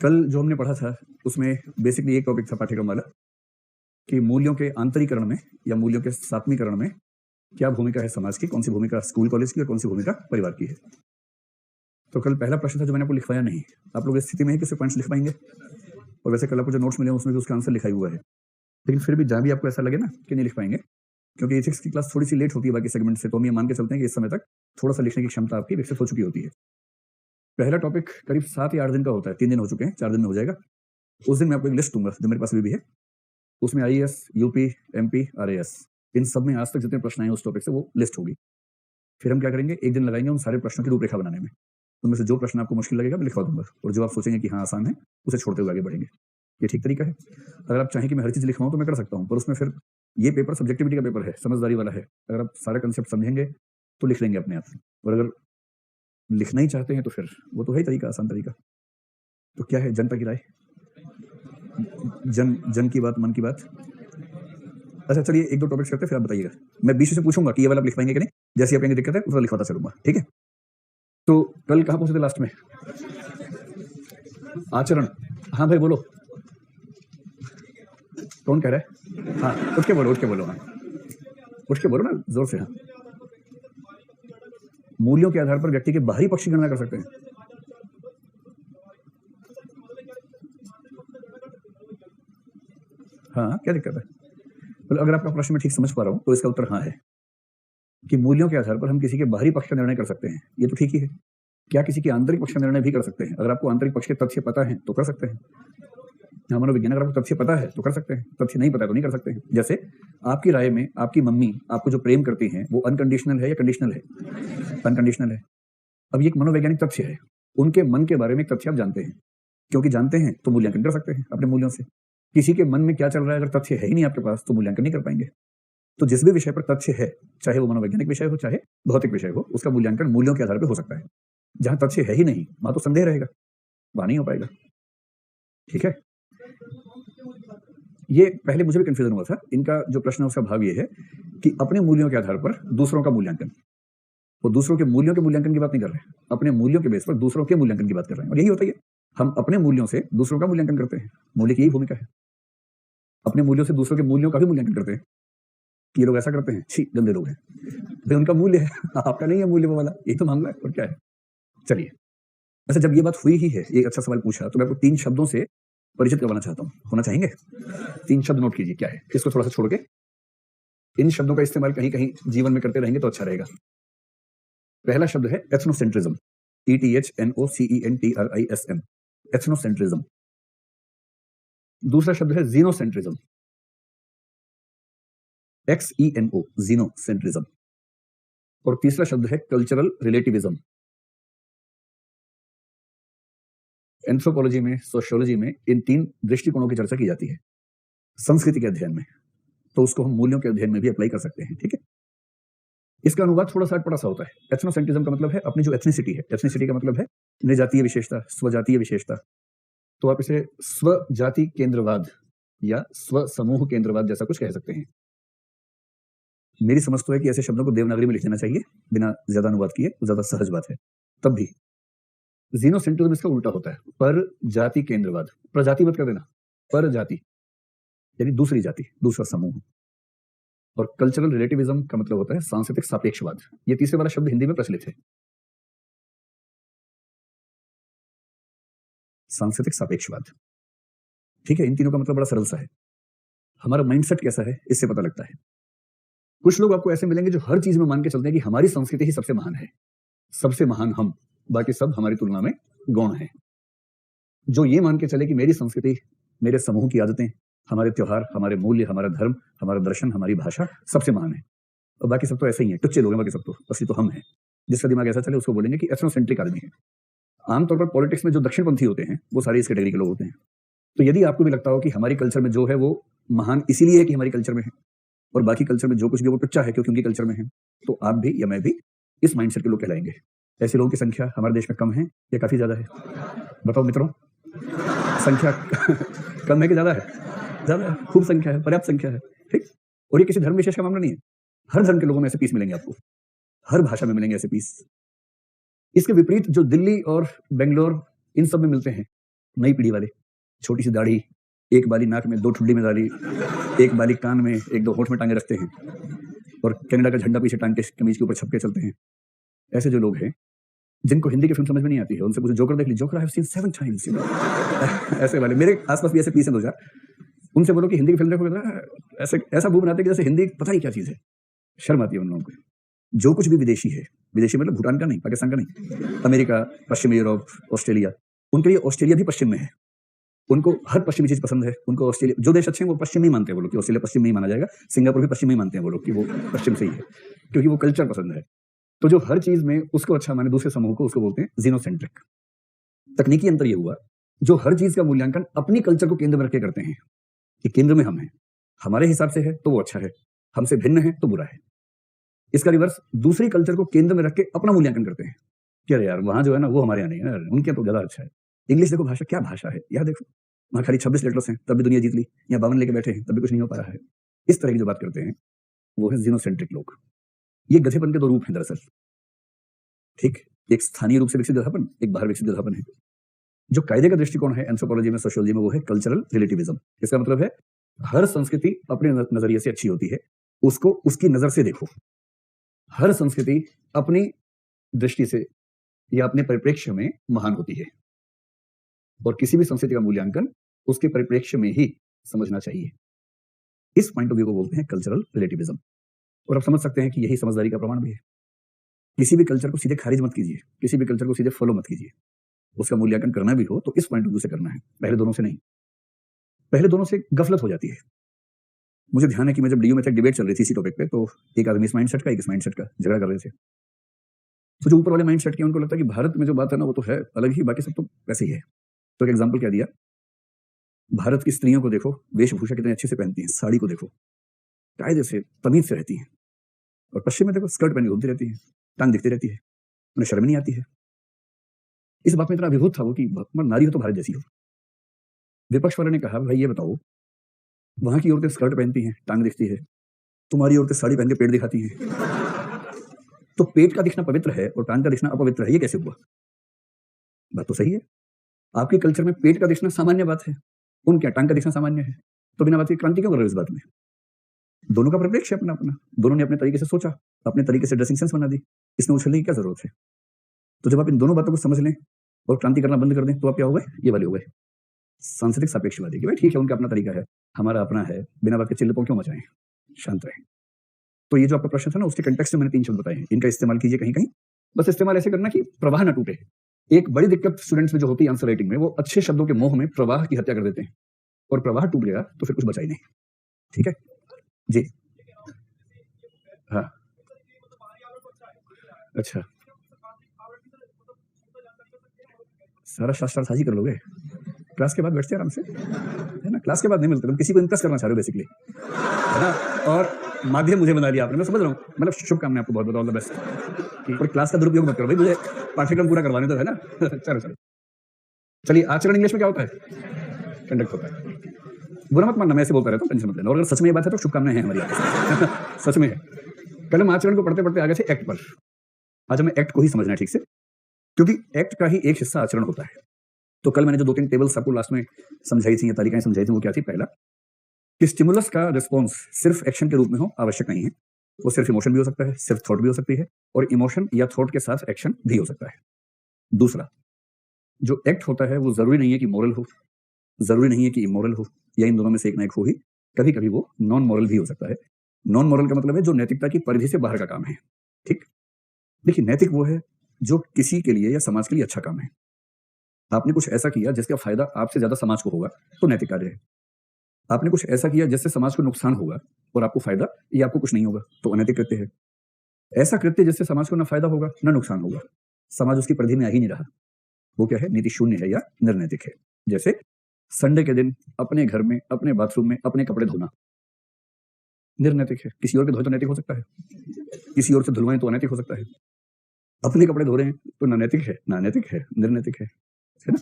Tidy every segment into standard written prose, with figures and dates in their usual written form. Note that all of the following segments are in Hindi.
कल जो हमने पढ़ा था उसमें बेसिकली एक टॉपिक था पाठ्यक्रम वाला कि मूल्यों के आंतरीकरण में या मूल्यों के सात्मीकरण में क्या भूमिका है समाज की, कौन सी भूमिका स्कूल कॉलेज की और कौन सी भूमिका परिवार की है। तो कल पहला प्रश्न था जो मैंने आपको लिखवाया नहीं। आप लोग इस स्थिति में है कि सिर्फ पॉइंट्स लिख पाएंगे, और वैसे कल आपको जो नोट्स मिले उसमें भी उसका आंसर लिखा हुआ है, लेकिन फिर भी जहाँ भी आपको ऐसा लगे ना कि नहीं लिख पाएंगे, क्योंकि एथिक्स की क्लास थोड़ी सी लेट होती है बाकी सेगमेंट से, तो हम ये मान के चलते हैं कि इस समय तक थोड़ा सा लिखने की क्षमता आपकी विकसित हो चुकी होती है। पहला टॉपिक करीब 7 या 8 दिन का होता है, 3 दिन हो चुके हैं, 4 दिन में हो जाएगा। उस दिन मैं आपको एक लिस्ट दूंगा जो मेरे पास भी है, उसमें IAS, UP, MP, RAS इन सब में आज तक जितने प्रश्न आए उस टॉपिक से वो लिस्ट होगी। फिर हम क्या करेंगे, एक दिन लगाएंगे उन सारे प्रश्नों की रूपरेखा बनाने में। उनमें से जो प्रश्न आपको मुश्किल लगेगा मैं लिखवा दूंगा, और जो आप सोचेंगे कि हाँ आसान है उसे छोड़ते हुए आगे बढ़ेंगे। ये ठीक तरीका है। अगर आप चाहें कि मैं हर चीज लिखवाऊं तो मैं कर सकता हूं, पर उसमें फिर ये पेपर सब्जेक्टिविटी का पेपर है, समझदारी वाला है। अगर आप सारा कंसेप्ट समझेंगे तो लिख लेंगे अपने आप, और अगर लिखना ही चाहते हैं तो फिर वो तो है ही तरीका, आसान तरीका। तो क्या है जनता की राय, जन की बात, मन की बात। अच्छा चलिए एक दो टॉपिक्स करते हैं, फिर आप बताइएगा। मैं बीच से पूछूंगा कि ये वाला आप लिख पाएंगे कि नहीं, जैसे आप कहेंगे दिक्कत है उसका लिखवाता चलूंगा, ठीक है। तो कल कहाँ पहुंचे थे लास्ट में, आचरण। हाँ भाई बोलो, कौन कह रहा है? हाँ उठ के बोलो, उठ के बोलो, हाँ उठ के बोलो ना जोर से। हाँ, मूल्यों के आधार पर व्यक्ति के बाहरी पक्ष की गणना कर सकते हैं। हाँ क्या दिक्कत है? मतलब अगर आपका प्रश्न मैं ठीक समझ पा रहा हूँ तो इसका उत्तर हाँ है कि मूल्यों के आधार पर हम किसी के बाहरी पक्ष का निर्णय कर सकते हैं, ये तो ठीक ही है। क्या किसी के आंतरिक पक्ष का निर्णय भी कर सकते हैं? अगर आपको आंतरिक पक्ष के तथ्य पता है तो कर सकते हैं। हाँ मनोविज्ञान, अगर आपको तथ्य पता है तो कर सकते हैं, तथ्य नहीं पता है तो नहीं कर सकते हैं। जैसे आपकी राय में आपकी मम्मी आपको जो प्रेम करती हैं वो अनकंडीशनल है या कंडीशनल है? अनकंडीशनल है। अब ये एक मनोवैज्ञानिक तथ्य है, उनके मन के बारे में एक तथ्य आप जानते हैं, क्योंकि जानते हैं तो मूल्यांकन कर सकते हैं अपने मूल्यों से। किसी के मन में क्या चल रहा है अगर तथ्य है ही नहीं आपके पास तो मूल्यांकन नहीं कर पाएंगे। तो जिस भी विषय पर तथ्य है, चाहे वो मनोवैज्ञानिक विषय हो चाहे भौतिक विषय हो, उसका मूल्यांकन मूल्यों के आधार पर हो सकता है। जहां तथ्य है ही नहीं वहां तो संदेह रहेगा, वहां नहीं हो पाएगा, ठीक है। ये पहले मुझे भी कंफ्यूजन हुआ था, इनका जो प्रश्न है उसका भाव ये है कि अपने मूल्यों के आधार पर दूसरों का मूल्यांकन, वो दूसरों के मूल्यों के मूल्यांकन की बात नहीं कर रहे, अपने मूल्यों के बेस पर दूसरों के मूल्यांकन की बात कर रहे हैं। और यही होता है, हम अपने मूल्यों से दूसरों का मूल्यांकन करते हैं, मूल्य की यही भूमिका है। अपने मूल्यों से दूसरों के मूल्यों का भी मूल्यांकन करते हैं कि ये लोग ऐसा करते हैं, छी गंदे लोग हैं, भाई उनका मूल्य है आपका नहीं है मूल्य वो वाला, यही तो मामला है और क्या है। चलिए अच्छा, जब ये बात हुई ही है, एक अच्छा सवाल पूछा, तो मैं आपको 3 शब्दों से परिचित करवाना चाहता हूँ, होना चाहेंगे? 3 शब्द नोट कीजिए क्या है, इसको थोड़ा सा छोड़ के इन शब्दों का इस्तेमाल कहीं कहीं जीवन में करते रहेंगे तो अच्छा रहेगा। पहला शब्द है एथनोसेंट्रिज्म, ETHNOCENTRISM, एथनोसेंट्रिज्म। दूसरा शब्द है जीनोसेंट्रिज्म, XENO, जीनोसेंट्रिज्म। और तीसरा शब्द है कल्चरल रिलेटिविज्म। एंथ्रोपोलॉजी में, सोशियोलॉजी में इन 3 दृष्टिकोणों की चर्चा की जाती है संस्कृति के अध्ययन में, तो उसको हम मूल्यों के अध्ययन में भी अप्लाई कर सकते हैं, ठीक है। इसका अनुवाद थोड़ा सा अटपटा सा होता है। एथनोसेंट्रिज्म का मतलब है अपनी जो एथनिसिटी है, एथनिसिटी का मतलब है निजातीय विशेषता, स्वजातीय विशेषता, तो आप इसे स्वजाति केंद्रवाद या स्व समूह केंद्रवाद जैसा कुछ कह सकते हैं। मेरी समझ तो है कि ऐसे शब्दों को देवनागरी में लिख लेना चाहिए बिना ज्यादा अनुवाद किए, ज्यादा सहज बात है। तब भी जीनोसेंट्रिज्म इसका उल्टा होता है, पर जाति केंद्रवाद, प्रजाति मत कर देना, पर जाति यानी दूसरी जाति, दूसरा समूह। और कल्चरल रिलेटिविज्म का मतलब होता है सांस्कृतिक सापेक्षवाद। ये तीसरे वाला शब्द हिंदी में प्रचलित है, सांस्कृतिक सापेक्षवाद, ठीक है। इन तीनों का मतलब बड़ा सरल सा है, हमारा माइंडसेट कैसा है इससे पता लगता है। कुछ लोग आपको ऐसे मिलेंगे जो हर चीज में मान के चलते हैं कि हमारी संस्कृति ही सबसे महान है, सबसे महान हम, बाकी सब हमारी तुलना में गौण है। जो ये मान के चले कि मेरी संस्कृति, मेरे समूह की आदतें, हमारे त्योहार, हमारे मूल्य, हमारा धर्म, हमारा दर्शन, हमारी भाषा सबसे महान है, और बाकी सब तो ऐसे ही है, टुच्चे लोग हैं बाकी सब तो, असली तो हम हैं। जिसका दिमाग ऐसा चले उसको बोलेंगे कि एथनोसेंट्रिक आदमी है। आमतौर पर पॉलिटिक्स में जो दक्षिणपंथी होते हैं वो सारे इस कैटेगरी के लोग होते हैं। तो यदि आपको भी लगता हो कि हमारी कल्चर में जो है वो महान इसीलिए है कि हमारी कल्चर में है, और बाकी कल्चर में जो कुछ भी वो टुच्चा है क्योंकि उनकी कल्चर में है, तो आप भी या मैं भी इस माइंडसेट के लोग कहलाएंगे। ऐसे लोगों की संख्या हमारे देश में कम है या काफी ज्यादा है? बताओ मित्रों, संख्या कम है कि ज्यादा है? ज्यादा है, खूब संख्या है, पर्याप्त संख्या है, ठीक। और ये किसी धर्म विशेष का मामला नहीं है, हर धर्म के लोगों में ऐसे पीस मिलेंगे आपको, हर भाषा में मिलेंगे ऐसे पीस। इसके विपरीत जो दिल्ली और बेंगलोर इन सब में मिलते हैं, नई पीढ़ी वाले, छोटी सी दाढ़ी, एक बाली नाक में, 2 ठुड्डी में डाली, एक बाली कान में, 1-2 होंठ में टांगे रखते हैं और कनाडा का झंडा पीछे टांग के कमीज के ऊपर छप के चलते हैं। ऐसे जो लोग हैं, जिनको हिंदी की फिल्म समझ में नहीं आती है, उनसे पूछो जोकर देख ली, Joker I have seen 7 times, you know. ऐसे वाले मेरे आस-पास भी ऐसे पीस हैं 2-4। उनसे बोलो कि हिंदी की फिल्म देखोगे, ऐसे ऐसा मुँह बनाते हैं कि जैसे हिंदी पता नहीं क्या चीज़ है। शर्म आती है उन लोगों को। जो कुछ भी विदेशी है, विदेशी मतलब भूटान का नहीं, पाकिस्तान का नहीं, अमेरिका, पश्चिमी यूरोप, ऑस्ट्रेलिया, उनके लिए ऑस्ट्रेलिया भी पश्चिम में है। उनको हर पश्चिमी चीज़ पसंद है। उनको ऑस्ट्रेलिया, जो देश अच्छे हैं वो पश्चिम में ही मानते हैं वो लोग कि ऑस्ट्रेलिया पश्चिम में ही माना जाएगा। सिंगापुर भी पश्चिम में ही मानते हैं वो लोग कि वो पश्चिम से ही है, क्योंकि वो कल्चर पसंद है। तो जो हर चीज़ में उसको अच्छा माने दूसरे समूह को, उसको बोलते हैं ज़ीनोसेंट्रिक। तकनीकी अंतर ये हुआ, जो हर चीज़ का मूल्यांकन अपनी कल्चर को केंद्र में रख के करते हैं कि केंद्र में हम हैं, हमारे हिसाब से है तो वो अच्छा है, हमसे भिन्न है तो बुरा है। इसका रिवर्स दूसरी कल्चर को केंद्र में रख के अपना मूल्यांकन करते हैं कि अरे यार वहाँ जो है ना वो हमारे यहाँ नहीं है, उनके तो ज़्यादा अच्छा है। इंग्लिश देखो, भाषा क्या भाषा है यार, देखो वहाँ खाली 26 लेटर्स हैं तब भी दुनिया जीत ली, यहाँ 52 लेके बैठे हैं तब भी कुछ नहीं हो पा रहा है। इस तरह की जो बात करते हैं वो है जीनोसेंट्रिक लोग। ये गधेपन के 2 रूप हैं दरअसल, ठीक। एक स्थानीय रूप से विकसित गधापन, एक बाहर विकसित गधापन है। जो कायदे का दृष्टिकोण है एंथ्रोपोलॉजी में, सोशियोलॉजी में, वो है कल्चरल रिलेटिविज्म। इसका मतलब है हर संस्कृति अपने नजरिए से अच्छी होती है, उसको उसकी नजर से देखो। हर संस्कृति अपनी दृष्टि से या अपने परिप्रेक्ष्य में महान होती है और किसी भी संस्कृति का मूल्यांकन उसके परिप्रेक्ष्य में ही समझना चाहिए। इस पॉइंट ऑफ व्यू को बोलते हैं कल्चरल रिलेटिविज्म। और आप समझ सकते हैं कि यही समझदारी का प्रमाण भी है। किसी भी कल्चर को सीधे खारिज मत कीजिए, किसी भी कल्चर को सीधे फॉलो मत कीजिए। उसका मूल्यांकन करना भी हो तो इस पॉइंट ऑफ व्यू से करना है, पहले दोनों से नहीं। पहले दोनों से गफलत हो जाती है। मुझे ध्यान है कि मैं जब डीयू में डिबेट चल रही थी इसी टॉपिक पे, तो एक आदमी इस माइंडसेट का, एक इस माइंडसेट का झगड़ा कर रहे थे। तो जो ऊपर वाले माइंडसेट के उनको लगता है कि भारत में जो बात है ना वो तो है अलग ही, बाकी सब तो वैसे ही है। तो एक एग्जांपल क्या दिया, भारत की स्त्रियों को देखो, वेशभूषा कितने अच्छे से पहनती हैं, साड़ी को देखो कायदे से तमीज से रहती हैं, और पश्चिम में देखो स्कर्ट पहनी घूमती रहती है, टांग दिखती रहती है, उन्हें शर्म नहीं आती है। इस बात में इतना अभिभूत था वो कि नारी हो तो भारत जैसी हो। विपक्ष वाले ने कहा भाई ये बताओ, वहां की औरतें स्कर्ट पहनती हैं, टांग दिखती है, तुम्हारी औरतें साड़ी पहन के पेट दिखाती हैं, तो पेट का दिखना पवित्र है और टांग का दिखना अपवित्र है, ये कैसे हुआ? बात तो सही है। आपके कल्चर में पेट का दिखना सामान्य बात है, उनके यहाँ टांग का दिखना सामान्य है, तो बिना बात की क्रांति क्यों कर रहे हो इस बात में? दोनों का परिप्रेक्ष्य अपना अपना, दोनों ने अपने तरीके से सोचा, अपने तरीके से ड्रेसिंग सेंस बना दी, इसमें उछलने की क्या जरूरत है? तो जब आप इन दोनों बातों को समझ लें और क्रांति करना बंद कर दें तो आप क्या हो गए? ये वाले हो गए सांस्कृतिक सापेक्षवादी कि भाई ठीक है उनका अपना तरीका है, हमारा अपना है, बिना बात के चिल्लपों क्यों मचाएं, शांत रहें। तो ये जो आपका प्रश्न था ना, उसके कंटेक्स्ट में मैंने 3 शब्द बताए हैं, इनका इस्तेमाल कीजिए कहीं कहीं। बस इस्तेमाल ऐसे करना कि प्रवाह ना टूटे। एक बड़ी दिक्कत स्टूडेंट्स में जो होती है आंसर राइटिंग में, वो अच्छे शब्दों के मोह में प्रवाह की हत्या कर देते हैं, और प्रवाह टूट गया तो फिर कुछ बचा ही नहीं। ठीक है जी, हाँ, अच्छा, सारा शास्त्रार्थ ही कर लोगे क्लास के बाद? बैठते आराम से, है ना, क्लास के बाद नहीं मिलते, तुम किसी को इंप्रेस करना चाह रहे हो बेसिकली, है ना, और माध्यम मुझे बना लिया आपने, मैं समझ रहा हूँ, मतलब शुभकामनाएं आपको, बहुत बहुत ऑल द बेस्ट। और क्लास का दुरुपयोग मत करो भाई, मुझे पाठ्यक्रम पूरा करवाने दो, है ना। चलो चलो चलिए, आचरण इंग्लिश में क्या होता है? कंडक्ट होता है। बुरा मत मानना, मैं ऐसे बोलता रहता हूँ, टेंशन मत लेना, और अगर सच में ये बात है तो शुभकामनाएं हैं हमारी आपसे। सच में है। कल हम आचरण को पढ़ते पढ़ते आ गए थे एक्ट पर, आज हमें एक्ट को ही समझना है ठीक से, क्योंकि एक्ट का ही एक हिस्सा आचरण होता है। तो कल मैंने जो 2-3 टेबल्स आपको लास्ट में समझाई थी या तालिकाएं समझाई थी, वो क्या थी? पहला कि स्टिमुलस का रिस्पॉन्स सिर्फ एक्शन के रूप में हो आवश्यक नहीं है, वो सिर्फ इमोशन भी हो सकता है, सिर्फ थॉट भी हो सकती है, और इमोशन या थॉट के साथ एक्शन भी हो सकता है। दूसरा, जो एक्ट होता है वो जरूरी नहीं है कि मोरल हो, जरूरी नहीं है कि इमोरल हो, या इन दोनों में से एक ना एक हो ही, कभी कभी वो नॉन मोरल भी हो सकता है। नॉन मोरल का मतलब है जो नैतिकता की परिधि से बाहर का काम है। ठीक, देखिए नैतिक वो है जो किसी के लिए या समाज के लिए अच्छा काम है। आपने कुछ ऐसा किया जिसका फायदा आपसे ज्यादा समाज को होगा तो नैतिक कार्य है। आपने कुछ ऐसा किया जिससे समाज को नुकसान होगा और आपको फायदा या आपको कुछ नहीं होगा तो अनैतिक कृत्य है। ऐसा कृत्य जिससे समाज को ना फायदा होगा ना नुकसान होगा, समाज उसकी परिधि में आ ही नहीं रहा, वो क्या है? नीति शून्य है या निर्नैतिक है। जैसे संडे के दिन अपने घर में, अपने बाथरूम में अपने कपड़े धोना निर्नैतिक है। किसी और के धोए तो नैतिक हो सकता है, किसी और से धुलवाएं तो अनैतिक हो सकता है। अपने कपड़े धो रहे हैं तो ना नैतिक है ना अनैतिक है, निर्नैतिक है ना।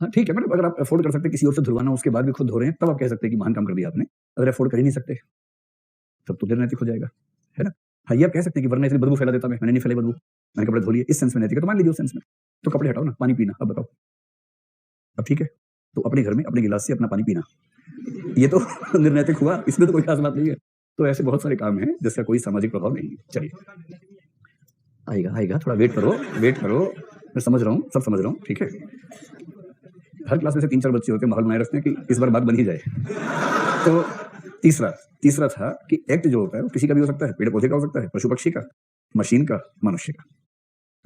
हाँ ठीक है, मतलब अगर आप अफोर्ड कर सकते हैं किसी और से धुलवाना, उसके बाद भी खुद धो रहे हैं, तब आप कह सकते हैं कि महान काम कर दिया आपने। अगर अफोर्ड कर ही नहीं सकते तब तो निर्नैतिक हो जाएगा, है ना। हाँ, ये आप कह सकते हैं कि वरना इतनी बदबू फैला देता, मैंने नहीं फैलाई बदबू, मैंने कपड़े धो लिए, इस सेंस में नैतिक है, तो मान लीजिए उस सेंस में। तो कपड़े हटाओ ना, पानी पीना, अब बताओ अब ठीक है, तो अपने घर में अपने गिलास से अपना पानी पीना, ये तो निर्नैतिक हुआ, इसमें तो कोई खास बात नहीं है। तो ऐसे बहुत सारे काम हैं जिसका कोई सामाजिक प्रभाव नहीं है। चलिए, आएगा आएगा, थोड़ा वेट करो, वेट करो, मैं समझ रहा हूँ, सब समझ रहा हूँ, ठीक है। हर क्लास में से 3-4 बच्चे होते हैं, माहौल बनाए रखते हैं कि इस बार बात बन ही जाए। तो तीसरा था कि एक्ट जो होता है वो किसी का भी हो सकता है, पेड़ पौधे का हो सकता है, पशु पक्षी का, मशीन का, मनुष्य का।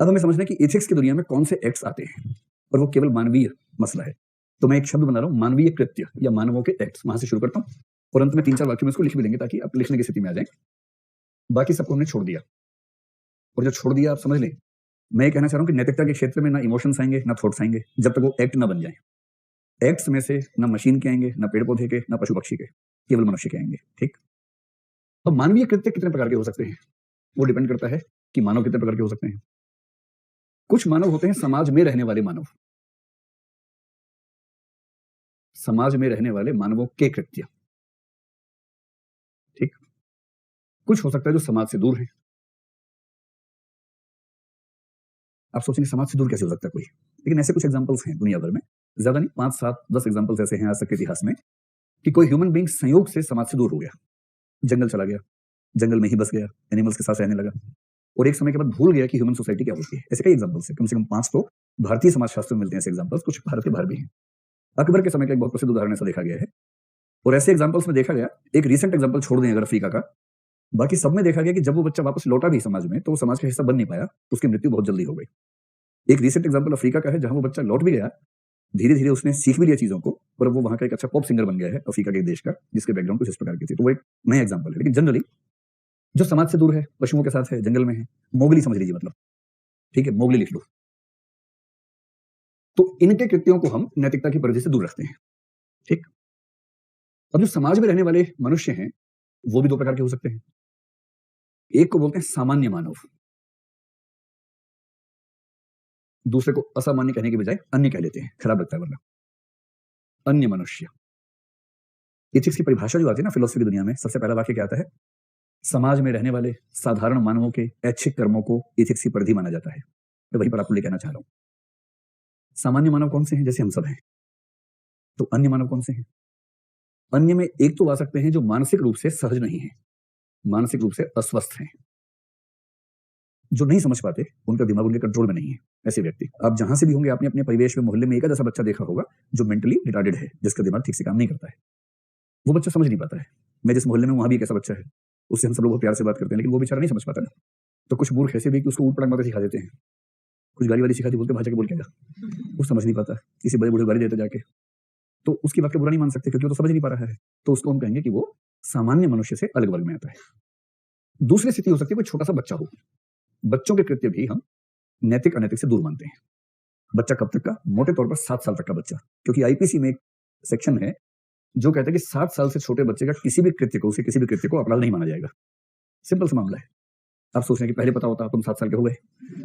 अब हमें समझना है कि एथिक्स की दुनिया में कौन से एक्ट्स आते हैं और वो केवल मानवीय मसला है। तो मैं एक शब्द बना रहा हूँ, मानवीय कृत्य या मानवों के एक्ट्स, वहां से शुरू करता हूँ और अंत में 3-4 वाक्यों में इसको लिख भी लेंगे ताकि आप लिखने की स्थिति में आ जाए। बाकी सबको हमने छोड़ दिया, और जो छोड़ दिया आप समझ लें, मैं कहना चाह रहा हूँ कि नैतिकता के क्षेत्र में ना इमोशंस आएंगे ना थॉट्स आएंगे जब तक वो एक्ट ना बन जाए। एक्ट्स में से ना मशीन के आएंगे, ना पेड़ पौधे के, ना पशु पक्षी के, केवल मनुष्य के आएंगे। ठीक। अब मानवीय कृत्य कितने प्रकार के हो सकते हैं वो डिपेंड करता है कि मानव कितने प्रकार के हो सकते हैं। कुछ मानव होते हैं समाज में रहने वाले मानव, समाज में रहने वाले मानवों के कृत्य। ठीक। कुछ हो सकता है जो समाज से दूर है। आप सोचेंगे समाज से दूर कैसे हो सकता है कोई, लेकिन ऐसे कुछ एग्जांपल्स हैं दुनिया भर में, ज्यादा नहीं, 5, 7, 10 एग्जांपल्स ऐसे हैं आज तक के इतिहास में कि कोई ह्यूमन बीइंग संयोग से समाज से दूर हो गया, जंगल चला गया, जंगल में ही बस गया, एनिमल्स के साथ रहने लगा और एक समय के बाद भूल गया कि ह्यूमन सोसाइटी क्या होती है। ऐसे कई एग्जांपल्स हैं, कम से कम 5 तो भारतीय समाजशास्त्र में मिलते हैं ऐसे एग्जांपल्स, कुछ भारत के बाहर भी हैं। अकबर के समय का एक बहुत प्रसिद्ध उदाहरण ऐसा देखा गया है और ऐसे एग्जांपल्स में देखा गया, एक रीसेंट एग्जांपल छोड़ दें अगर अफ्रीका का, बाकी सब में देखा गया कि जब वो बच्चा वापस लौटा भी समाज में तो वो समाज का हिस्सा बन नहीं पाया, उसकी मृत्यु बहुत जल्दी हो गई। एक रीसेंट एग्जांपल अफ्रीका का है जहां वो बच्चा लौट भी गया, धीरे धीरे उसने सीख भी लिया चीजों को और अब वो वहां का एक अच्छा पॉप सिंगर बन गया है अफ्रीका के देश का, जिसके बैकग्राउंड कुछ इस प्रकार की थी। तो वो एक नया एग्जांपल है, लेकिन जनरली जो समाज से दूर है, पशुओं के साथ है, जंगल में है, मोगली समझ लीजिए, मतलब ठीक है, मोगली लिख लो। तो इनके कृत्यों को हम नैतिकता की परिधि से दूर रखते हैं। ठीक। अब जो समाज में रहने वाले मनुष्य हैं वो भी 2 प्रकार के हो सकते हैं। एक को बोलते हैं सामान्य मानव, दूसरे को असामान्य कहने के बजाय अन्य कह लेते हैं, खराब लगता है वरना। अन्य मनुष्य, एथिक्स की परिभाषा जो आती है ना फिलोसफी की दुनिया में, सबसे पहला वाक्य क्या आता है, समाज में रहने वाले साधारण मानवों के ऐच्छिक कर्मों को एथिक्स की परिधि माना जाता है। मैं वहीं पर आपको लेकर आना चाह रहा हूं। सामान्य मानव कौन से हैं, जैसे हम सब हैं। तो अन्य मानव कौन से हैं? अन्य में एक तो आ सकते हैं जो मानसिक रूप से सहज नहीं है, मानसिक रूप से अस्वस्थ हैं, जो नहीं समझ पाते, उनका दिमाग उनके कंट्रोल में नहीं है। ऐसे व्यक्ति आप जहां से भी होंगे, आपने अपने परिवेश में मोहल्ले में एक ऐसा बच्चा देखा होगा जो मेंटली रिटार्डेड है, जिसका दिमाग ठीक से काम नहीं करता है। वो बच्चा समझ नहीं पाता है। मैं जिस मोहल्ले में, वहां भी एक ऐसा बच्चा है, उससे हम सब लोग बहुत प्यार से बात करते हैं, लेकिन वो बेचारा नहीं समझ पाता है। तो कुछ मूर्ख ऐसे भी कि उसको ऊट पटांग बातें सिखा देते हैं, कुछ गाली वाली सिखाती, बोलते भाषा के बोल के जा, वो समझ नहीं पाता, किसी बड़े बूढ़े गाली देते जाके, तो उसकी बात का बुरा नहीं मान सकते क्योंकि वो तो समझ नहीं पा रहा है। तो उसको हम कहेंगे कि वो सामान्य मनुष्य से अलग वर्ग में आता है। दूसरी स्थिति हो सकती है कोई छोटा सा बच्चा हो। बच्चों के कृत्य भी हम नैतिक अनैतिक से दूर मानते हैं। बच्चा कब तक का? मोटे तौर पर 7 साल तक का बच्चा, क्योंकि आईपीसी में एक सेक्शन है जो कहता है कि 7 साल से छोटे बच्चे का किसी भी कृत्य को, उसके किसी भी कृत्य को अपराध नहीं माना जाएगा। सिंपल सा मामला है। आप सोच रहे हैं कि पहले पता होता तुम 7 साल के हो गए,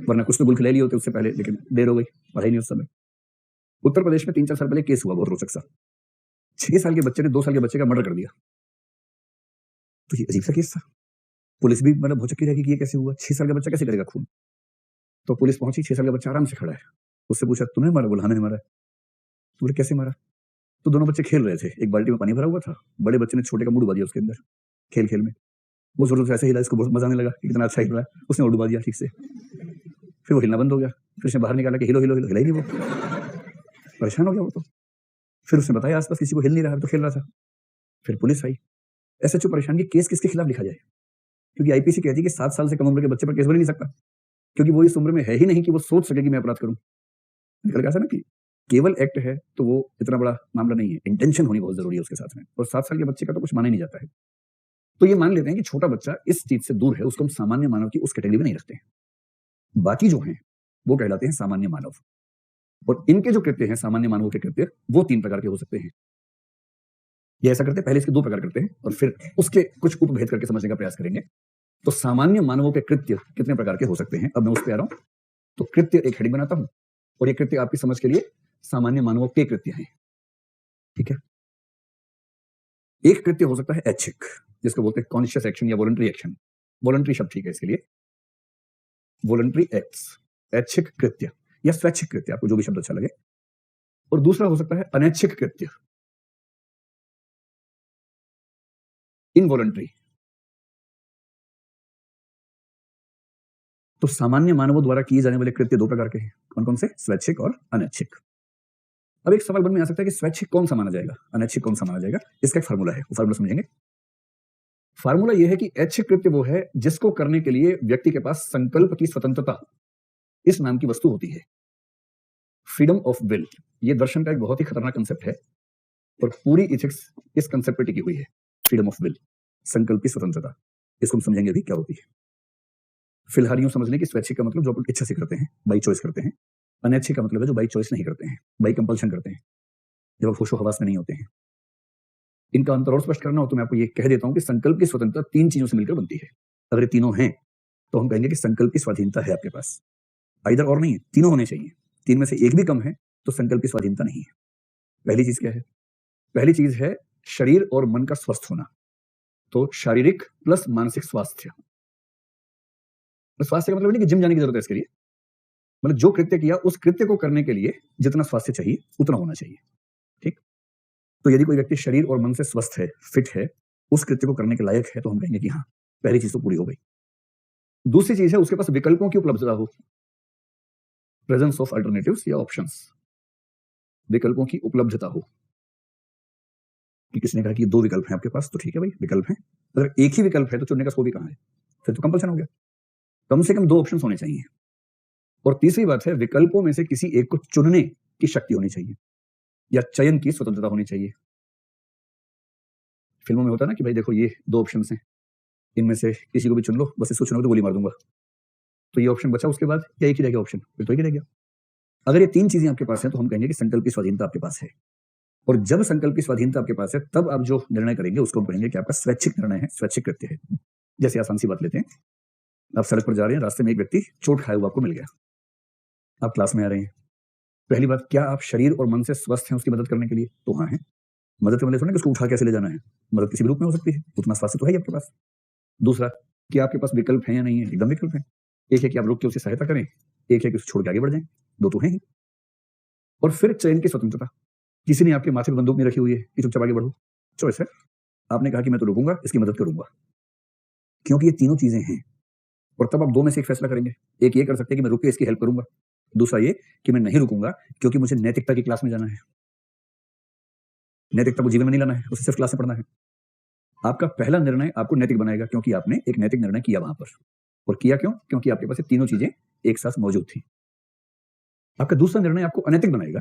वरना कुछ तो गुल खिला लिए होते उससे पहले, लेकिन देर हो गई, पढ़ाई नहीं उस समय। उत्तर प्रदेश में 3-4 साल पहले केस हुआ बहुत रोचक सा, 6 साल के बच्चे ने 2 साल के बच्चे का मर्डर कर दिया। तो ये अजीब सा केस था। पुलिस भी मतलब भौचक्की रही कि ये कैसे हुआ, 6 साल का बच्चा कैसे करेगा खून। तो पुलिस पहुंची, 6 साल का बच्चा आराम से खड़ा है, उससे पूछा तूने मारा? बोला मैंने मारा। तो बोले कैसे मारा? तो दोनों बच्चे खेल रहे थे, एक बाल्टी में पानी भरा हुआ था, बड़े बच्चे ने छोटे का मुंह डुबा दिया उसके अंदर, खेल खेल में। वो जोर से ऐसे हिला, इसको बहुत मजा आने लगा कि कितना अच्छा हिल रहा है, उसने और डुबा दिया ठीक से। फिर वो हिलना बंद हो गया, फिर उसने बाहर निकाला कि हिलो हिलो हिलो, हिला ही नहीं वो, परेशान हो गया वो तो। फिर उसने बताया आसपास किसी को हिल नहीं रहा, तो खेल रहा था। फिर पुलिस आई। ऐसे जो परेशान की केस किसके खिलाफ लिखा जाए, क्योंकि आईपीसी कहती है कि 7 साल से कम उम्र के बच्चे पर केस बन नहीं सकता, क्योंकि वो इस उम्र में है ही नहीं कि वो सोच सके कि मैं अपराध करूं। निकल गया ना कि केवल एक्ट है तो वो इतना बड़ा मामला नहीं है, इंटेंशन होनी बहुत जरूरी है उसके साथ में, और 7 साल के बच्चे का तो कुछ माना ही नहीं जाता है। तो ये मान लेते हैं कि छोटा बच्चा इस चीज से दूर है, उसको हम सामान्य मानव की उस कैटेगरी में नहीं रखते हैं। बाकी जो हैं वो कहलाते हैं सामान्य मानव, और इनके जो कृत्य हैं सामान्य मानवों के कृत्य, वो 3 प्रकार के हो सकते हैं। ये ऐसा करते हैं, पहले इसके 2 प्रकार करते हैं और फिर उसके कुछ उपभेद करके समझने का प्रयास करेंगे। तो सामान्य मानवों के कृत्य कितने प्रकार के हो सकते हैं, अब मैं उस पर आ रहा हूं। तो कृत्य एक हेडिंग बनाता हूं, और ये कृत्य आपकी समझ के लिए सामान्य मानवों के कृत्य हैं। ठीक है। एक कृत्य हो सकता है ऐच्छिक, जिसको बोलते हैं कॉन्शियस एक्शन या वॉलंटरी एक्शन। वॉलंटरी शब्द ठीक है इसके लिए, वॉलंटरी एक्ट्स, ऐच्छिक कृत्य या स्वैच्छिक कृत्य, आपको जो भी शब्द अच्छा लगे। और दूसरा हो सकता है अनैच्छिक कृत्य, इनवॉलंटरी। तो सामान्य मानवों द्वारा किए जाने वाले कृत्य दो प्रकार के हैं। कौन कौन से? स्वैच्छिक और अनैच्छिक। अब एक सवाल मन में आ सकता है कि स्वैच्छिक कौन सा माना जाएगा, अनैच्छिक कौन सा माना जाएगा? इसका एक फार्मूला है, वो फार्मूला समझेंगे। फार्मूला यह है कि ऐच्छिक कृत्य वो है जिसको करने के लिए व्यक्ति के पास संकल्प की स्वतंत्रता इस नाम की वस्तु होती है, फ्रीडम ऑफ विल। ये दर्शन का एक बहुत ही खतरनाक कंसेप्ट है और पूरी इथिक्स इस कंसेप्ट पे टिकी हुई है, फ्रीडम ऑफ विल, संकल्प की स्वतंत्रता। इसको हम समझेंगे अभी क्या होती है। फिलहाल यूं समझ लें कि स्वैच्छिक का मतलब जो अपन इच्छा से करते हैं, बाई चॉइस करते हैं। अनैच्छिक का मतलब है जो बाई चॉइस नहीं करते हैं, बाई कंपल्शन करते हैं, जब आप होशो हवास में नहीं होते हैं। इनका अंतर और स्पष्ट करना हो तो मैं आपको ये कह देता हूं कि संकल्प की स्वतंत्रता तीन चीजों से मिलकर बनती है। अगर ये तीनों हैं तो हम कहेंगे कि संकल्प की स्वाधीनता है आपके पास। इधर और नहीं है, तीनों होने चाहिए। तीन में से एक भी कम है तो संकल्प की स्वाधीनता नहीं है। पहली चीज क्या है? पहली चीज है शरीर और मन का स्वस्थ होना। तो शारीरिक प्लस मानसिक स्वास्थ्य। स्वास्थ्य का मतलब नहीं कि जिम जाने की जरूरत है इसके लिए, मतलब जो कृत्य किया उस कृत्य को करने के लिए जितना स्वास्थ्य चाहिए उतना होना चाहिए। ठीक? तो यदि कोई व्यक्ति शरीर और मन से स्वस्थ है, फिट है, उस कृत्य को करने के लायक है, तो हम कहेंगे कि हाँ, पहली चीज तो पूरी हो गई। दूसरी चीज है उसके पास विकल्पों की उपलब्धता हो, प्रेजेंस ऑफ अल्टरनेटिव्स या ऑप्शंस। विकल्पों की उपलब्धता हो कि किसने कहा कि दो विकल्प हैं आपके पास, तो ठीक है भाई, विकल्प हैं। अगर एक ही विकल्प है तो चुनने का स्कोप ही कहां है? फिर तो कंपल्सन हो गया। कम से कम दो ऑप्शंस होने चाहिए। और तीसरी बात है विकल्पों में से किसी एक को चुनने की शक्ति होनी चाहिए या चयन की स्वतंत्रता होनी चाहिए। फिल्मों में होता है ना कि भाई देखो ये दो ऑप्शंस हैं, इनमें से किसी को भी चुन लो, बस इसको चुनोगे तो गोली मार दूंगा। तो ये ऑप्शन बचा, उसके बाद या एक ही रह गया ऑप्शन, फिर तो एक ही रह गया। अगर ये तीन चीजें आपके पास हैं तो हम कहेंगे कि संकल्प की स्वाधीनता आपके पास है। और जब संकल्प की स्वाधीनता आपके पास है तब आप जो निर्णय करेंगे उसको हम कहेंगे कि आपका स्वैच्छिक निर्णय है, स्वैच्छिक कृत्य है। जैसे आसान सी बात लेते हैं, आप सड़क पर जा रहे हैं, रास्ते में एक व्यक्ति चोट खाया हुआ आपको मिल गया, आप क्लास में आ रहे हैं। पहली बात, क्या आप शरीर और मन से स्वस्थ हैं उसकी मदद करने के लिए? तो हाँ है। मदद का मतलब सुना कि उसको उठा कैसे ले जाना है, मदद किसी भी रूप में हो सकती है, उतना स्वास्थ्य तो है ही आपके पास। दूसरा, कि आपके पास विकल्प है या नहीं है? एकदम विकल्प है। एक है कि आप रुक के उसकी सहायता करें, एक है कि उसे छोड़ के आगे बढ़ जाएं, दो तो है ही। और फिर चयन की स्वतंत्रता। किसी ने आपके माथे पर बंदूक नहीं रखी हुई है कि चुपचाप आगे बढ़ो, चॉइस है। आपने कहा कि मैं तो रुकूंगा, इसकी मदद करूंगा, क्योंकि ये तीनों चीजें हैं। और तब आप दो में से एक फैसला करेंगे। एक ये कर सकते हैं कि मैं रुक के इसकी हेल्प करूंगा, दूसरा ये कि मैं नहीं रुकूंगा क्योंकि मुझे नैतिकता की क्लास में जाना है। नैतिकता को जीवन में नहीं लाना है, उसे सिर्फ क्लास में पढ़ना है। आपका पहला निर्णय आपको नैतिक बनाएगा क्योंकि आपने एक नैतिक निर्णय किया वहां पर। और किया क्यों? क्योंकि आपके पास ये तीनों चीजें एक साथ मौजूद थी। आपका दूसरा निर्णय आपको अनैतिक बनाएगा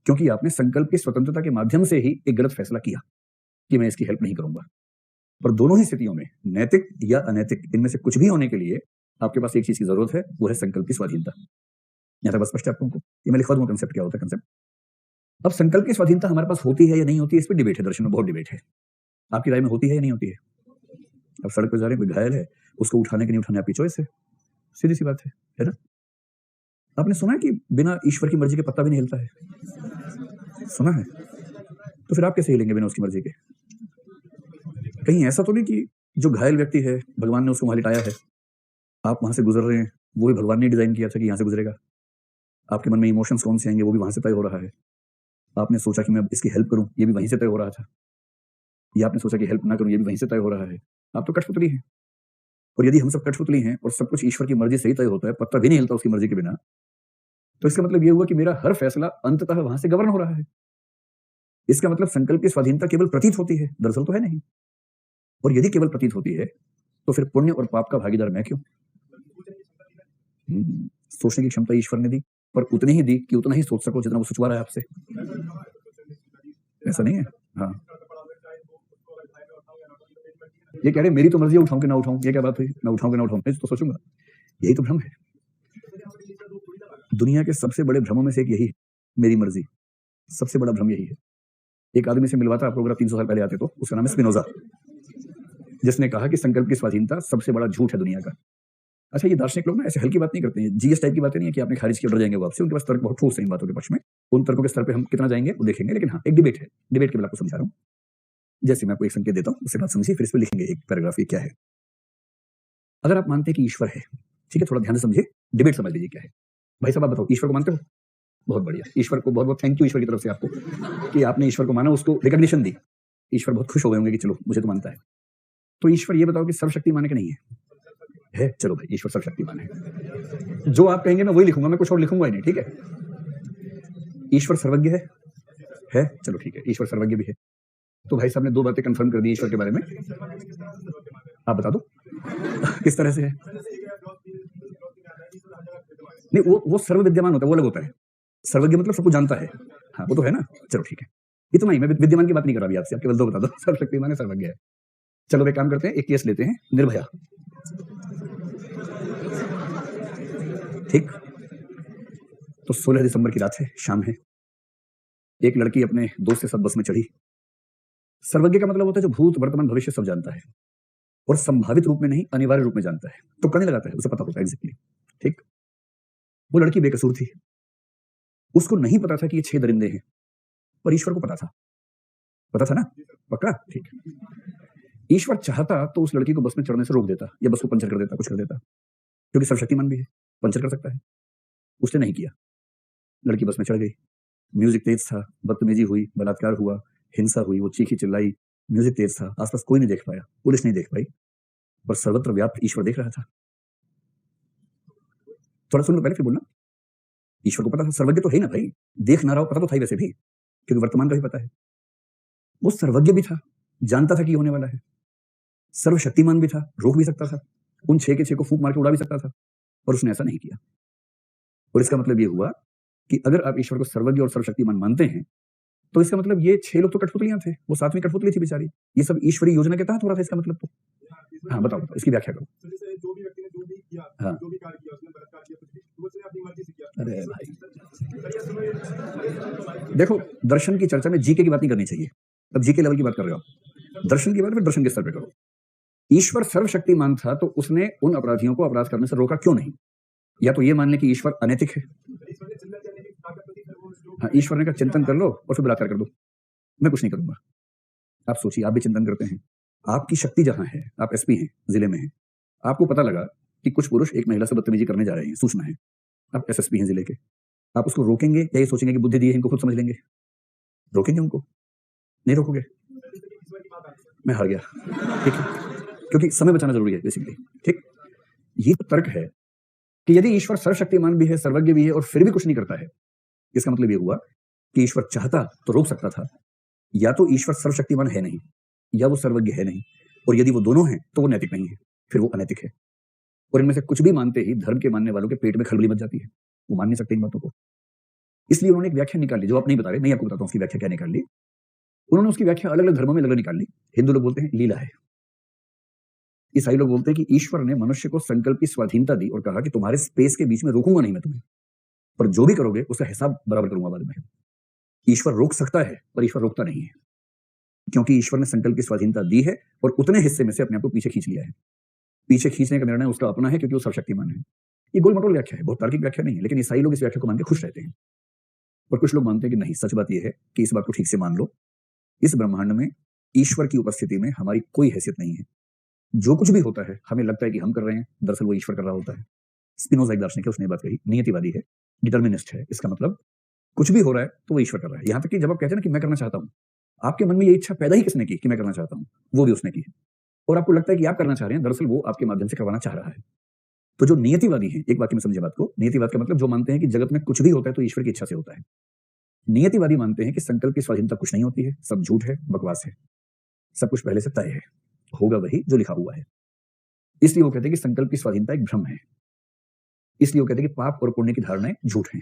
क्योंकि आपने संकल्प की स्वतंत्रता के माध्यम से ही एक गलत फैसला किया कि मैं इसकी हेल्प नहीं करूंगा। पर दोनों ही स्थितियों में, नैतिक या अनैतिक, इनमें से कुछ भी होने के लिए आपके पास एक चीज की जरूरत है, वो है संकल्प की स्वाधीनता। यहां तक बस स्पष्ट है आपको? ये मैं लिखवा दूंगा कंसेप्ट क्या होता है कंसेप्ट। अब संकल्प की स्वाधीनता हमारे पास होती है या नहीं होती है, इस पर डिबेट है, दर्शन में बहुत डिबेट है। आपकी राय में होती है या नहीं होती है? अब सड़क पर जा रहे हैं, कोई घायल है, उसको उठाने के नहीं उठाने आपकी चॉइस है, सीधी सी बात है ना? आपने सुना है कि बिना ईश्वर की मर्जी के पत्ता भी नहीं हिलता है? सुना है? तो फिर आप कैसे हिलेंगे बिना उसकी मर्जी के? कहीं ऐसा तो नहीं कि जो घायल व्यक्ति है भगवान ने उसको वहां लिटाया है, आप वहां से गुजर रहे हैं, वो भी भगवान ने डिजाइन किया था कि यहां से गुजरेगा। आपके मन में इमोशंस कौन से आएंगे वो भी वहां से तय हो रहा है। आपने सोचा कि मैं इसकी हेल्प करूं, ये भी वहीं से तय हो रहा था। या आपने सोचा कि हेल्प ना करूं, ये भी वहीं से तय हो रहा है। आप तो कठपुतली हैं। और यदि हम सब कठपुतली हैं और सब कुछ ईश्वर की मर्जी से ही तय होता है, पत्ता भी नहीं हिलता उसकी मर्जी के बिना, तो इसका मतलब ये हुआ कि मेरा हर फैसला अंततः वहां से गवर्न हो रहा है। इसका मतलब संकल्प की स्वाधीनता केवल प्रतीत होती है, दरअसल तो है नहीं। और यदि केवल प्रतीत होती है तो फिर पुण्य और पाप का भागीदार मैं क्यों? सोचने की क्षमता ईश्वर ने दी, पर उतनी ही दी कि उतना ही सोच सको जितना वो सोचवा रहा है आपसे। ऐसा नहीं है? हाँ, ये कह रहे मेरी तो मर्जी है, उठाऊं कि ना उठाऊं, ये क्या बात हुई? मैं उठाऊं कि ना उठाऊं, मैं तो सोचूंगा। यही तो भ्रम है। दुनिया के सबसे बड़े भ्रमों में से एक यही है, मेरी मर्जी। सबसे बड़ा भ्रम यही है। एक आदमी से मिलवाता आपको, अगर 300 साल पहले आते तो, उसका नाम है स्पिनोजा, जिसने कहा कि संकल्प की स्वाधीनता सबसे बड़ा झूठ है दुनिया का। अच्छा, ये दार्शनिक लोग ना ऐसे हल्की बात नहीं करते हैं, जीएस टाइप की बातें नहीं है कि आपने खारिज किया डर जाएंगे वो आपसे। उनके पास तर्क बहुत ठोस है इन बातों के पक्ष में। उन तर्कों के स्तर पे हम कितना जाएंगे वो देखेंगे, लेकिन हाँ, एक डिबेट है, डिबेट के लिए आपको समझा रहा हूँ। जैसे मैं आपको एक संकेत देता हूँ, उससे बात समझिए, फिर इस पर लिखेंगे एक पैराग्राफ, ये क्या है। अगर आप मानते हैं कि ईश्वर है, ठीक है, थोड़ा ध्यान से समझिए, डिबेट समझ लीजिए क्या है। भाई साहब आप बताओ, ईश्वर को मानते हो? बहुत बढ़िया, ईश्वर को बहुत बहुत थैंक यू ईश्वर की तरफ से आपको कि आपने ईश्वर को माना, उसको रिकॉग्निशन दी। ईश्वर बहुत खुश हो गए होंगे कि चलो मुझे तो मानता है। तो ईश्वर ये बताओ कि सर्वशक्तिमान है कि नहीं है? है, चलो भाई ईश्वर सर्वशक्तिमान है। जो आप कहेंगे मैं वही लिखूंगा, मैं कुछ और लिखूंगा ही नहीं, ठीक है। ईश्वर सर्वज्ञ है, चलो ठीक है, ईश्वर सर्वज्ञ भी है। तो भाई साहब ने दो बातें कंफर्म कर दी ईश्वर के बारे में। आप बता दो किस तरह से है? नहीं, वो सर्व विद्यमान होता है, वो अलग होता है। सर्वज्ञ मतलब सब कुछ जानता है, हाँ वो तो है ना। चलो ठीक है, इतना ही, मैं विद्यमान की बात नहीं कर रहा अभी आपसे, आप केवल दो बता दो, सर्वशक्तिमान है, सर्वज्ञ है। चलो एक काम करते हैं, एक केस लेते हैं, निर्भया। ठीक, तो 16 दिसंबर की रात है, शाम है। एक लड़की अपने दोस्त के साथ बस में चढ़ी। सर्वज्ञ का मतलब होता है जो भूत वर्तमान भविष्य सब जानता है, और संभावित रूप में नहीं, अनिवार्य रूप में जानता है, तो करने लगाता है, उसे पता होता है एग्जैक्टली। ठीक, वो लड़की बेकसूर थी, उसको नहीं पता था कि ये 6 दरिंदे हैं, पर ईश्वर को पता था ना, पक्का, ठीक है। ईश्वर चाहता तो उस लड़की को बस में चढ़ने से रोक देता, या बस को पंचर कर देता, कुछ कर देता, क्योंकि सर्वशक्तिमान भी है, पंचर कर सकता है। उसने नहीं किया, लड़की बस में चढ़ गई। म्यूजिक तेज था, बदतमीजी हुई, बलात्कार हुआ, हिंसा हुई, वो चीखी चिल्लाई, म्यूजिक तेज था, आसपास कोई नहीं देख पाया, पुलिस नहीं देख पाई, पर सर्वत्र व्याप्त ईश्वर देख रहा था। थोड़ा सुन लो पहले फिर बोलना। ईश्वर को पता था, सर्वज्ञ तो है ना भाई, देख ना रहा हो, पता तो था ही वैसे भी, क्योंकि वर्तमान का भी पता है। वो सर्वज्ञ भी था, जानता था कि होने वाला है, सर्वशक्तिमान भी था, रोक भी सकता था, उन 6 के 6 को फूंक मार के उड़ा भी सकता था, पर उसने ऐसा नहीं किया। और इसका मतलब ये हुआ कि अगर आप ईश्वर को सर्वज्ञ और सर्वशक्तिमान मानते हैं, तो इसका मतलब ये 6 लोग तो कठपुतलियां थे, वो 7वीं कठपुतली थी बेचारी, ये सब ईश्वरीय योजना के तहत हो रहा था, इसका मतलब तो। हाँ बताओ, इसकी व्याख्या करो। हाँ, अरे भाई देखो, दर्शन की चर्चा में जीके की बात नहीं करनी चाहिए, अब जीके लेवल की बात कर रहे हो आप, दर्शन की बात फिर दर्शन के स्तर पे करो। ईश्वर सर्वशक्तिमान था, तो उसने उन अपराधियों को अपराध करने से रोका क्यों नहीं? या तो ये मान ले कि ईश्वर अनैतिक है। हाँ, ईश्वर ने कहा चिंतन कर लो और फिर बलात्कार कर दो, मैं कुछ नहीं करूंगा। आप सोचिए, आप भी चिंतन करते हैं, आपकी शक्ति जहां है, आप एसपी हैं, जिले में हैं, आपको पता लगा कि कुछ पुरुष एक महिला से बदतमीजी करने जा रहे हैं, सूचना है, आप एसएसपी हैं जिले के, आप उसको रोकेंगे या ये सोचेंगे कि बुद्धि दी है, इनको खुद समझ लेंगे? रोकेंगे उनको? नहीं रोकोगे? मैं हार गया, ठीक है, क्योंकि समय बचाना जरूरी है बेसिकली। ठीक, ये तो तर्क है कि यदि ईश्वर सर्वशक्तिमान भी है, सर्वज्ञ भी है, और फिर भी कुछ नहीं करता है, इसका मतलब ये हुआ कि ईश्वर चाहता तो रोक सकता था। या तो ईश्वर सर्वशक्तिमान है नहीं, या वो सर्वज्ञ है नहीं, और यदि वो दोनों हैं तो वो नैतिक नहीं है, फिर वो अनैतिक है। और इनमें से कुछ भी मानते ही धर्म के मानने वालों के पेट में खलबली मच जाती है, वो मान नहीं सकते इन बातों को। इसलिए उन्होंने एक व्याख्या निकाली, जो आप नहीं बता रहे, मैं आपको बताता हूँ उसकी व्याख्या क्या निकाली। उन्होंने उसकी व्याख्या अलग अलग धर्मों में अलग निकाल ली। हिंदू लोग बोलते हैं लीला है, ईसाई लोग बोलते हैं कि ईश्वर ने मनुष्य को संकल्प की स्वाधीनता दी और कहा कि तुम्हारे स्पेस के बीच में रोकूंगा नहीं मैं तुम्हें, पर जो भी करोगे उसका हिसाब बराबर करूंगा बाद में। ईश्वर रोक सकता है, पर ईश्वर रोकता नहीं है, क्योंकि ईश्वर ने संकल्प की स्वाधीनता दी है और उतने हिस्से में से अपने आप को पीछे खींच लिया है। पीछे खींचने का निर्णय उसका अपना है, क्योंकि वो सर्वशक्तिमान है। ये गोल मटोल व्याख्या है, बहुत तार्किक व्याख्या नहीं है, लेकिन ईसाई लोग इस व्याख्या को मान के खुश रहते हैं। और कुछ लोग मानते हैं कि नहीं, सच बात यह है कि इस बात को ठीक से मान लो, इस ब्रह्मांड में ईश्वर की उपस्थिति में हमारी कोई हैसियत नहीं है। जो कुछ भी होता है हमें लगता है कि हम कर रहे हैं, दरअसल वो ईश्वर कर रहा होता है। स्पिनोजा एक दार्शनिक है, उसने बात कही, नियतिवादी है, डिटर्मिनिस्ट है, इसका मतलब कुछ भी हो रहा है तो वो ईश्वर कर रहा है। यहां तक कि जब आप कहते हैं ना कि मैं करना चाहता हूं, आपके मन में ये इच्छा पैदा ही किसने की कि मैं करना चाहता हूं? वो भी उसने की, और आपको लगता है कि आप करना चाह रहे हैं, दरअसल वो आपके माध्यम से करवाना चाह रहा है। तो जो नियतिवादी है, एक वाक्य में समझे बात को, नियतिवाद का मतलब जो मानते हैं कि जगत में कुछ भी होता है तो ईश्वर की इच्छा से होता है। नियतिवादी मानते हैं कि संकल्प की स्वाधीनता कुछ नहीं होती है, सब झूठ है, बकवास है, सब कुछ पहले से तय है, होगा वही जो लिखा हुआ है। इसलिए वो कहते हैं कि संकल्प की स्वाधीनता एक भ्रम है, इसलिए वो कहते हैं कि पाप और पुण्य की धारणाएं झूठ हैं।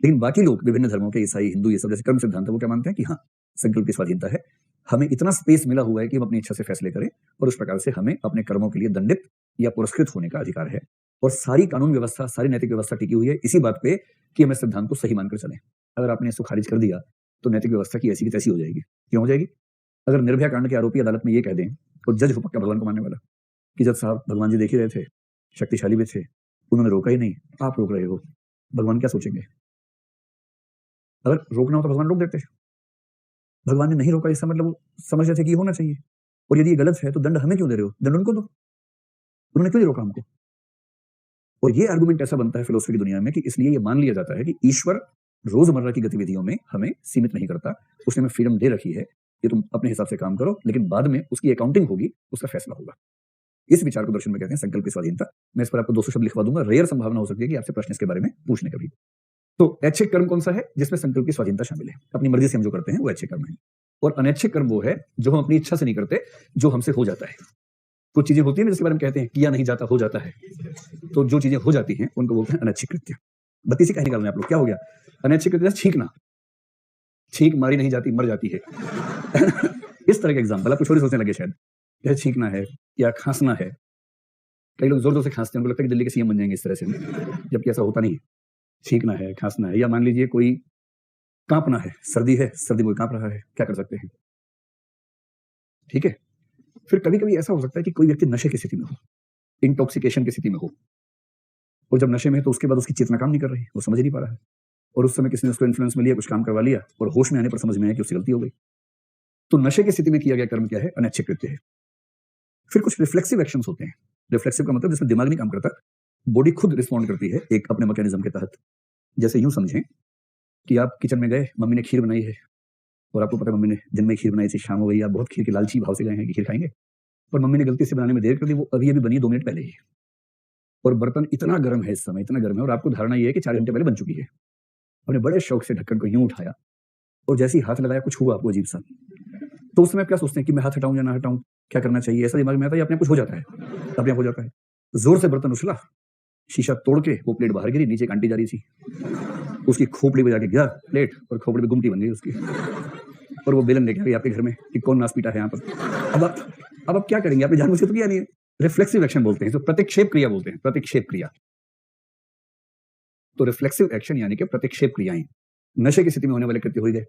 लेकिन बाकी लोग, विभिन्न धर्मों के, ईसाई, हिंदू, ये सब जैसे कर्म सिद्धांत है, वो क्या मानते हैं कि हाँ, संकल्प की स्वाधीनता है, हमें इतना स्पेस मिला हुआ है कि हम अपनी इच्छा से फैसले करें, और उस प्रकार से हमें अपने कर्मों के लिए दंडित या पुरस्कृत होने का अधिकार है। और सारी कानून व्यवस्था, सारी नैतिक व्यवस्था टिकी हुई है इसी बात पे कि हम इस सिद्धांत को सही मानकर चलें। अगर आपने इसको खारिज कर दिया तो नैतिक व्यवस्था की ऐसी की तैसी हो जाएगी। क्यों हो जाएगी? अगर निर्भया कांड के आरोपी अदालत में ये कह दें, और जज हो पक्का भगवान को मानने वाला, कि जज साहब भगवान जी देख ही रहे थे, शक्तिशाली भी थे, उन्होंने रोका ही नहीं, आप रोक रहे हो, भगवान क्या सोचेंगे? अगर रोकना हो तो भगवान रोक देते, भगवान ने नहीं रोका, इसका मतलब वो समझ रहे थे कि ये होना चाहिए, और यदि ये गलत है तो दंड हमें क्यों दे रहे हो? दंड उनको दो, उन्होंने क्यों नहीं रोका हमको? और ये आर्गुमेंट ऐसा बनता है फिलोसफी की दुनिया में कि इसलिए ये मान लिया जाता है कि ईश्वर रोजमर्रा की गतिविधियों में हमें सीमित नहीं करता, उसने हमें फ्रीडम दे रखी है कि तुम अपने हिसाब से काम करो, लेकिन बाद में उसकी अकाउंटिंग होगी, उसका फैसला होगा। इस विचार को दर्शन में कहते हैं संकल्प की स्वाधीनता। मैं इस पर आपको 200 शब्द लिखवा दूंगा, रेयर संभावना हो सकती है कि आपसे प्रश्न इसके बारे में पूछने का भी। तो ऐच्छिक कर्म कौन सा है? जिसमें संकल्प की स्वाधीनता शामिल है, अपनी मर्जी से हम जो करते हैं वो ऐच्छिक कर्म है। और अनैच्छिक कर्म वो है जो हम अपनी इच्छा से नहीं करते, जो हमसे हो जाता है। कुछ चीजें होती है जिसके बारे में कहते हैं किया नहीं जाता, हो जाता है। तो जो चीजें हो जाती हैं उनको बोलते हैं अनैच्छिक कृत्य। 32 कहीं निकालना है आप लोग, क्या हो गया? अनैच्छिक कृत्य छींकना, छींक मारी नहीं जाती, मर जाती है। इस तरह के एग्जाम्पल आप कुछ और सोचने लगे शायद, यह छींकना है या खांसना है। कई लोग जोर जोर से खांसते हैं, उनको लगता है कि दिल्ली के सीएम बन जाएंगे इस तरह से, जबकि ऐसा होता नहीं है। छींकना है, खांसना है, या मान लीजिए कोई कांपना है, सर्दी है, सर्दी में कांप रहा है, क्या कर सकते हैं? ठीक है। फिर कभी कभी ऐसा हो सकता है कि कोई व्यक्ति नशे की स्थिति में हो, इंटॉक्सिकेशन की स्थिति में हो, और जब नशे में है तो उसके बाद उसकी चेतना काम नहीं कर रही, वो समझ नहीं पा रहा है, और उस समय किसी ने उसको इन्फ्लुएंस में लिया, कुछ काम करवा लिया, और होश में आने पर समझ में आया कि उससे गलती हो गई। तो नशे की स्थिति में किया गया कर्म क्या है? अनैच्छिक कृत्य है। फिर कुछ रिफ्लेक्सिव एक्शंस होते हैं। रिफ्लेक्सिव का मतलब जिसमें दिमाग नहीं काम करता, बॉडी खुद रिस्पॉन्ड करती है एक अपने मैकेनिज्म के तहत। जैसे यूं समझें कि आप किचन में गए, मम्मी ने खीर बनाई है, और आपको पता है मम्मी ने दिन में खीर बनाई थी, शाम हो गई, आप बहुत खीर के लालची भाव से गए हैं कि खीर खाएंगे, पर मम्मी ने गलती से बनाने में देर कर दी, वो अभी अभी बनी 2 मिनट पहले ही, और बर्तन इतना गर्म है इस समय, इतना गर्म है, और आपको धारणा ये है कि 4 घंटे पहले बन चुकी है। आपने बड़े शौक से ढक्कन को यूं उठाया, और जैसे ही हाथ लगाया कुछ हुआ आपको अजीब सा, तो उस समय क्या सोचते हैं कि मैं हाथ हटाऊं या ना हटाऊं, क्या करना चाहिए? ऐसा दिमाग में आता है, अपने कुछ हो जाता है, अपने आप हो जाता है। जोर से बर्तन उछला, शीशा तोड़ के वो प्लेट बाहर गिरी, नीचे एक आंटी जा रही थी, उसकी खोपड़ी बजा के गिरा प्लेट, और खोपड़ी में गुमटी बन गई उसकी, और वो बेलन लेके आ गई आपके घर में कि कौन नास पीटा है यहाँ पर। अब आप क्या करेंगे? आपने जानबूझ के तो किया नहीं है। रिफ्लेक्सिव एक्शन बोलते हैं, तो प्रतिक्षेप क्रिया बोलते हैं, प्रतिक्षेप क्रिया। तो रिफ्लेक्सिव एक्शन यानी कि प्रतिक्षेप क्रियाएं नशे की स्थिति में होने वाले कृत्य हो गए।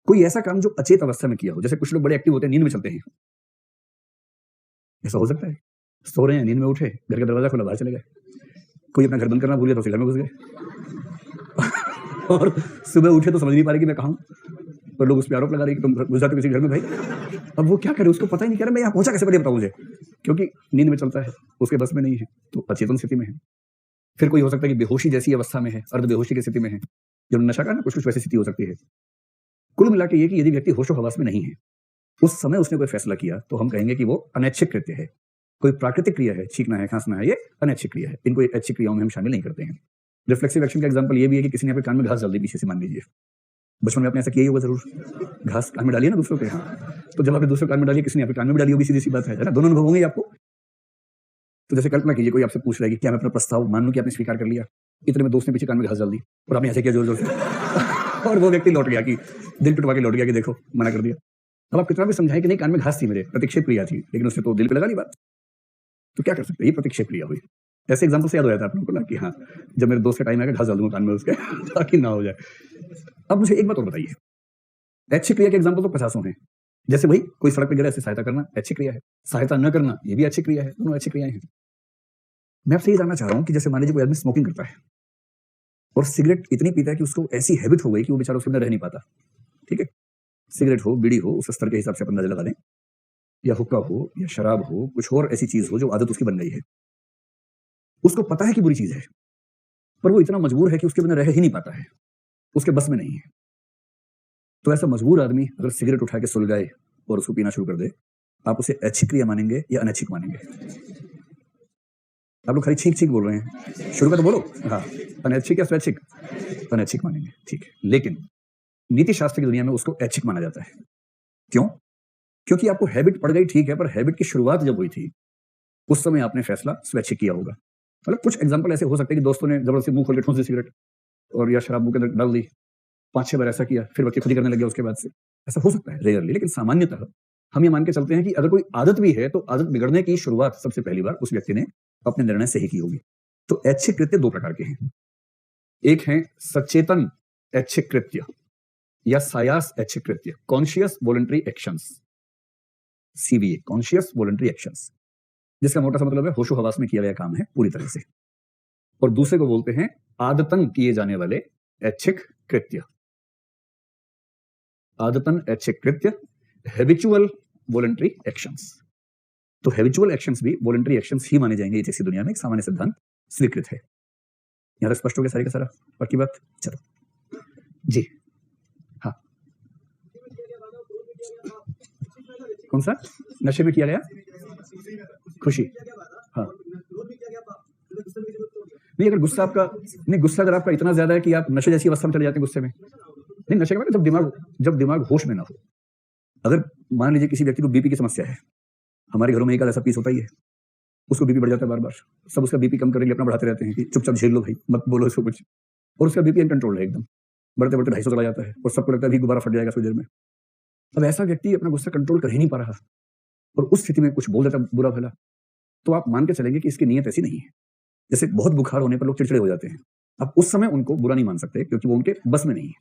कोई ऐसा काम जो अचेत अवस्था में किया हो, जैसे कुछ लोग बड़े एक्टिव होते हैं, नींद में चलते हैं, ऐसा हो सकता है। सो रहे हैं, नींद में उठे, घर का दरवाजा खुला, बाहर चले गए। कोई अपना घर बंद करना भूल गया तो उसी घर में घुस गए। और सुबह उठे तो समझ नहीं पा रहे कि मैं कहाँ हूँ, और लोग उस पर आरोप लगा रहे कि तुम घुस जाते किसी घर में भाई। अब वो क्या करे, उसको पता ही नहीं, कह रहा मैं यहाँ पहुंचा कैसे, पहले बताओ मुझे, क्योंकि नींद में चलता है, उसके बस में नहीं है, तो अचेतन स्थिति में है। फिर कोई हो सकता है कि बेहोशी जैसी अवस्था में है, अर्ध बेहोशी की स्थिति में है, जो नशा का ना कुछ वैसी स्थिति हो सकती है। कुल मिला के ये कि यदि व्यक्ति होशो हवास में नहीं है, उस समय उसने कोई फैसला किया, तो हम कहेंगे कि वो अनैच्छिक कृत्य है। कोई प्राकृतिक क्रिया है, छींकना है, खांसना है, ये अनैच्छिक क्रिया है। इनको ऐच्छिक क्रियाओं में हम शामिल नहीं करते हैं। रिफ्लेक्सिव एक्शन का एग्जांपल ये भी है कि किसी ने आपके कान में घास डाल दी पीछे से, मान लीजिए बचपन में आपने ऐसा किया ही होगा जरूर, घास कान में डाली है ना दूसरों के। हाँ, तो जब आपने दूसरे कान में डाली, किसी ने आपके कान में डाली होगी, सीधी सी बात है ना, दोनों अनुभव होंगे आपको। तो जैसे कल्पना कीजिए कोई आपसे पूछ रहा है कि क्या मैं अपना प्रस्ताव, मान लूं कि आपने स्वीकार कर लिया, इतने में दोस्त ने पीछे कान में घास डाल दी, और आपने ऐसे किया जोर जोर से, और वो व्यक्ति लौट गया, कि दिल टुटवा के लौट गया कि देखो मना कर दिया। अब आप कितना भी समझाएं कि नहीं, कान में घास थी मेरे, प्रतिक्षेप क्रिया थी, लेकिन उसने तो दिल पे लगा ली बात, तो क्या कर सकते हैं? ये प्रतिक्षेप क्रिया हुई। ऐसे एग्जाम्पल से याद हो जाता है आप लोगों को ना कि हाँ, जब मेरे दोस्त का टाइम आएगा घास डाल दूंगा कान में उसके, ताकि ना हो जाए। अब मुझे एक बात और बताइए, ऐच्छिक क्रिया के एग्जाम्पल तो 50 हैं। जैसे भाई कोई सड़क पर गिरा, ऐसे सहायता करना ऐच्छिक क्रिया है, सहायता न करना ये भी ऐच्छिक क्रिया है, दोनों ऐच्छिक क्रियाएं हैं। मैं आपसे ये जानना चाह रहा हूं कि जैसे मान लीजिए कोई आदमी स्मोकिंग करता है, और सिगरेट इतनी पीता है कि उसको ऐसी हैबिट हो गई कि वो बेचारा उसके अंदर रह नहीं पाता। ठीक है, सिगरेट हो, बीड़ी हो, उस स्तर के हिसाब से अपन अंदाजा लगा लें, या हुक्का हो, या शराब हो, कुछ और ऐसी चीज हो जो आदत उसकी बन गई है। उसको पता है कि बुरी चीज है, पर वो इतना मजबूर है कि उसके बिना रह ही नहीं पाता है, उसके बस में नहीं है। तो ऐसा मजबूर आदमी अगर सिगरेट उठा के सुलगाए और उसको पीना शुरू कर दे, आप उसे ऐच्छिक क्रिया मानेंगे या अनैच्छिक मानेंगे? आप लोग खाली छींक छींक बोल रहे हैं, शुरू में तो बोलो। हाँ, अनैच्छिक या स्वैच्छिक? अनैच्छिक मानेंगे, ठीक है। लेकिन नीति शास्त्र की दुनिया में उसको ऐच्छिक माना जाता है। क्यों? क्योंकि आपको हैबिट पड़ गई, ठीक है, पर हैबिट की शुरुआत जब हुई थी उस समय आपने फैसला स्वैच्छिक किया होगा। मतलब कुछ एग्जांपल ऐसे हो सकते हैं कि दोस्तों ने जबरदस्ती मुंह खोल के ठूंस दी सिगरेट, और या शराब मुंह के अंदर डाल दी, 5-6 बार ऐसा किया, फिर बच्चे खुद ही करने लगे उसके बाद से। ऐसा हो सकता है रेयरली, लेकिन सामान्यतः हम ये मान के चलते हैं कि अगर कोई आदत भी है तो आदत बिगड़ने की शुरुआत सबसे पहली बार उस व्यक्ति ने अपने निर्णय से ही की होगी। तो ऐच्छिक कृत्य 2 प्रकार के हैं। एक है सचेतन ऐच्छिक कृत्य या सायास ऐच्छिक कृत्य, conscious voluntary actions, CVA, conscious voluntary actions, जिसका मोटा सा मतलब है होशो हवास में किया गया काम है पूरी तरह से। और दूसरे को बोलते हैं आदतन किए जाने वाले ऐच्छिक कृत्य, आदतन ऐच्छिक कृत्य, हैबिचुअल वॉलंटरी एक्शंस। तो हैबिचुअल एक्शंस भी वॉलंटरी एक्शंस ही माने जाएंगे, जैसी दुनिया में एक सामान्य सिद्धांत स्वीकृत है। यहाँ तक स्पष्ट हो गया सारी का सारा? पक्की बात? चलो जी। हाँ, कौन सा नशे में किया गया? खुशी। हाँ, नहीं अगर गुस्सा आपका नहीं, गुस्सा अगर आपका इतना ज्यादा है कि आप नशे जैसी अवस्था में चले जाते हैं गुस्से में, नहीं नशे का मतलब जब दिमाग होश में ना हो। अगर मान लीजिए किसी व्यक्ति को बीपी की समस्या है, हमारे घरों में एक ऐसा पीस होता ही है, उसको बीपी बढ़ जाता है बार बार, सब उसका बीपी कम करने के लिए अपना बढ़ाते रहते हैं कि चुपचाप झेल लो भाई, मत बोलो इसको कुछ, और उसका बीपी अनकंट्रोल है एकदम, बढ़ते बढ़ते 250 चला जाता है और सबको लगता है अभी दोबारा फट जाएगा थोड़ी देर में। अब ऐसा व्यक्ति अपना गुस्सा कंट्रोल कर ही नहीं पा रहा और उस स्थिति में कुछ बोल देता बुरा भला, तो आप मान के चलेंगे कि इसकी नीयत ऐसी नहीं है। जैसे बहुत बुखार होने पर लोग चिड़चिड़े हो जाते हैं, आप उस समय उनको बुरा नहीं मान सकते क्योंकि वो उनके बस में नहीं है।